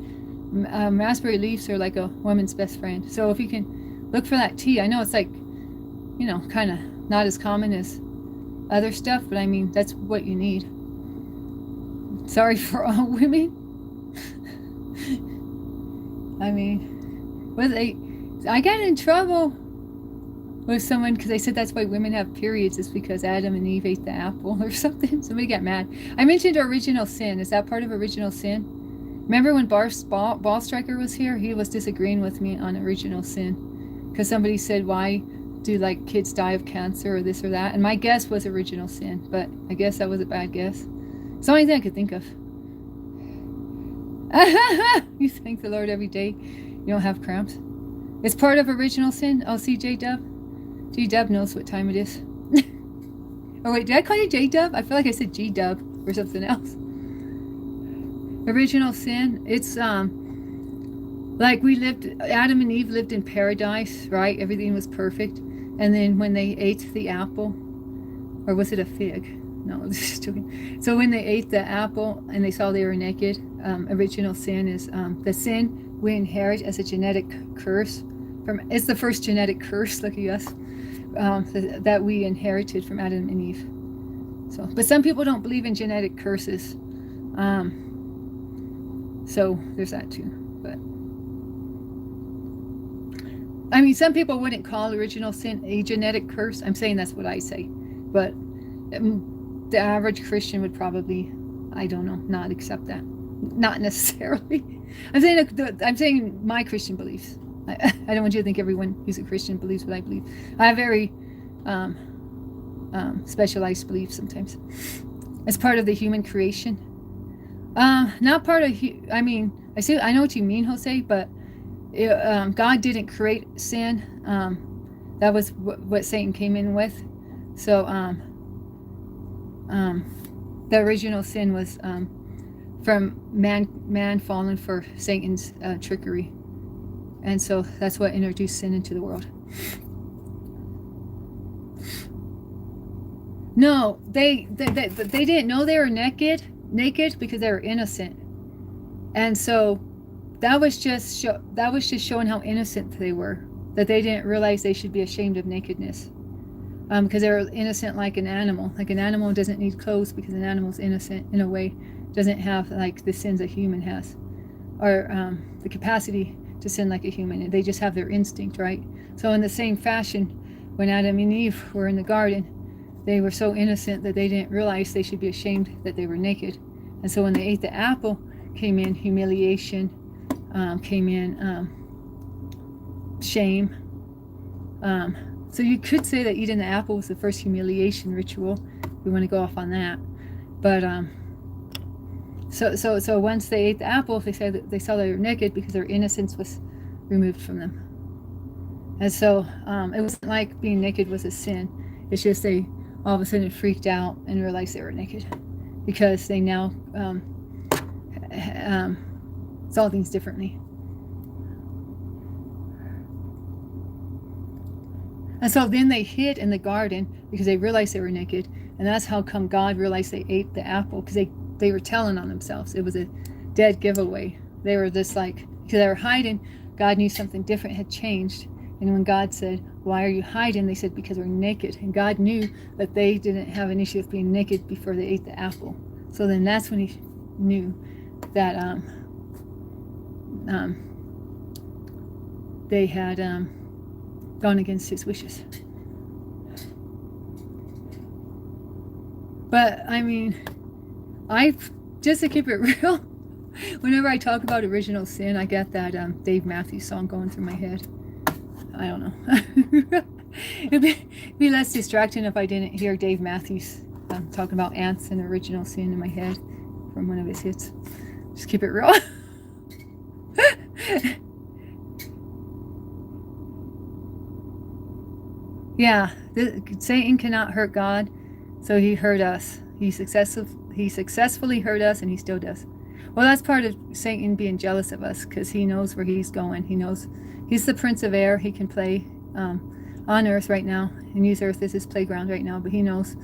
Raspberry leaves are like a woman's best friend. So if you can look for that tea, I know it's like, you know, kind of not as common as other stuff, but I mean, that's what you need. Sorry for all women. I mean, I got in trouble with someone because they said that's why women have periods, is because Adam and Eve ate the apple or something. Somebody got mad. I mentioned original sin. Is that part of original sin? Remember when Ball Striker was here? He was disagreeing with me on original sin because somebody said, why do like kids die of cancer or this or that? And my guess was original sin, but I guess that was a bad guess. It's the only thing I could think of. You thank the Lord every day you don't have cramps. It's part of original sin. Oh, see, J-Dub? G-Dub knows what time it is. Oh, wait, did I call you J-Dub? I feel like I said G-Dub or something else. Original sin, it's, like Adam and Eve lived in paradise, right? Everything was perfect. And then when they ate the apple, or was it a fig? No, just joking. So when they ate the apple and they saw they were naked, original sin is the sin we inherit as a genetic curse. It's the first genetic curse, look at us, that we inherited from Adam and Eve. So, but some people don't believe in genetic curses. So there's that too. But I mean, some people wouldn't call original sin a genetic curse. I'm saying that's what I say. But the average Christian would probably, I don't know, not accept that. Not necessarily. I'm saying my Christian beliefs. I don't want you to think everyone who's a Christian believes what I believe. I have very specialized beliefs sometimes. As part of the human creation. Not part of, I mean, I know what you mean, Jose, but God didn't create sin. That was what Satan came in with. So the original sin was from man fallen for Satan's trickery. And so that's what introduced sin into the world. No, they didn't know they were naked because they were innocent. And so that was just showing how innocent they were. that they didn't realize they should be ashamed of nakedness. Because they were innocent like an animal. Like an animal doesn't need clothes because an animal's innocent in a way, doesn't have like the sins a human has, or the capacity to sin like a human. They just have their instinct, right? So in the same fashion, when Adam and Eve were in the garden, they were so innocent that they didn't realize they should be ashamed that they were naked. And so when they ate the apple, came in humiliation, came in shame. So you could say that eating the apple was the first humiliation ritual. We want to go off on that. But so once they ate the apple, they said that they saw they were naked because their innocence was removed from them. And so it wasn't like being naked was a sin. It's just they all of a sudden freaked out and realized they were naked because they now saw things differently. And so then they hid in the garden because they realized they were naked. And that's how come God realized they ate the apple, because they were telling on themselves. It was a dead giveaway. They were just like, because they were hiding, God knew something different had changed. And when God said, why are you hiding? They said, because we're naked. And God knew that they didn't have an issue of being naked before they ate the apple. So then that's when he knew that they had gone against his wishes. But I mean, just to keep it real, whenever I talk about original sin, I get that Dave Matthews song going through my head. I don't know. It'd be less distracting if I didn't hear Dave Matthews talking about ants and original sin in my head from one of his hits. Just keep it real. Yeah, Satan cannot hurt God, so he hurt us. He successfully hurt us, and he still does. Well, that's part of Satan being jealous of us, because he knows where he's going. He knows he's the prince of air. He can play on earth right now and use earth as his playground right now, but he knows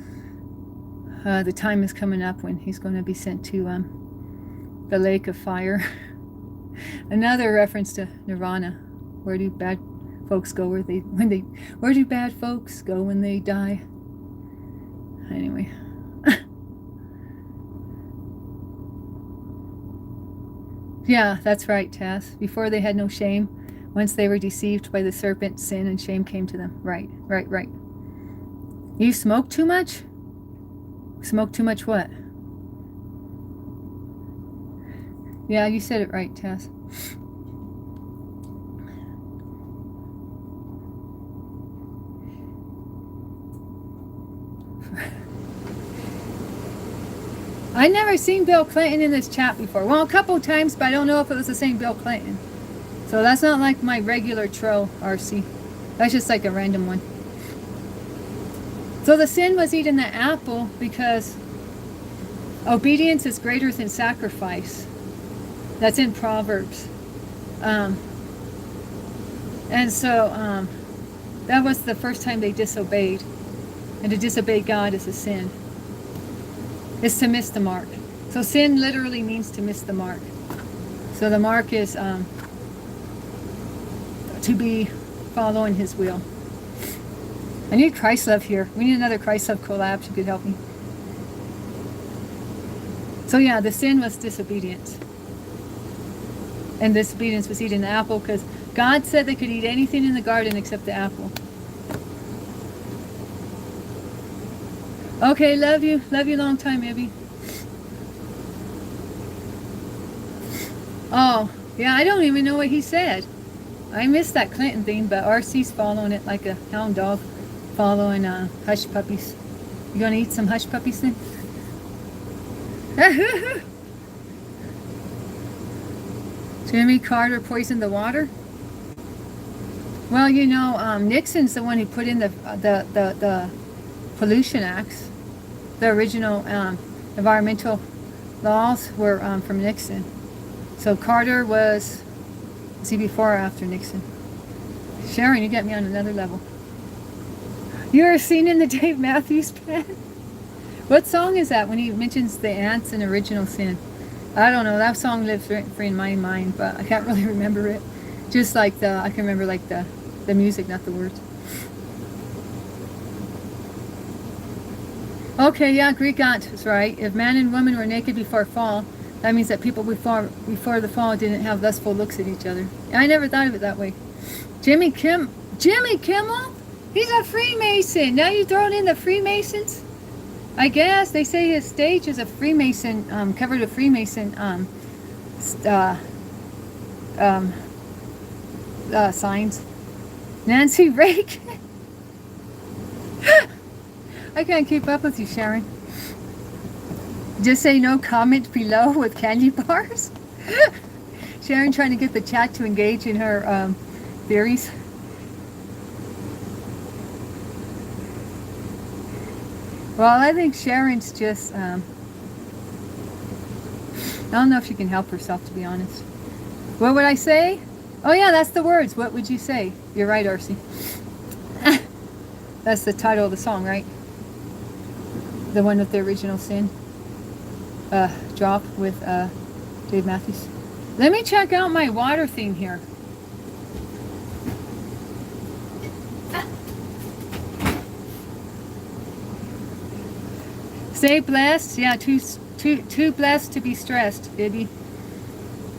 the time is coming up when he's going to be sent to the lake of fire. Another reference to Nirvana. Where do bad folks go where do bad folks go when they die? Anyway. Yeah, that's right, Tess. Before they had no shame. Once they were deceived by the serpent, sin and shame came to them. Right. You smoke too much? Smoke too much what? Yeah, you said it right, Tess. I never seen Bill Clinton in this chat before. Well, a couple times, but I don't know if it was the same Bill Clinton. So that's not like my regular troll, RC. That's just like a random one. So the sin was eating the apple because obedience is greater than sacrifice. That's in Proverbs. And so that was the first time they disobeyed. And to disobey God is a sin. It's to miss the mark. So sin literally means to miss the mark. So the mark is to be following his will. I need Christ love here. We need another Christ love collab. She could help me. So yeah, the sin was disobedience. And disobedience was eating the apple because God said they could eat anything in the garden except the apple. Okay, love you. Love you long time, Abby. Oh, yeah, I don't even know what he said. I missed that Clinton thing, but RC's following it like a hound dog following hush puppies. You gonna eat some hush puppies then? Jimmy Carter poisoned the water? Well, you know, Nixon's the one who put in the pollution acts. The original environmental laws were from Nixon. So Carter was he before or after Nixon? Sharon, you get me on another level. You were seen in the Dave Matthews pen? What song is that when he mentions the ants and original sin? I don't know. That song lives rent free in my mind, but I can't really remember it. Just like I can remember like the The music, not the words. Okay, yeah, Greek aunt is right. If man and woman were naked before fall, that means that people before the fall didn't have lustful looks at each other. I never thought of it that way. Jimmy Kimmel? He's a Freemason. Now you throwing in the Freemasons? I guess they say his stage is a Freemason, covered with Freemason signs. Nancy Reagan. I can't keep up with you, Sharon. Just say no comment below with candy bars. Sharon trying to get the chat to engage in her theories. Well, I think Sharon's just, I don't know if she can help herself, to be honest. What would I say? Oh yeah, that's the words. What would you say? You're right, Arcee. That's the title of the song, right? The one with the original sin. Drop with Dave Matthews. Let me check out my water thing here. Stay blessed. Yeah, too blessed to be stressed, Bibby.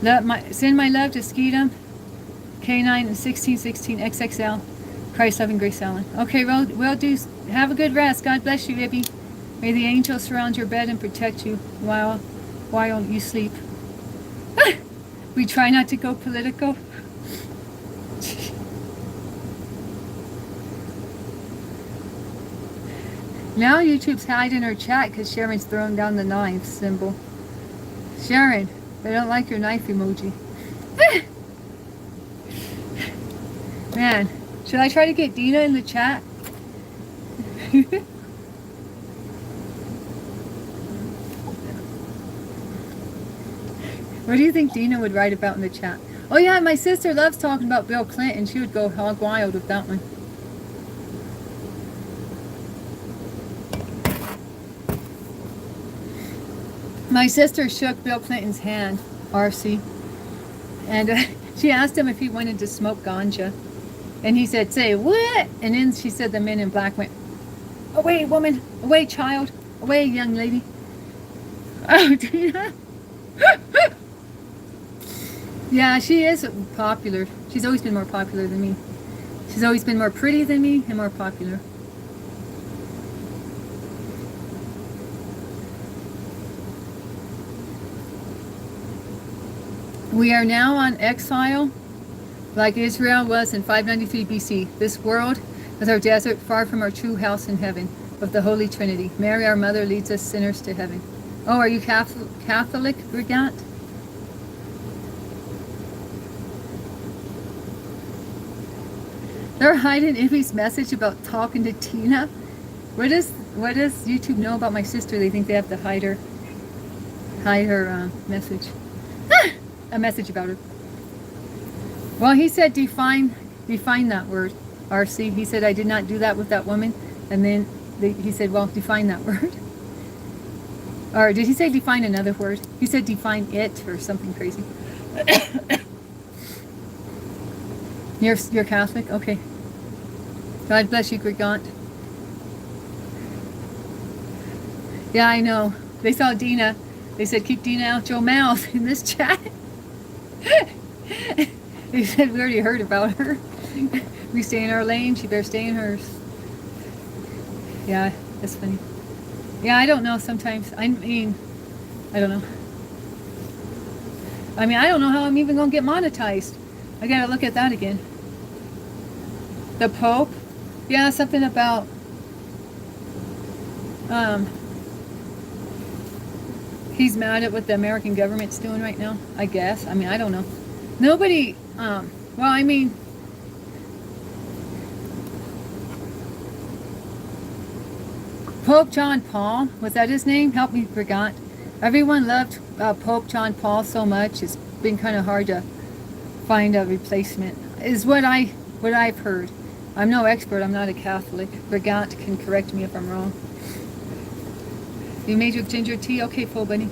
Send my love to Skeetum, K9 and 1616 XXL. Christ loving Grace Allen. Okay, well do. Have a good rest. God bless you, Bibby. May the angels surround your bed and protect you while you sleep. We try not to go political. Now YouTube's hiding her chat because Sharon's throwing down the knife symbol. Sharon, I don't like your knife emoji. Man, should I try to get Dina in the chat? What do you think Dina would write about in the chat? Oh yeah, my sister loves talking about Bill Clinton. She would go hog wild with that one. My sister shook Bill Clinton's hand, Arcee, and she asked him if he wanted to smoke ganja. And he said, say what? And then she said the men in black went, away woman, away child, away young lady. Oh, Dina. Yeah, she is popular. She's always been more popular than me. She's always been more pretty than me and more popular. We are now on exile, like Israel was in 593 BC. This world is our desert, far from our true house in heaven, of the Holy Trinity. Mary, our mother, leads us sinners to heaven. Oh, are you Catholic, Brigant? They're hiding Ivy's message about talking to Tina. What does YouTube know about my sister? They think they have to hide her message. A message about her. Well, he said define that word, Arcee. He said I did not do that with that woman, and then he said, well, define that word. Or did he say define another word? He said define it or something crazy. You're Catholic? Okay. God bless you, Grigant. Yeah, I know. They saw Dina. They said, keep Dina out your mouth in this chat. They said, we already heard about her. We stay in our lane. She better stay in hers. Yeah, that's funny. Yeah, I don't know sometimes. I mean, I don't know. I mean, I don't know how I'm even going to get monetized. I gotta look at that again. The Pope? Yeah, something about he's mad at what the American government's doing right now, I guess. I mean, I don't know. Nobody, well, I mean, Pope John Paul, was that his name? Help me, Brigant. Everyone loved Pope John Paul so much. It's been kind of hard to find a replacement, is what I've heard. I'm no expert. I'm not a Catholic. Brigant can correct me if I'm wrong. You made your ginger tea? Okay, Full Bunny.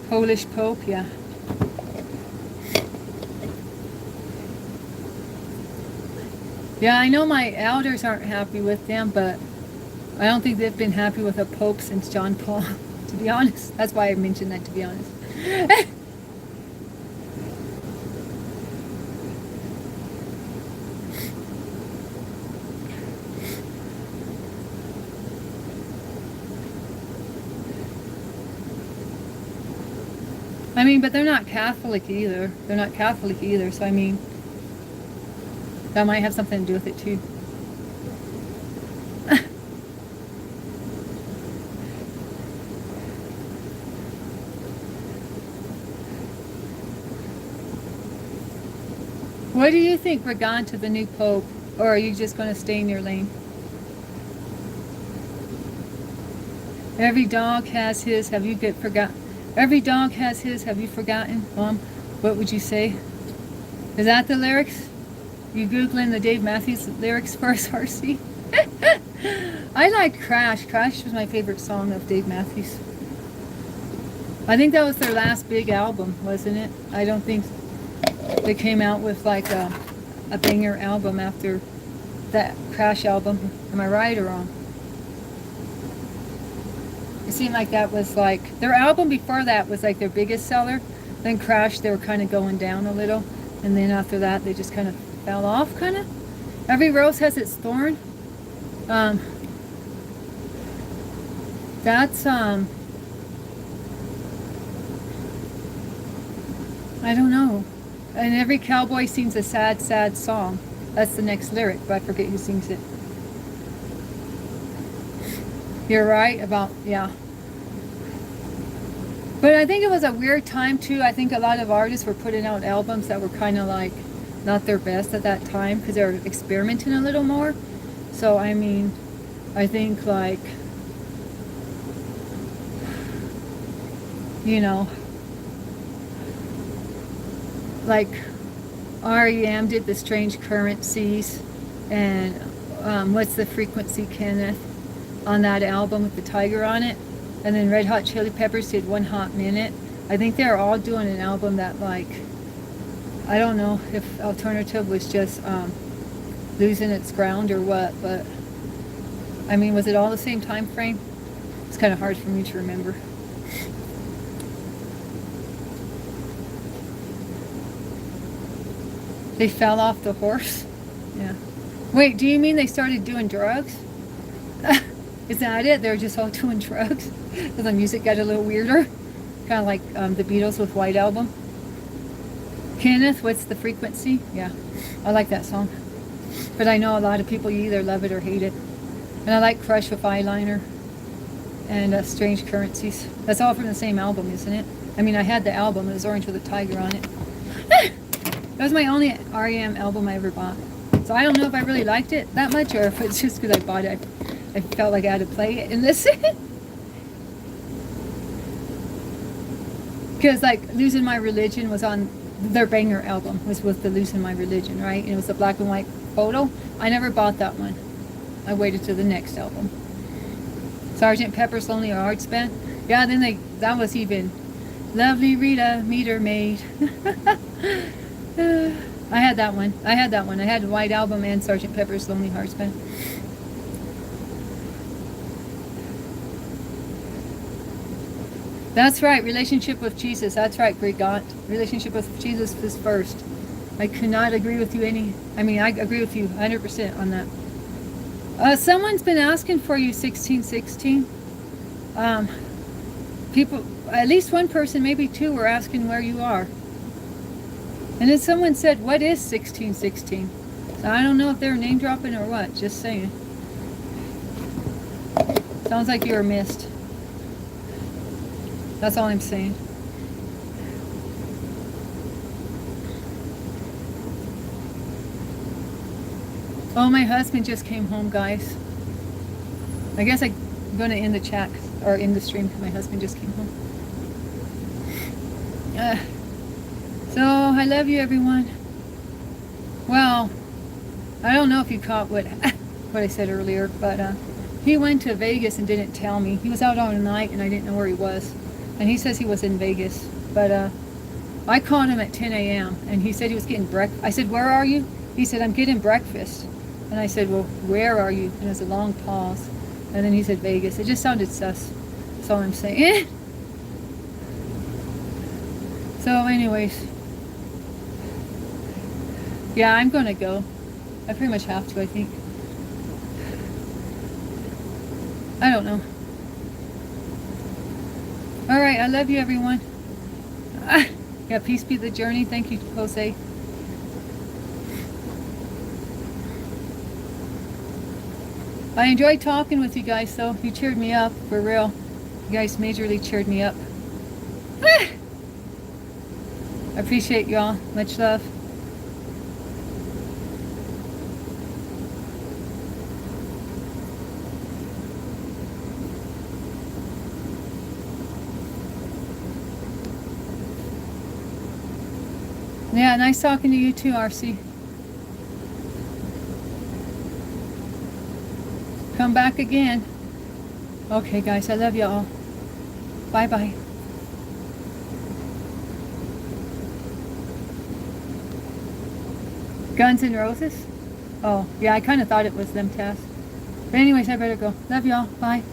Polish Pope, yeah. Yeah, I know my elders aren't happy with them, but I don't think they've been happy with a pope since John Paul, to be honest. That's why I mentioned that, to be honest. I mean, but they're not Catholic either. They're not Catholic either, so I mean, that might have something to do with it too. What do you think, Regan, to the new Pope? Or are you just going to stay in your lane? Every dog has his, have you forgotten? Every dog has his, have you forgotten? Mom, what would you say? Is that the lyrics? You Googling the Dave Matthews lyrics for us, RC? I like Crash. Crash was my favorite song of Dave Matthews. I think that was their last big album, wasn't it? I don't think they came out with like a banger album after that Crash album. Am I right or wrong? It seemed like that was like, their album before that was like their biggest seller. Then Crash, they were kind of going down a little. And then after that, they just kind of fell off, kind of. Every rose has its thorn. That's, I don't know. And every cowboy sings a sad, sad song. That's the next lyric, but I forget who sings it. You're right about, yeah. But I think it was a weird time too. I think a lot of artists were putting out albums that were kind of like not their best at that time because they were experimenting a little more. So I mean, I think like, you know, like REM did the Strange Currencies and What's the Frequency, Kenneth, on that album with the tiger on it. And then Red Hot Chili Peppers did One Hot Minute. I think they're all doing an album that like, I don't know if alternative was just losing its ground or what, but I mean, was it all the same time frame? It's kind of hard for me to remember. They fell off the horse? Yeah. Wait, do you mean they started doing drugs? Is that it? They're just all doing drugs? So the music got a little weirder? Kind of like the Beatles with White Album. Kenneth, What's the Frequency? Yeah, I like that song. But I know a lot of people, you either love it or hate it. And I like Crush with Eyeliner and Strange Currencies. That's all from the same album, isn't it? I mean, I had the album. It was orange with a tiger on it. That was my only REM album I ever bought. So I don't know if I really liked it that much or if it's just because I bought it. I felt like I had to play it and listen. Because like Losing My Religion was on their banger album, was with the Losing My Religion, right? And it was a black and white photo. I never bought that one. I waited to the next album. Sgt. Pepper's Lonely Hearts Band. Yeah, then that was even Lovely Rita, Meter Maid. I had that one. I had the White Album and Sgt. Pepper's Lonely Hearts Band. That's right, relationship with Jesus. That's right, Great God. Relationship with Jesus is first. I could not agree with you I agree with you 100% on that. Someone's been asking for you 1616. People, at least one person, maybe two, were asking where you are. And then someone said, what is 1616? So I don't know if they're name dropping or what, just saying. Sounds like you were missed. That's all I'm saying. Oh, my husband just came home, guys. I guess I'm going to end the chat or end the stream because my husband just came home. So, I love you, everyone. Well, I don't know if you caught what I said earlier, but he went to Vegas and didn't tell me. He was out all night and I didn't know where he was. and he says he was in Vegas. But I called him at 10 a.m. and he said he was getting breakfast. I said, where are you? He said, I'm getting breakfast. And I said, well, where are you? And it was a long pause. And then he said, Vegas. It just sounded sus. That's all I'm saying. So anyways, yeah, I'm going to go. I pretty much have to, I think. I don't know. All right, I love you, everyone. Yeah, peace be the journey. Thank you, Jose. I enjoyed talking with you guys, though. You cheered me up, for real. You guys majorly cheered me up. I appreciate y'all. Much love. Yeah, nice talking to you too, RC. Come back again. Okay, guys, I love you all. Bye-bye. Guns N' Roses? Oh, yeah, I kind of thought it was them, Tess. But anyways, I better go. Love y'all. Bye.